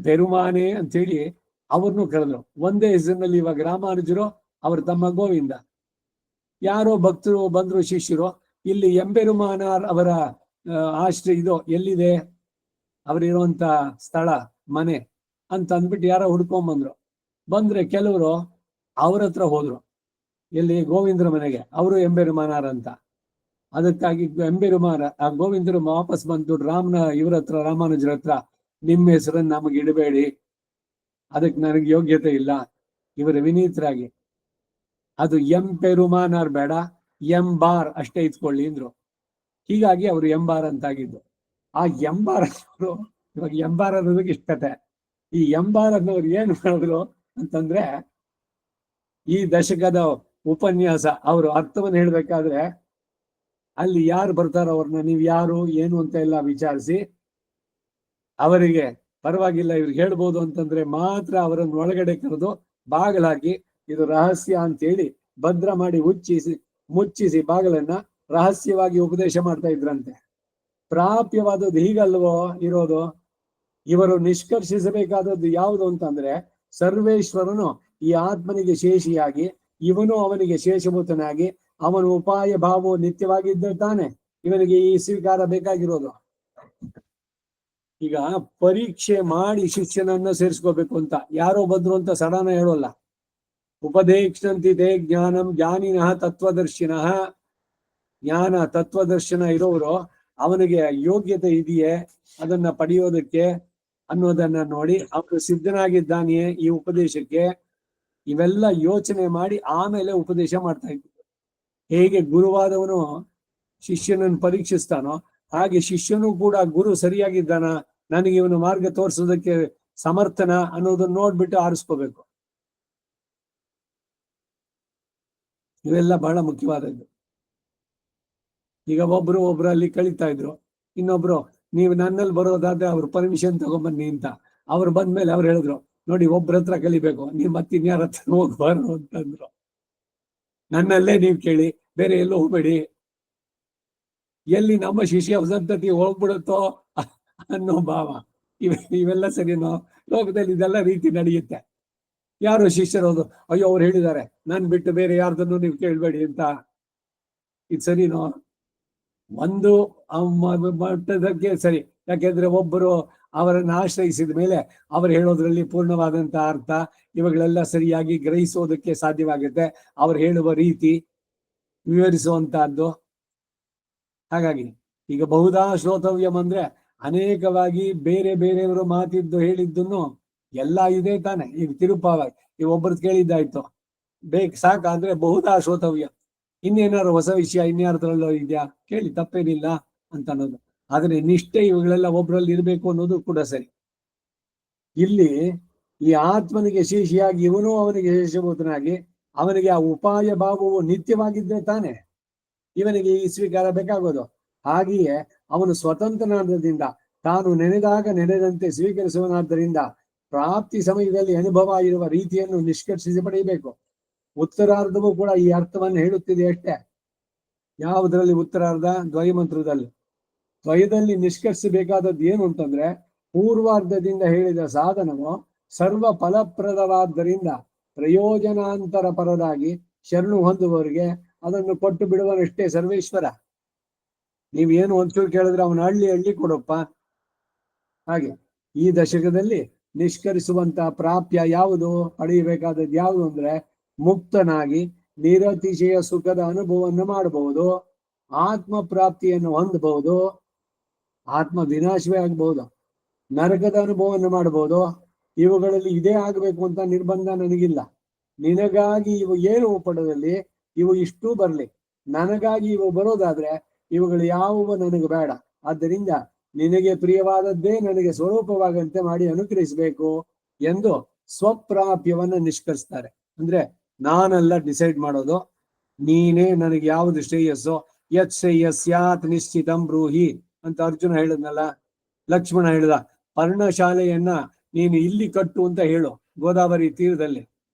ಪೆರುಮಾನೆ ಅಂತೇಳಿ ಅವ್ರನ್ನೂ ಕರೆದ್ರು. ಒಂದೇ ಹೆಸರಿನಲ್ಲಿ ಇವಾಗ ರಾಮಾನುಜರು, ಅವ್ರ ತಮ್ಮ ಗೋವಿಂದ. ಯಾರೋ ಭಕ್ತರು ಬಂದ್ರು, ಶಿಷ್ಯರು, ಇಲ್ಲಿ ಎಂಬೆರುಮಾನಾರ್ ಅವರ ಆಶ್ರಯ ಇದು ಎಲ್ಲಿದೆ, ಅವರಿರುವಂತ ಸ್ಥಳ, ಮನೆ ಅಂತ ಅಂದ್ಬಿಟ್ಟು ಯಾರೋ ಹುಡ್ಕೊಂಡ್ ಬಂದ್ರೆ ಕೆಲವರು ಅವ್ರ ಹತ್ರ ಹೋದ್ರು, ಎಲ್ಲಿ ಗೋವಿಂದ್ರ ಮನೆಗೆ, ಅವರು ಎಂಬೆರುಮಾನಾರ್ ಅಂತ. ಅದಕ್ಕಾಗಿ ಎಂಬೆರುಮಾನ ಆ ಗೋವಿಂದರು ವಾಪಸ್ ಬಂದು ಇವ್ರ ಹತ್ರ, ರಾಮಾನುಜರ ಹತ್ರ, ನಿಮ್ಮ ಹೆಸರನ್ನು ನಮಗೆ ಇಡಬೇಡಿ, ಅದಕ್ಕೆ ನನಗೆ ಯೋಗ್ಯತೆ ಇಲ್ಲ, ಇವರು ವಿನೀತರಾಗಿ ಅದು ಎಂಪೆರುಮಾನಾರ್ ಬೇಡ, ಎಂಬಾರ್ ಅಷ್ಟೇ ಇತ್ಕೊಳ್ಳಿ ಅಂದ್ರು. ಹೀಗಾಗಿ ಅವರು ಎಂಬಾರ್ ಅಂತಾಗಿದ್ದು. ಆ ಎಂಬಾರ್ ಅನ್ನೋರು, ಇವಾಗ ಎಂಬಾರ್ ಅನ್ನೋದಕ್ಕೆ ಇಷ್ಟ ಕತೆ. ಈ ಎಂಬಾರ್ ಅನ್ನೋರು ಏನ್ ಮಾಡಿದ್ರು ಅಂತಂದ್ರೆ, ಈ ದಶಕದ ಉಪನ್ಯಾಸ ಅವರು ಅರ್ಥವನ್ನು ಹೇಳ್ಬೇಕಾದ್ರೆ, ಅಲ್ಲಿ ಯಾರು ಬರ್ತಾರೋ ಅವ್ರನ್ನ ನೀವು ಯಾರು ಏನು ಅಂತ ಎಲ್ಲ ವಿಚಾರಿಸಿ, ಅವರಿಗೆ ಪರವಾಗಿಲ್ಲ ಇವ್ರಿಗೆ ಹೇಳ್ಬೋದು ಅಂತಂದ್ರೆ ಮಾತ್ರ ಅವರನ್ನು ಒಳಗಡೆ ಕರೆದು ಬಾಗಿಲಾಕಿ, ಇದು ರಹಸ್ಯ ಅಂತೇಳಿ ಭದ್ರ ಮಾಡಿ ಮುಚ್ಚಿಸಿ ಬಾಗಿಲನ್ನ ರಹಸ್ಯವಾಗಿ ಉಪದೇಶ ಮಾಡ್ತಾ ಇದ್ರಂತೆ. ಪ್ರಾಪ್ಯವಾದದ್ದು ಹೀಗಲ್ವೋ ಇರೋದು. ಇವರು ನಿಷ್ಕರ್ಷಿಸಬೇಕಾದದ್ದು ಯಾವುದು ಅಂತಂದ್ರೆ, ಸರ್ವೇಶ್ವರನು ಈ ಆತ್ಮನಿಗೆ ಶೇಷಿಯಾಗಿ, ಇವನು ಅವನಿಗೆ ಶೇಷಭೂತನಾಗಿ, ಅವನ ಉಪಾಯ ಭಾವವು ನಿತ್ಯವಾಗಿದ್ದ ತಾನೆ ಇವನಿಗೆ ಈ ಸ್ವೀಕಾರ ಬೇಕಾಗಿರೋದು. ಈಗ ಪರೀಕ್ಷೆ ಮಾಡಿ ಶಿಷ್ಯನನ್ನ ಸೇರಿಸ್ಕೋಬೇಕು ಅಂತ ಯಾರೋ ಬಂದ್ರು ಅಂತ ಸಡನ್ ಹೇಳೋಲ್ಲ. ಉಪದೇಕ್ಷಂತಿದೆ ಜ್ಞಾನಂ ಜ್ಞಾನಿನಃ ತತ್ವದರ್ಶಿನಃ. ಜ್ಞಾನ ತತ್ವದರ್ಶನ ಇರೋರು ಅವನಿಗೆ ಯೋಗ್ಯತೆ ಇದೆಯೇ ಅದನ್ನ ಪಡೆಯೋದಕ್ಕೆ ಅನ್ನೋದನ್ನ ನೋಡಿ ಅವನು ಸಿದ್ಧನಾಗಿದ್ದಾನೆಯೇ ಈ ಉಪದೇಶಕ್ಕೆ, ಇವೆಲ್ಲ ಯೋಚನೆ ಮಾಡಿ ಆಮೇಲೆ ಉಪದೇಶ ಮಾಡ್ತಾ ಇದ್ರು. ಹೇಗೆ ಗುರುವಾದವನು ಶಿಷ್ಯನನ್ನು ಪರೀಕ್ಷಿಸ್ತಾನೋ ಹಾಗೆ ಶಿಷ್ಯನು ಕೂಡ ಗುರು ಸರಿಯಾಗಿದ್ದಾನ, ನನಗೆ ಇವನು ಮಾರ್ಗ ತೋರಿಸೋದಕ್ಕೆ ಸಮರ್ಥನ ಅನ್ನೋದನ್ನ ನೋಡ್ಬಿಟ್ಟು ಆರಿಸ್ಕೋಬೇಕು. ಇವೆಲ್ಲ ಬಹಳ ಮುಖ್ಯವಾದದ್ದು. ಈಗ ಒಬ್ರಲ್ಲಿ ಕಳೀತಾ ಇದ್ರು, ಇನ್ನೊಬ್ರು ನೀವು ನನ್ನಲ್ಲಿ ಬರೋದಾದ್ರೆ ಅವ್ರ ಪರ್ಮಿಷನ್ ತಗೊಂಬನ್ನಿ ಅಂತ. ಅವ್ರು ಬಂದ್ಮೇಲೆ ಅವ್ರು ಹೇಳಿದ್ರು, ನೋಡಿ ಒಬ್ರ ಹತ್ರ ಕಲಿಬೇಕು, ನೀವು ಮತ್ತಿನ್ಯಾರ ಹತ್ರ ಹೋಗ್ಬಾರ್ದು ಅಂತಂದ್ರು. ನನ್ನಲ್ಲೇ ನೀವು ಕೇಳಿ, ಬೇರೆ ಎಲ್ಲೂ ಹೋಗ್ಬೇಡಿ. ಎಲ್ಲಿ ನಮ್ಮ ಶಿಷ್ಯ ಸಂತತಿ ಹೋಗ್ಬಿಡುತ್ತೋ ಅನ್ನೋ ಭಾವ. ಇವೆಲ್ಲ ಸರಿನೋ? ಲೋಕದಲ್ಲಿ ಇದೆಲ್ಲ ರೀತಿ ನಡೆಯುತ್ತೆ. ಯಾರು ಶಿಷ್ಯರೋದು, ಅಯ್ಯೋ ಅವ್ರು ಹೇಳಿದ್ದಾರೆ, ನಾನ್ ಬಿಟ್ಟು ಬೇರೆ ಯಾರ್ದನ್ನು ನೀವು ಕೇಳ್ಬೇಡಿ ಅಂತ. ಇದು ಸರಿನೋ? ಒಂದು ಮಟ್ಟದಕ್ಕೆ ಸರಿ, ಯಾಕೆಂದ್ರೆ ಒಬ್ಬರು ಅವರನ್ನು ಆಶ್ರಯಿಸಿದ ಮೇಲೆ ಅವರು ಹೇಳೋದ್ರಲ್ಲಿ ಪೂರ್ಣವಾದಂತ ಅರ್ಥ ಇವುಗಳೆಲ್ಲ ಸರಿಯಾಗಿ ಗ್ರಹಿಸೋದಕ್ಕೆ ಸಾಧ್ಯವಾಗುತ್ತೆ, ಅವ್ರು ಹೇಳುವ ರೀತಿ ವಿವರಿಸುವಂತಹದ್ದು. ಹಾಗಾಗಿ ಈಗ ಬಹುದಾ ಶ್ರೋತವ್ಯಂ ಅಂದ್ರೆ ಅನೇಕವಾಗಿ ಬೇರೆ ಬೇರೆಯವರು ಮಾತಿದ್ದು ಹೇಳಿದ್ದನ್ನು ಎಲ್ಲ ಇದೆ ತಾನೆ. ಈಗ ತಿರುಪಾವಾಗಿ ಈಗ ಒಬ್ಬರದ್ದು ಕೇಳಿದ್ದಾಯ್ತು, ಸಾಕ ಅಂದ್ರೆ ಬಹುದಾ ಶ್ರೋತವ್ಯ, ಇನ್ನೇನಾದ್ರು ಹೊಸ ವಿಷಯ ಇನ್ಯಾರದ್ರಲ್ಲೋ ಇದೆಯಾ ಕೇಳಿ, ತಪ್ಪೇನಿಲ್ಲ ಅಂತ ಅನ್ನೋದು. ಆದ್ರೆ ನಿಷ್ಠೆ ಇವುಗಳೆಲ್ಲ ಒಬ್ಬರಲ್ಲಿ ಇರಬೇಕು ಅನ್ನೋದು ಕೂಡ ಸರಿ. ಇಲ್ಲಿ ಈ ಆತ್ಮನಿಗೆ ಶೇಷಿಯಾಗಿ ಇವನು ಅವನಿಗೆ ಶೇಷಭೂತನಾಗಿ, ಅವನಿಗೆ ಆ ಉಪಾಯ ಭಾವವು ನಿತ್ಯವಾಗಿದ್ದರೆ ತಾನೆ ಇವನಿಗೆ ಈ ಸ್ವೀಕಾರ ಬೇಕಾಗೋದು. ಹಾಗೆಯೇ ಅವನು ಸ್ವತಂತ್ರನಾದ್ದರಿಂದ ತಾನು ನೆನೆದಾಗ ನೆನೆದಂತೆ ಸ್ವೀಕರಿಸುವನಾದ್ದರಿಂದ ಪ್ರಾಪ್ತಿ ಸಮಯದಲ್ಲಿ ಅನುಭವ ಇರುವ ರೀತಿಯನ್ನು ನಿಷ್ಕರ್ಷಿಸಿ ಪಡೆಯಬೇಕು. ಉತ್ತರಾರ್ಧವೂ ಕೂಡ ಈ ಅರ್ಥವನ್ನು ಹೇಳುತ್ತಿದೆ ಅಷ್ಟೇ. ಯಾವುದರಲ್ಲಿ ಉತ್ತರಾರ್ಧ? ದ್ವಯಮಂತ್ರದಲ್ಲಿ. ದ್ವಯದಲ್ಲಿ ನಿಷ್ಕರ್ಷಿಸಬೇಕಾದದ್ದು ಏನು ಅಂತಂದ್ರೆ, ಪೂರ್ವಾರ್ಧದಿಂದ ಹೇಳಿದ ಸಾಧನವು ಸರ್ವ ಫಲಪ್ರದವಾದ್ದರಿಂದ ಪ್ರಯೋಜನಾಂತರ ಪರದಾಗಿ ಶರಣು ಹೊಂದುವವರಿಗೆ ಅದನ್ನು ಕೊಟ್ಟು ಬಿಡುವನಷ್ಟೇ ಸರ್ವೇಶ್ವರ. ನೀವೇನು ಒಂಚೂರು ಕೇಳಿದ್ರೆ ಅವನ ಹಳ್ಳಿ ಕೊಡಪ್ಪ. ಹಾಗೆ ಈ ದಶಕದಲ್ಲಿ ನಿಷ್ಕರಿಸುವಂತಹ ಪ್ರಾಪ್ಯ ಯಾವುದು, ಪಡೆಯಬೇಕಾದದ್ದು ಯಾವುದು ಅಂದ್ರೆ, ಮುಕ್ತನಾಗಿ ನಿರತಿಶಯ ಸುಖದ ಅನುಭವವನ್ನು ಮಾಡಬಹುದು, ಆತ್ಮ ಪ್ರಾಪ್ತಿಯನ್ನು ಹೊಂದಬಹುದು, ಆತ್ಮ ವಿನಾಶವೇ ಆಗಬಹುದು, ನರಕದ ಅನುಭವವನ್ನು ಮಾಡಬಹುದು. ಇವುಗಳಲ್ಲಿ ಇದೇ ಆಗಬೇಕು ಅಂತ ನಿರ್ಬಂಧ ನನಗಿಲ್ಲ. ನಿನಗಾಗಿ ಇವು ಏನು ಪಡದಲ್ಲಿ ಇವು ಇಷ್ಟೂ ಬರಲಿ, ನನಗಾಗಿ ಇವು ಬರೋದಾದ್ರೆ ಇವುಗಳು ಯಾವುವು ನನಗೆ ಬೇಡ. ಆದ್ದರಿಂದ ನಿನಗೆ ಪ್ರಿಯವಾದದ್ದೇ ನನಗೆ ಸ್ವರೂಪವಾಗಂತೆ ಮಾಡಿ ಅನುಗ್ರಹಿಸಬೇಕು ಎಂದು ಸ್ವಪ್ರಾಪ್ಯವನ್ನ ನಿಷ್ಕರಿಸ್ತಾರೆ. ಅಂದ್ರೆ ನಾನೆಲ್ಲ ಡಿಸೈಡ್ ಮಾಡೋದು, ನೀನೇ ನನಗೆ ಯಾವುದು ಶ್ರೇಯಸ್ಸೋ, ಯತ್ ಶ್ರೇಯಸ್ಯಾತ್ ನಿಶ್ಚಿತಂ ಬ್ರೂಹಿ ಅಂತ ಅರ್ಜುನ ಹೇಳಿದ್ನಲ್ಲ. ಲಕ್ಷ್ಮಣ ಹೇಳಿದ, ಪರ್ಣಶಾಲೆಯನ್ನ ನೀನು ಇಲ್ಲಿ ಕಟ್ಟು ಅಂತ ಹೇಳು, ಗೋದಾವರಿ ತೀರದಲ್ಲಿ.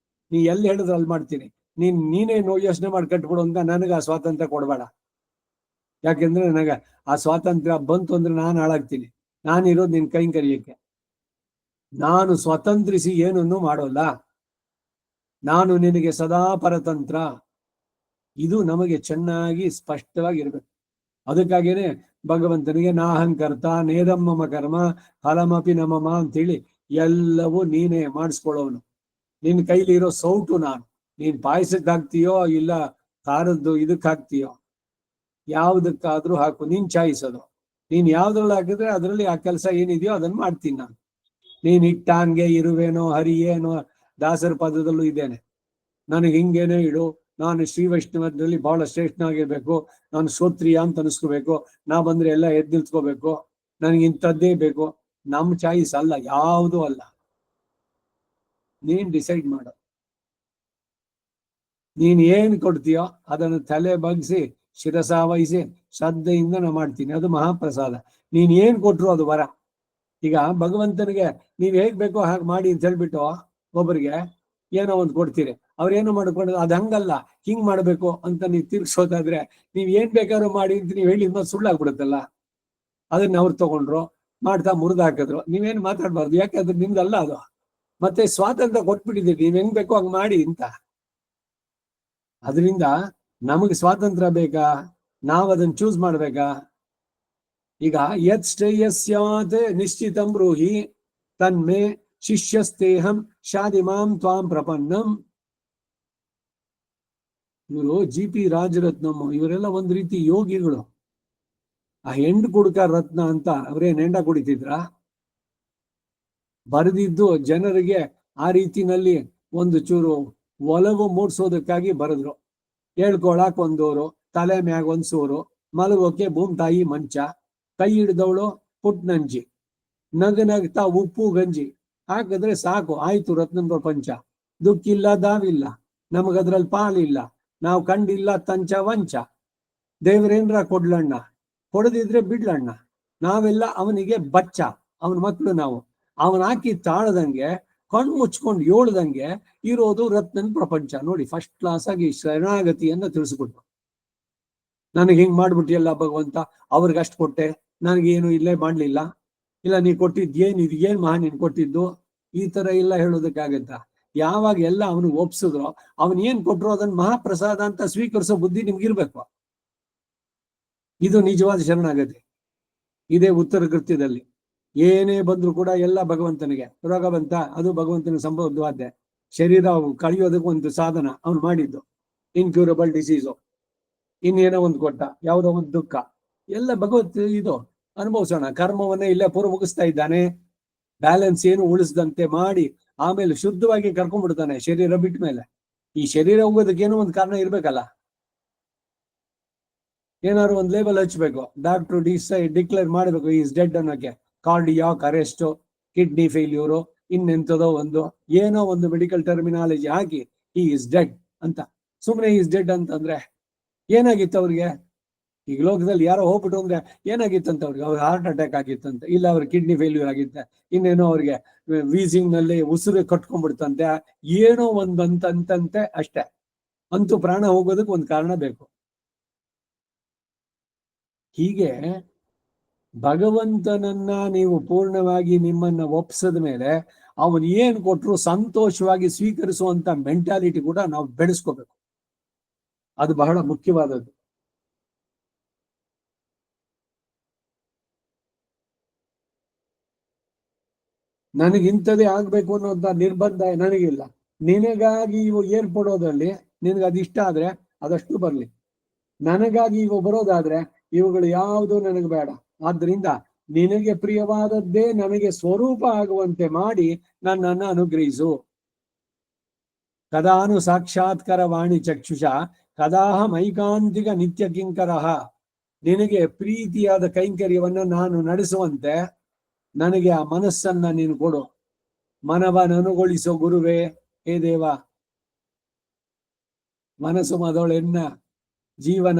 ನೀ ಎಲ್ಲಿ ಹೇಳಿದ್ರು ಅಲ್ಲಿ ಮಾಡ್ತೀನಿ, ನೀನೇ ಯೋಚನೆ ಮಾಡಿ ಕಟ್ಬಿಡು ಅಂತ ನನಗೆ ಆ ಸ್ವಾತಂತ್ರ್ಯ ಕೊಡಬೇಡ. ಯಾಕೆಂದ್ರೆ ನನಗೆ ಆ ಸ್ವಾತಂತ್ರ್ಯ ಬಂತು ಅಂದ್ರೆ ನಾನು ಹಾಳಾಗ್ತೀನಿ. ನಾನಿರೋದು ನಿನ್ ಕೈಂಕರ್ಯಕ್ಕೆ. ನಾನು ಸ್ವತಂತ್ರಿಸಿ ಏನನ್ನು ಮಾಡೋಲ್ಲ, ನಾನು ನಿನಗೆ ಸದಾ ಪರತಂತ್ರ. ಇದು ನಮಗೆ ಚೆನ್ನಾಗಿ ಸ್ಪಷ್ಟವಾಗಿರ್ಬೇಕು. ಅದಕ್ಕಾಗೇನೆ ಭಗವಂತನಿಗೆ ನಾಹಂಕರ್ತ ನೇದಮ್ಮಮ ಕರ್ಮ ಫಲಮಪಿ ನಮಮ ಅಂತೇಳಿ ಎಲ್ಲವೂ ನೀನೇ ಮಾಡಿಸ್ಕೊಳ್ಳೋನು. ನಿನ್ ಕೈಲಿರೋ ಸೌಟು ನಾನು. ನೀನ್ ಪಾಯಸಕ್ಕೆ ಹಾಕ್ತೀಯೋ ಇಲ್ಲ ಖಾರದ್ದು ಇದಕ್ಕೆ ಹಾಕ್ತೀಯೋ, ಯಾವ್ದಕ್ಕಾದ್ರೂ ಹಾಕು, ನೀನ್ ಚಾಯಿಸೋದು. ನೀನ್ ಯಾವ್ದ್ರಲ್ಲಿ ಹಾಕಿದ್ರೆ ಅದರಲ್ಲಿ ಆ ಕೆಲಸ ಏನಿದೆಯೋ ಅದನ್ನ ಮಾಡ್ತೀನಿ ನಾನು. ನೀನ್ ಇಟ್ಟಾಂಗೆ ಇರುವೇನೋ ಹರಿಯೇನೋ ದಾಸರ ಪದದಲ್ಲೂ ಇದ್ದೇನೆ. ನನಗೆ ಹಿಂಗೇನೋ ಇಡು, ನಾನು ಶ್ರೀ ವೈಷ್ಣವದಲ್ಲಿ ಬಹಳ ಶ್ರೇಷ್ಠನಾಗಿರ್ಬೇಕು, ನಾನು ಶ್ರೋತ್ರಿಯ ಅಂತ ಅನಿಸ್ಕೋಬೇಕು, ನಾ ಬಂದ್ರೆ ಎಲ್ಲ ಎದ್ದು ನಿಲ್ತ್ಕೋಬೇಕು, ನನಗೆ ಇಂಥದ್ದೇ ಬೇಕು. ನಮ್ ಚಾಯಿಸ್ ಅಲ್ಲ, ಯಾವುದೂ ಅಲ್ಲ. ನೀನ್ ಡಿಸೈಡ್ ಮಾಡು. ನೀನ್ ಏನ್ ಕೊಡ್ತೀಯೋ ಅದನ್ನು ತಲೆ ಬಗ್ಸಿ ಶಿರಸ ವಹಿಸಿ ಶ್ರದ್ಧೆಯಿಂದ ನಾ ಮಾಡ್ತೀನಿ. ಅದು ಮಹಾಪ್ರಸಾದ. ನೀನ್ ಏನ್ ಕೊಟ್ರು ಅದು ವರ. ಈಗ ಭಗವಂತನಿಗೆ ನೀವ್ ಹೇಗ್ ಬೇಕೋ ಹಾಗೆ ಮಾಡಿ ಅಂತ ಹೇಳ್ಬಿಟ್ಟು ಒಬ್ಬರಿಗೆ ಏನೋ ಒಂದು ಕೊಡ್ತೀರಿ, ಅವ್ರೇನೋ ಮಾಡ್ಕೊಂಡು ಅದ್ ಹಂಗಲ್ಲ ಹಿಂಗ್ ಮಾಡ್ಬೇಕು ಅಂತ ನೀವ್ ತಿರ್ಗ್ಸೋದಾದ್ರೆ ನೀವ್ ಏನ್ ಬೇಕಾದ್ರೂ ಮಾಡಿ ಅಂತ ನೀವ್ ಹೇಳಿ ಸುಳ್ಳಾಗ್ಬಿಡುತ್ತಲ್ಲ. ಅದನ್ನ ಅವ್ರು ತಗೊಂಡ್ರು, ಮಾಡ್ತಾ ಮುರಿದು ಹಾಕಿದ್ರು, ನೀವೇನ್ ಮಾತಾಡ್ಬಾರ್ದು, ಯಾಕಂದ್ರೆ ನಿಮ್ದಲ್ಲ ಅದು. ಮತ್ತೆ ಸ್ವಾತಂತ್ರ್ಯ ಕೊಟ್ಬಿಟ್ಟಿದ್ದೀರಿ, ನೀವ್ ಹೆಂಗ್ ಬೇಕೋ ಹಂಗ್ ಮಾಡಿ ಅಂತ. ಅದರಿಂದ ನಮಗೆ ಸ್ವಾತಂತ್ರ್ಯ ಬೇಕಾ? ನಾವ್ ಅದನ್ನ ಚೂಸ್ ಮಾಡ್ಬೇಕಾ? ಈಗ ಯತ್ ಶ್ರೇಯಸ್ಯಾತ್ ನಿಶ್ಚಿತಂ ಬ್ರೂಹಿ ತನ್ಮೇ ಶಿಷ್ಯಸ್ತೇಹಂ ಶಾದಿಮಾಂ ತ್ವಾಂ ಪ್ರಪನ್ನಂ. ಇವರು ಜಿ.ಪಿ. ರಾಜರತ್ನಂ, ಇವರೆಲ್ಲ ಒಂದ್ ರೀತಿ ಯೋಗಿಗಳು. ಆ ಹೆಂಡು ಕುಡುಕ ರತ್ನ ಅಂತ ಅವ್ರೇನ್ ಹೆಂಡ ಕುಡಿತಿದ್ರ? ಬರೆದಿದ್ದು ಜನರಿಗೆ ಆ ರೀತಿನಲ್ಲಿ ಒಂದು ಚೂರು ಒಲವು ಮೂಡ್ಸೋದಕ್ಕಾಗಿ ಬರೆದ್ರು. ಹೇಳ್ಕೊಳಕ್ ಒಂದೂರು, ತಲೆ ಮ್ಯಾಗ ಒಂದ್ ಸೂರು, ಮಲಗೋಕೆ ಭೂಮ್ತಾಯಿ ಮಂಚ, ಕೈ ಹಿಡ್ದವಳು ಪುಟ್ನಂಜಿ, ನಗನಗ್ತಾ ಉಪ್ಪು ಗಂಜಿ ಹಾಕಿದ್ರೆ ಸಾಕು ಆಯ್ತು ರತ್ನನ್ ಪ್ರಪಂಚ. ದುಃಖಿಲ್ಲ ದಾವಿಲ್ಲ, ನಮಗದ್ರಲ್ಲಿ ಪಾಲಿಲ್ಲ, ನಾವು ಕಂಡಿಲ್ಲ ತಂಚ ವಂಚ. ದೇವ್ರೇನ್ರ ಕೊಡ್ಲಣ್ಣ, ಕೊಡದಿದ್ರೆ ಬಿಡ್ಲಣ್ಣ, ನಾವೆಲ್ಲ ಅವನಿಗೆ ಬಚ್ಚ, ಅವನ ಮಕ್ಕಳು ನಾವು. ಅವನ್ ಹಾಕಿ ತಾಳದಂಗೆ ಕಣ್ಣು ಮುಚ್ಕೊಂಡು ಏಳ್ದಂಗೆ ಇರೋದು ರತ್ನನ್ ಪ್ರಪಂಚ. ನೋಡಿ, ಫಸ್ಟ್ ಕ್ಲಾಸ್ ಆಗಿ ಶರಣಾಗತಿಯನ್ನ ತಿಳಿಸ್ಕೊಟ್ರು. ನನಗೆ ಹಿಂಗ್ ಮಾಡ್ಬಿಟ್ಟಿಯಲ್ಲ ಭಗವಂತ, ಅವ್ರಿಗೆ ಅಷ್ಟು ಕೊಟ್ಟೆ, ನನಗೇನು ಇಲ್ಲೇ ಮಾಡ್ಲಿಲ್ಲ, ಇಲ್ಲ ನೀ ಕೊಟ್ಟಿದ್ ಏನ್ ಮಹಾ ನೀನ್ ಕೊಟ್ಟಿದ್ದು, ಈ ತರ ಎಲ್ಲ ಹೇಳೋದಕ್ಕಾಗತ್ತ? ಯಾವಾಗ ಎಲ್ಲ ಅವನಿಗೆ ಒಪ್ಸಿದ್ರು, ಅವನ್ ಏನ್ ಕೊಟ್ರು ಅದನ್ನ ಮಹಾಪ್ರಸಾದ ಅಂತ ಸ್ವೀಕರಿಸೋ ಬುದ್ಧಿ ನಿಮ್ಗಿರ್ಬೇಕು. ಇದು ನಿಜವಾದ ಶರಣಾಗತಿ. ಇದೇ ಉತ್ತರ ಕೃತ್ಯದಲ್ಲಿ ಏನೇ ಬಂದ್ರು ಕೂಡ ಎಲ್ಲ ಭಗವಂತನಿಗೆ. ರೋಗ ಬಂತ, ಅದು ಭಗವಂತನಿಗೆ ಸಂಬಂಧವಾದ್ದೆ. ಶರೀರ ಕಳಿಯೋದಕ್ಕೆ ಒಂದು ಸಾಧನ ಅವ್ನು ಮಾಡಿದ್ದು, ಇನ್ಕ್ಯೂರಬಲ್ ಡಿಸೀಸು, ಇನ್ನೇನೋ ಒಂದು ಕೊಟ್ಟ, ಯಾವುದೋ ಒಂದು ದುಃಖ, ಎಲ್ಲ ಭಗವತ್ ಇದು ಅನುಭವಿಸೋಣ. ಕರ್ಮವನ್ನೇ ಇಲ್ಲೇ ಪೂರ್ವ ಮುಗಿಸ್ತಾ ಇದ್ದಾನೆ, ಬ್ಯಾಲೆನ್ಸ್ ಏನು ಉಳಿಸದಂತೆ ಮಾಡಿ ಆಮೇಲೆ ಶುದ್ಧವಾಗಿ ಕರ್ಕೊಂಡ್ಬಿಡ್ತಾನೆ ಶರೀರ ಬಿಟ್ಟ ಮೇಲೆ. ಈ ಶರೀರ ಹೋಗೋದಕ್ಕೇನೋ ಒಂದು ಕಾರಣ ಇರ್ಬೇಕಲ್ಲ, ಏನಾದ್ರು ಒಂದು ಲೇಬಲ್ ಹಚ್ಬೇಕು, ಡಾಕ್ಟ್ರು ಡಿಕ್ಲೇರ್ ಮಾಡ್ಬೇಕು ಈಸ್ ಡೆಡ್ ಅನ್ನೋಕೆ. ಕಾರ್ಡಿಯಾಕ್ ಅರೆಸ್ಟ್, ಕಿಡ್ನಿ ಫೇಲ್ಯೂರು, ಇನ್ನೆಂಥದೋ ಒಂದು ಏನೋ ಒಂದು ಮೆಡಿಕಲ್ ಟರ್ಮಿನಾಲಜಿ ಹಾಕಿ ಈ ಇಸ್ ಡೆಡ್ ಅಂತ. ಸುಮ್ಮನೆ ಈಸ್ ಡೆಡ್ ಅಂತಂದ್ರೆ ಏನಾಗಿತ್ತು ಅವ್ರಿಗೆ? ಈಗ ಲೋಕದಲ್ಲಿ ಯಾರೋ ಹೋಗ್ಬಿಟ್ಟು ಅಂದ್ರೆ ಏನಾಗಿತ್ತಂತ ಅವ್ರಿಗೆ? ಅವ್ರಿಗೆ ಹಾರ್ಟ್ ಅಟ್ಯಾಕ್ ಆಗಿತ್ತಂತೆ, ಇಲ್ಲ ಅವ್ರಿಗೆ ಕಿಡ್ನಿ ಫೇಲ್ಯೂರ್ ಆಗಿತ್ತೆ, ಇನ್ನೇನೋ ಅವ್ರಿಗೆ ವೀಸಿಂಗ್ ನಲ್ಲಿ ಉಸಿರು ಕಟ್ಕೊಂಡ್ಬಿಡ್ತಂತೆ, ಏನೋ ಒಂದು ಅಂತಂತೆ ಅಷ್ಟೇ. ಅಂತೂ ಪ್ರಾಣ ಹೋಗೋದಕ್ಕೆ ಒಂದು ಕಾರಣ ಬೇಕು. ಹೀಗೆ ಭಗವಂತನನ್ನ ನೀವು ಪೂರ್ಣವಾಗಿ ನಿಮ್ಮನ್ನ ಒಪ್ಸದ ಮೇಲೆ ಅವನು ಏನ್ ಕೊಟ್ರು ಸಂತೋಷವಾಗಿ ಸ್ವೀಕರಿಸುವಂತ ಮೆಂಟಾಲಿಟಿ ಕೂಡ ನಾವು ಬೆಳೆಸ್ಕೋಬೇಕು. ಅದು ಬಹಳ ಮುಖ್ಯವಾದದ್ದು. ನನಗಿಂಥದೇ ಆಗ್ಬೇಕು ಅನ್ನೋಂಥ ನಿರ್ಬಂಧ ನನಗಿಲ್ಲ. ನಿನಗಾಗಿ ಇವು ಏರ್ಪಡೋದ್ರಲ್ಲಿ ನಿನಗೆ ಅದಿಷ್ಟ ಆದ್ರೆ ಅದಷ್ಟು ಬರ್ಲಿ, ನನಗಾಗಿ ಇವು ಬರೋದಾದ್ರೆ ಇವುಗಳು ಯಾವುದು ನನಗೆ ಬೇಡ. ಆದ್ರಿಂದ ನಿನಗೆ ಪ್ರಿಯವಾದದ್ದೇ ನನಗೆ ಸ್ವರೂಪ ಆಗುವಂತೆ ಮಾಡಿ ನನ್ನನ್ನು ಅನುಗ್ರಹಿಸು. ಕದಾನು ಸಾಕ್ಷಾತ್ಕರ ವಾಣಿ ಚಕ್ಷುಷ ಕದಾಹಮೈಕಾಂತಿಕ ನಿತ್ಯ ಕಿಂಕರಃ. ನಿನಗೆ ಪ್ರೀತಿಯಾದ ಕೈಂಕರ್ಯವನ್ನ ನಾನು ನಡೆಸುವಂತೆ ನನಗೆ ಆ ಮನಸ್ಸನ್ನ ನೀನು ಕೊಡು. ಮನವನನುಗೊಳಿಸೋ ಗುರುವೇ, ಹೇ ದೇವ. ಮನಸ್ಸು ಮದಳೆನ್ನ ಜೀವನ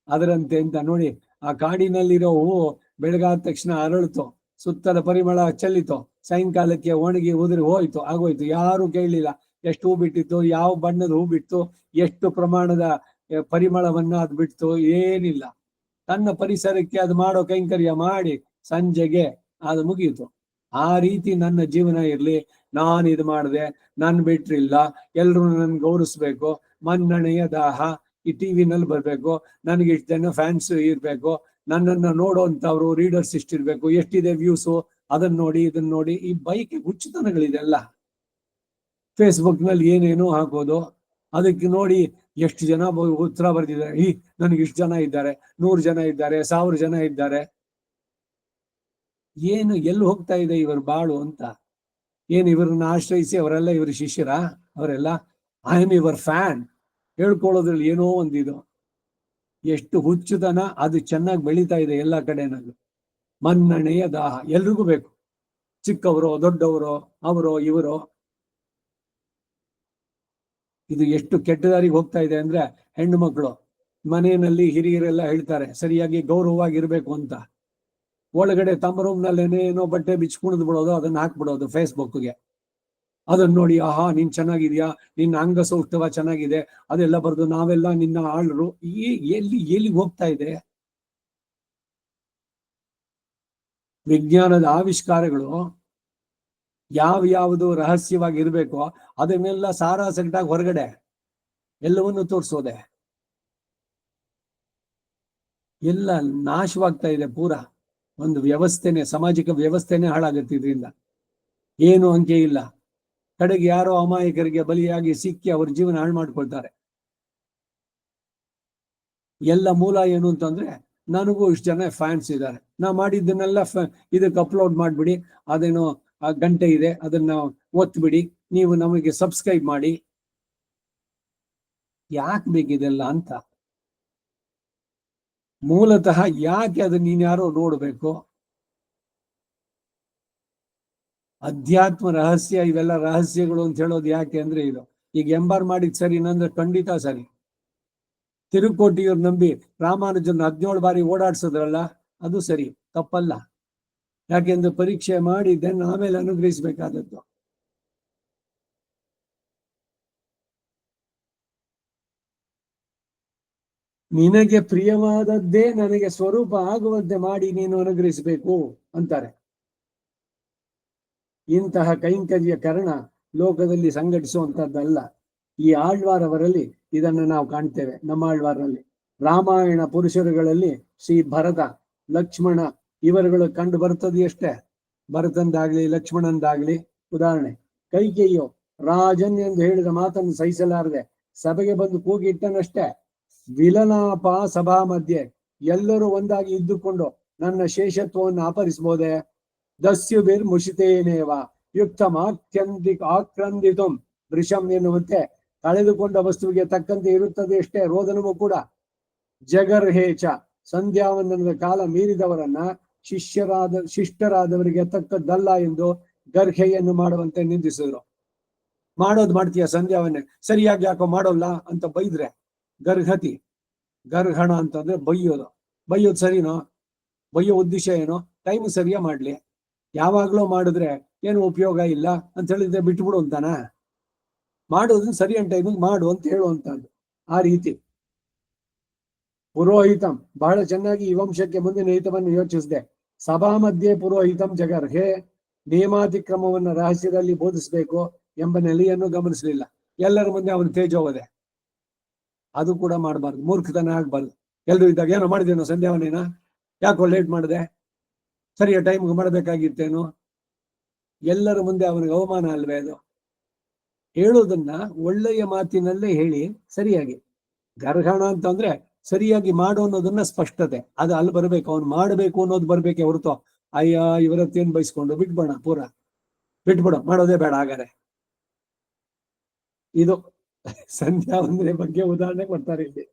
ಅದರಂತೆ ಅಂತ. ನೋಡಿ, ಆ ಕಾಡಿನಲ್ಲಿರೋ ಹೂವು ಬೆಳಗಾದ ತಕ್ಷಣ ಅರಳಿತು, ಸುತ್ತಲ ಪರಿಮಳ ಚೆಲ್ಲಿತು, ಸಾಯಂಕಾಲಕ್ಕೆ ಒಣಗಿ ಉದುರಿ ಹೋಯ್ತು, ಆಗೋಯ್ತು. ಯಾರು ಕೇಳಲಿಲ್ಲ ಎಷ್ಟು ಹೂ ಬಿಟ್ಟಿತ್ತು, ಯಾವ ಬಣ್ಣದ ಹೂ ಬಿಟ್ಟು, ಎಷ್ಟು ಪ್ರಮಾಣದ ಪರಿಮಳವನ್ನ ಅದು ಬಿಡ್ತು, ಏನಿಲ್ಲ. ತನ್ನ ಪರಿಸರಕ್ಕೆ ಅದು ಮಾಡೋ ಕೈಂಕರ್ಯ ಮಾಡಿ ಸಂಜೆಗೆ ಅದು ಮುಗಿಯಿತು. ಆ ರೀತಿ ನನ್ನ ಜೀವನ ಇರ್ಲಿ. ನಾನು ಇದು ಮಾಡಿದೆ, ನನ್ ಬಿಟ್ರಿಲ್ಲ, ಎಲ್ರು ನನ್ ಗೌರವಿಸ್ಬೇಕು, ಮನ್ನಣೆಯ ದಾಹ, ಈ ಟಿವಿನಲ್ಲಿ ಬರ್ಬೇಕು, ನನಗೆ ಇಷ್ಟು ಜನ ಫ್ಯಾನ್ಸ್ ಇರ್ಬೇಕು, ನನ್ನನ್ನ ನೋಡುವಂತವ್ರು ರೀಡರ್ಸ್ ಇಷ್ಟಿರ್ಬೇಕು, ಎಷ್ಟಿದೆ ವ್ಯೂಸು, ಅದನ್ನ ನೋಡಿ ಇದನ್ನ ನೋಡಿ. ಈ ಬೈಕ್ ಹುಚ್ಚುತನಗಳಿದೆಲ್ಲ. ಫೇಸ್ಬುಕ್ ನಲ್ಲಿ ಏನೇನೋ ಹಾಕೋದು, ಅದಕ್ಕೆ ನೋಡಿ ಎಷ್ಟು ಜನ ಉತ್ತರ ಬರ್ದಿದ್ದಾರೆ. ನನಗೆ ಇಷ್ಟು ಜನ ಇದ್ದಾರೆ, 100 ಜನ ಇದ್ದಾರೆ, 1000 ಜನ ಇದ್ದಾರೆ. ಏನು ಎಲ್ಲಿ ಹೋಗ್ತಾ ಇದೆ ಇವರು ಬಾಳು ಅಂತ. ಏನು ಇವರನ್ನ ಆಶ್ರಯಿಸಿ ಅವರೆಲ್ಲ ಇವ್ರ ಶಿಷ್ಯರ? ಅವರೆಲ್ಲ ಐ ಆಮ್ ಯುವರ್ ಫ್ಯಾನ್ ಹೇಳ್ಕೊಳ್ಳೋದ್ರಲ್ಲಿ ಏನೋ ಒಂದಿದು. ಎಷ್ಟು ಹುಚ್ಚುತನ. ಅದು ಚೆನ್ನಾಗಿ ಬೆಳೀತಾ ಇದೆ ಎಲ್ಲ ಕಡೆನಲ್ಲೂ. ಮನ್ನಣೆಯ ದಾಹ ಎಲ್ರಿಗೂ ಬೇಕು, ಚಿಕ್ಕವರು ದೊಡ್ಡವರು, ಅವರು ಇವರು. ಇದು ಎಷ್ಟು ಕೆಟ್ಟ ದಾರಿಗೆ ಹೋಗ್ತಾ ಇದೆ ಅಂದ್ರೆ, ಹೆಣ್ಣು ಮಕ್ಕಳು ಮನೆಯಲ್ಲಿ ಹಿರಿಯರೆಲ್ಲ ಹೇಳ್ತಾರೆ ಸರಿಯಾಗಿ ಗೌರವವಾಗಿರ್ಬೇಕು ಅಂತ. ಒಳಗಡೆ ತಮ್ಮ ರೂಮ್ನಲ್ಲೇನೇನೋ ಬಟ್ಟೆ ಬಿಚ್ಕುಣಿದ್ ಬಿಡೋದು, ಅದನ್ನ ಹಾಕ್ಬಿಡೋದು ಫೇಸ್ಬುಕ್ಗೆ. ಅದನ್ನ ನೋಡಿ, ಆಹಾ ನೀನ್ ಚೆನ್ನಾಗಿದ್ಯಾ, ನಿನ್ನ ಅಂಗಸೌಷ್ಠವ ಚೆನ್ನಾಗಿದೆ, ಅದೆಲ್ಲ ಬರ್ದು ನಾವೆಲ್ಲ ನಿನ್ನ ಆಳ್ರು. ಎಲ್ಲಿ ಹೋಗ್ತಾ ಇದೆ ವಿಜ್ಞಾನದ ಆವಿಷ್ಕಾರಗಳು? ಯಾವುದು ರಹಸ್ಯವಾಗಿ ಇರ್ಬೇಕೋ ಅದನ್ನೆಲ್ಲ ಸಾರಾಸಗಟಾಗಿ ಹೊರಗಡೆ ಎಲ್ಲವನ್ನು ತೋರಿಸೋದೆ. ಎಲ್ಲ ನಾಶವಾಗ್ತಾ ಇದೆ ಪೂರ. ಒಂದು ವ್ಯವಸ್ಥೆನೆ, ಸಾಮಾಜಿಕ ವ್ಯವಸ್ಥೆನೆ ಹಾಳಾಗುತ್ತೆ ಇದರಿಂದ. ಏನು ಅಂಕೆ ಇಲ್ಲ. ಕಡೆಗೆ ಯಾರೋ ಅಮಾಯಕರಿಗೆ ಬಲಿಯಾಗಿ ಸಿಕ್ಕಿ ಅವ್ರ ಜೀವನ ಹಾಳು ಮಾಡ್ಕೊಳ್ತಾರೆ. ಎಲ್ಲ ಮೂಲ ಏನು ಅಂತಂದ್ರೆ, ನನಗೂ ಇಷ್ಟು ಜನ ಫ್ಯಾನ್ಸ್ ಇದ್ದಾರೆ, ನಾ ಮಾಡಿದ್ದನ್ನೆಲ್ಲ ಇದಕ್ಕೆ ಅಪ್ಲೋಡ್ ಮಾಡ್ಬಿಡಿ, ಅದೇನೋ ಗಂಟೆ ಇದೆ ಅದನ್ನ ಒತ್ಬಿಡಿ, ನೀವು ನಮಗೆ ಸಬ್ಸ್ಕ್ರೈಬ್ ಮಾಡಿ. ಯಾಕೆ ಬೇಕಿದೆಲ್ಲ ಅಂತ. ಮೂಲತಃ ಯಾಕೆ ಅದನ್ನ ನೀನ್ಯಾರೋ ನೋಡ್ಬೇಕು? ಅಧ್ಯಾತ್ಮ ರಹಸ್ಯ, ಇವೆಲ್ಲ ರಹಸ್ಯಗಳು ಅಂತ ಹೇಳೋದು ಯಾಕೆ ಅಂದ್ರೆ ಇದು. ಈಗ ಎಂಬಾರ್ ಮಾಡಿದ್ ಸರಿ ನಂದ್ರೆ ಖಂಡಿತ ಸರಿ. ತಿರುಕೋಟಿಯವ್ರು ನಂಬಿ ರಾಮಾನುಜನ್ 17 ಬಾರಿ ಓಡಾಡ್ಸೋದ್ರಲ್ಲ, ಅದು ಸರಿ, ತಪ್ಪಲ್ಲ. ಯಾಕೆಂದ್ರೆ ಪರೀಕ್ಷೆ ಮಾಡಿ ಆಮೇಲೆ ಅನುಗ್ರಹಿಸಬೇಕಾದದ್ದು. ನಿನಗೆ ಪ್ರಿಯವಾದದ್ದೇ ನನಗೆ ಸ್ವರೂಪ ಆಗುವಂತೆ ಮಾಡಿ ನೀನು ಅನುಗ್ರಹಿಸಬೇಕು ಅಂತಾರೆ. ಇಂತಹ ಕೈಂಕರ್ಯ ಕರ್ಣ ಲೋಕದಲ್ಲಿ ಸಂಘಟಿಸುವಂತದ್ದಲ್ಲ. ಈ ಆಳ್ವಾರವರಲ್ಲಿ ಇದನ್ನು ನಾವು ಕಾಣ್ತೇವೆ. ನಮ್ಮ ಆಳ್ವಾರಲ್ಲಿ ರಾಮಾಯಣ ಪುರುಷರುಗಳಲ್ಲಿ ಶ್ರೀ ಭರತ, ಲಕ್ಷ್ಮಣ ಇವರುಗಳು ಕಂಡು ಬರ್ತದೆಯಷ್ಟೇ. ಭರತಂದಾಗ್ಲಿ ಲಕ್ಷ್ಮಣಂದಾಗ್ಲಿ. ಉದಾಹರಣೆ, ಕೈಕೇಯಿಯು ರಾಜನ್ ಎಂದು ಹೇಳಿದ ಮಾತನ್ನು ಸಹಿಸಲಾರದೆ ಸಭೆಗೆ ಬಂದು ಕೂಗಿಟ್ಟನಷ್ಟೇ. ವಿಲನಾಪ ಸಭಾ ಮಧ್ಯೆ ಎಲ್ಲರೂ ಒಂದಾಗಿ ಇದ್ದುಕೊಂಡು ನನ್ನ ಶೇಷತ್ವವನ್ನು ಅಪರಿಸಬಹುದೇ? ದಸ್ಯುಬಿರ್ ಮುಷಿತೇನೇವ ಯುಕ್ತಂ ಆಕ್ರಂದಿತಂ ವೃಷಂ ಎನ್ನುವಂತೆ ಕಳೆದುಕೊಂಡ ವಸ್ತುವಿಗೆ ತಕ್ಕಂತೆ ಇರುತ್ತದೆ ಅಷ್ಟೇ ರೋದನವೂ ಕೂಡ. ಜಗರ್ಹೇಚ ಸಂಧ್ಯಾವಂದನದ ಕಾಲ ಮೀರಿದವರನ್ನ ಶಿಷ್ಟರಾದವರಿಗೆ ತಕ್ಕದ್ದಲ್ಲ ಎಂದು ಗರ್ಹೆಯನ್ನು ಮಾಡುವಂತೆ ನಿಂದಿಸಿದ್ರು. ಮಾಡೋದು ಮಾಡ್ತೀಯ ಸಂಧ್ಯಾವನ್ನೇ, ಸರಿಯಾಗಿ ಯಾಕೋ ಮಾಡೋಲ್ಲ ಅಂತ ಬೈದ್ರೆ ಗರ್ಹತಿ. ಗರ್ಹಣ ಅಂತಂದ್ರೆ ಬೈಯೋದು ಸರಿನೋ? ಬೈಯೋ ಉದ್ದೇಶ ಏನೋ? ಟೈಮ್ ಸರಿಯಾ ಮಾಡ್ಲಿ. ಯಾವಾಗ್ಲೂ ಮಾಡಿದ್ರೆ ಏನು ಉಪಯೋಗ ಇಲ್ಲ ಅಂತ ಹೇಳಿದ್ರೆ ಬಿಟ್ಬಿಡು ಅಂತಾನ? ಮಾಡೋದನ್ನ ಸರಿಯಾದ ಟೈಮಿಗೆ ಮಾಡು ಅಂತ ಹೇಳುವಂತದ್ದು. ಆ ರೀತಿ ಪುರೋಹಿತಂ ಬಹಳ ಚೆನ್ನಾಗಿ ಈ ವಂಶಕ್ಕೆ ಮುಂದಿನ ಹಿತವನ್ನು ಯೋಚಿಸಿದೆ. ಸಭಾ ಮಧ್ಯೆ ಪುರೋಹಿತಂ ಜಗರ್ಹೆ, ನೇಮಾತಿಕ್ರಮವನ್ನು ರಹಸ್ಯದಲ್ಲಿ ಬೋಧಿಸಬೇಕು ಎಂಬ ನೆಲೆಯನ್ನು ಗಮನಿಸಲಿಲ್ಲ. ಎಲ್ಲರ ಮುಂದೆ ಅವನು ತೇಜೋವದೆ. ಅದು ಕೂಡ ಮಾಡಬಾರ್ದು, ಮೂರ್ಖತನ ಆಗ್ಬಾರ್ದು. ಎಲ್ರು ಇದ್ದಾಗ ಏನೋ ಮಾಡಿದೇನೋ ಸಂಧ್ಯಾವನೇನ, ಯಾಕೋ ಲೇಟ್ ಮಾಡಿದೆ, ಸರಿಯಾದ ಟೈಮ್ಗೆ ಮಾಡಬೇಕಾಗಿತ್ತೇನು? ಎಲ್ಲರ ಮುಂದೆ ಅವನಿಗೆ ಅವಮಾನ ಅಲ್ವೇ ಅದು? ಹೇಳೋದನ್ನ ಒಳ್ಳೆಯ ಮಾತಿನಲ್ಲೇ ಹೇಳಿ ಸರಿಯಾಗಿ. ಗರ್ಹಣ ಅಂತಂದ್ರೆ ಸರಿಯಾಗಿ ಮಾಡು ಅನ್ನೋದನ್ನ ಸ್ಪಷ್ಟತೆ, ಅದು ಅಲ್ಲಿ ಬರ್ಬೇಕು. ಅವ್ನು ಮಾಡಬೇಕು ಅನ್ನೋದು ಬರ್ಬೇಕೆ ಹೊರತು ಅಯ್ಯ ಇವರತ್ತೇನ್ ಬಯಸ್ಕೊಂಡು ಬಿಟ್ಬೇಡ, ಪೂರ ಬಿಟ್ಬಿಡು, ಮಾಡೋದೇ ಬೇಡ ಹಾಗಾರೆ. ಇದು ಸಂಧ್ಯಾವಂದನೆ ಬಗ್ಗೆ ಉದಾಹರಣೆ ಕೊಡ್ತಾರೆ ಇಲ್ಲಿ.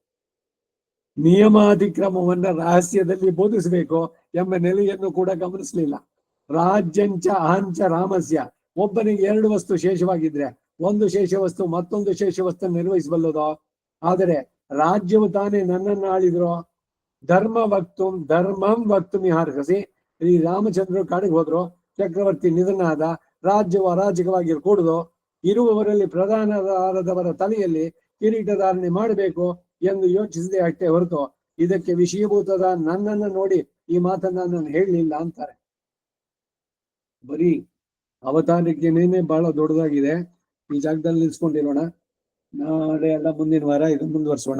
ನಿಯಮಾತಿಕ್ರಮವನ್ನ ರಹಸ್ಯದಲ್ಲಿ ಬೋಧಿಸಬೇಕು ಎಂಬ ನೆಲೆಯನ್ನು ಕೂಡ ಗಮನಿಸಲಿಲ್ಲ. ರಾಜ್ಯಂಚ ಅಹಂಚ ರಾಮಸ್ಯ, ಒಬ್ಬನಿಗೆ 2 ವಸ್ತು ಶೇಷವಾಗಿದ್ರೆ ಒಂದು ಶೇಷ ವಸ್ತು ಮತ್ತೊಂದು ಶೇಷ ವಸ್ತು ನಿರ್ವಹಿಸಬಲ್ಲದೋ? ಆದರೆ ರಾಜ್ಯವು ತಾನೇ ನನ್ನನ್ನು ಆಳಿದ್ರು. ಧರ್ಮಂ ವಕ್ತು ಮಿಹಾರ್ಹಸಿ. ಈ ರಾಮಚಂದ್ರ ಕಾಡಿಗೆ ಹೋದ್ರು, ಚಕ್ರವರ್ತಿ ನಿಧನ ಆದ, ರಾಜ್ಯವು ಅರಾಜಕವಾಗಿ ಕೂಡುದು, ಇರುವವರಲ್ಲಿ ಪ್ರಧಾನರಾದವರ ತಲೆಯಲ್ಲಿ ಕಿರೀಟಧಾರಣೆ ಮಾಡಬೇಕು ಎಂದು ಯೋಚಿಸಿದೆ ಅಷ್ಟೇ ಹೊರತು ಇದಕ್ಕೆ ವಿಷಯಭೂತದ ನನ್ನನ್ನು ನೋಡಿ ಈ ಮಾತನ್ನ ನಾನು ಹೇಳಲಿಲ್ಲ ಅಂತಾರೆ. ಬರೀ ಅವತಾರಕ್ಕೆ ನೇನೆ ಬಹಳ ದೊಡ್ಡದಾಗಿದೆ. ಈ ಜಾಗದಲ್ಲಿ ನಿಲ್ಸ್ಕೊಂಡಿರೋಣ. ನಾಳೆ ಎಲ್ಲ ಮುಂದಿನ ವಾರ ಇದು ಮುಂದುವರ್ಸೋಣ.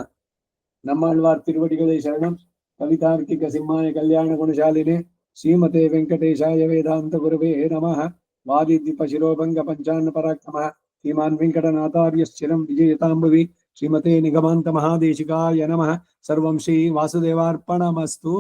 நம்மாழ்வார் திருவடிகளே சரணம். கவிதார்க்கிக சிம்மாய கல்யாண குணசாலினே ஸ்ரீமதே வெங்கடேஷாய வேதாந்த குருவே நமः. வாதித்விப சிரோபங்க பஞ்சான்ன பராக்கிரம ஸ்ரீமான் வெங்கடநாதார்ய ஸ்சிரம் விஜயதாம்பவி ஸ்ரீமதே நிகமாந்த மகாதேசிகாய நமः. சர்வம் ஸ்ரீ வாசுதேவார்ப்பணமஸ்து.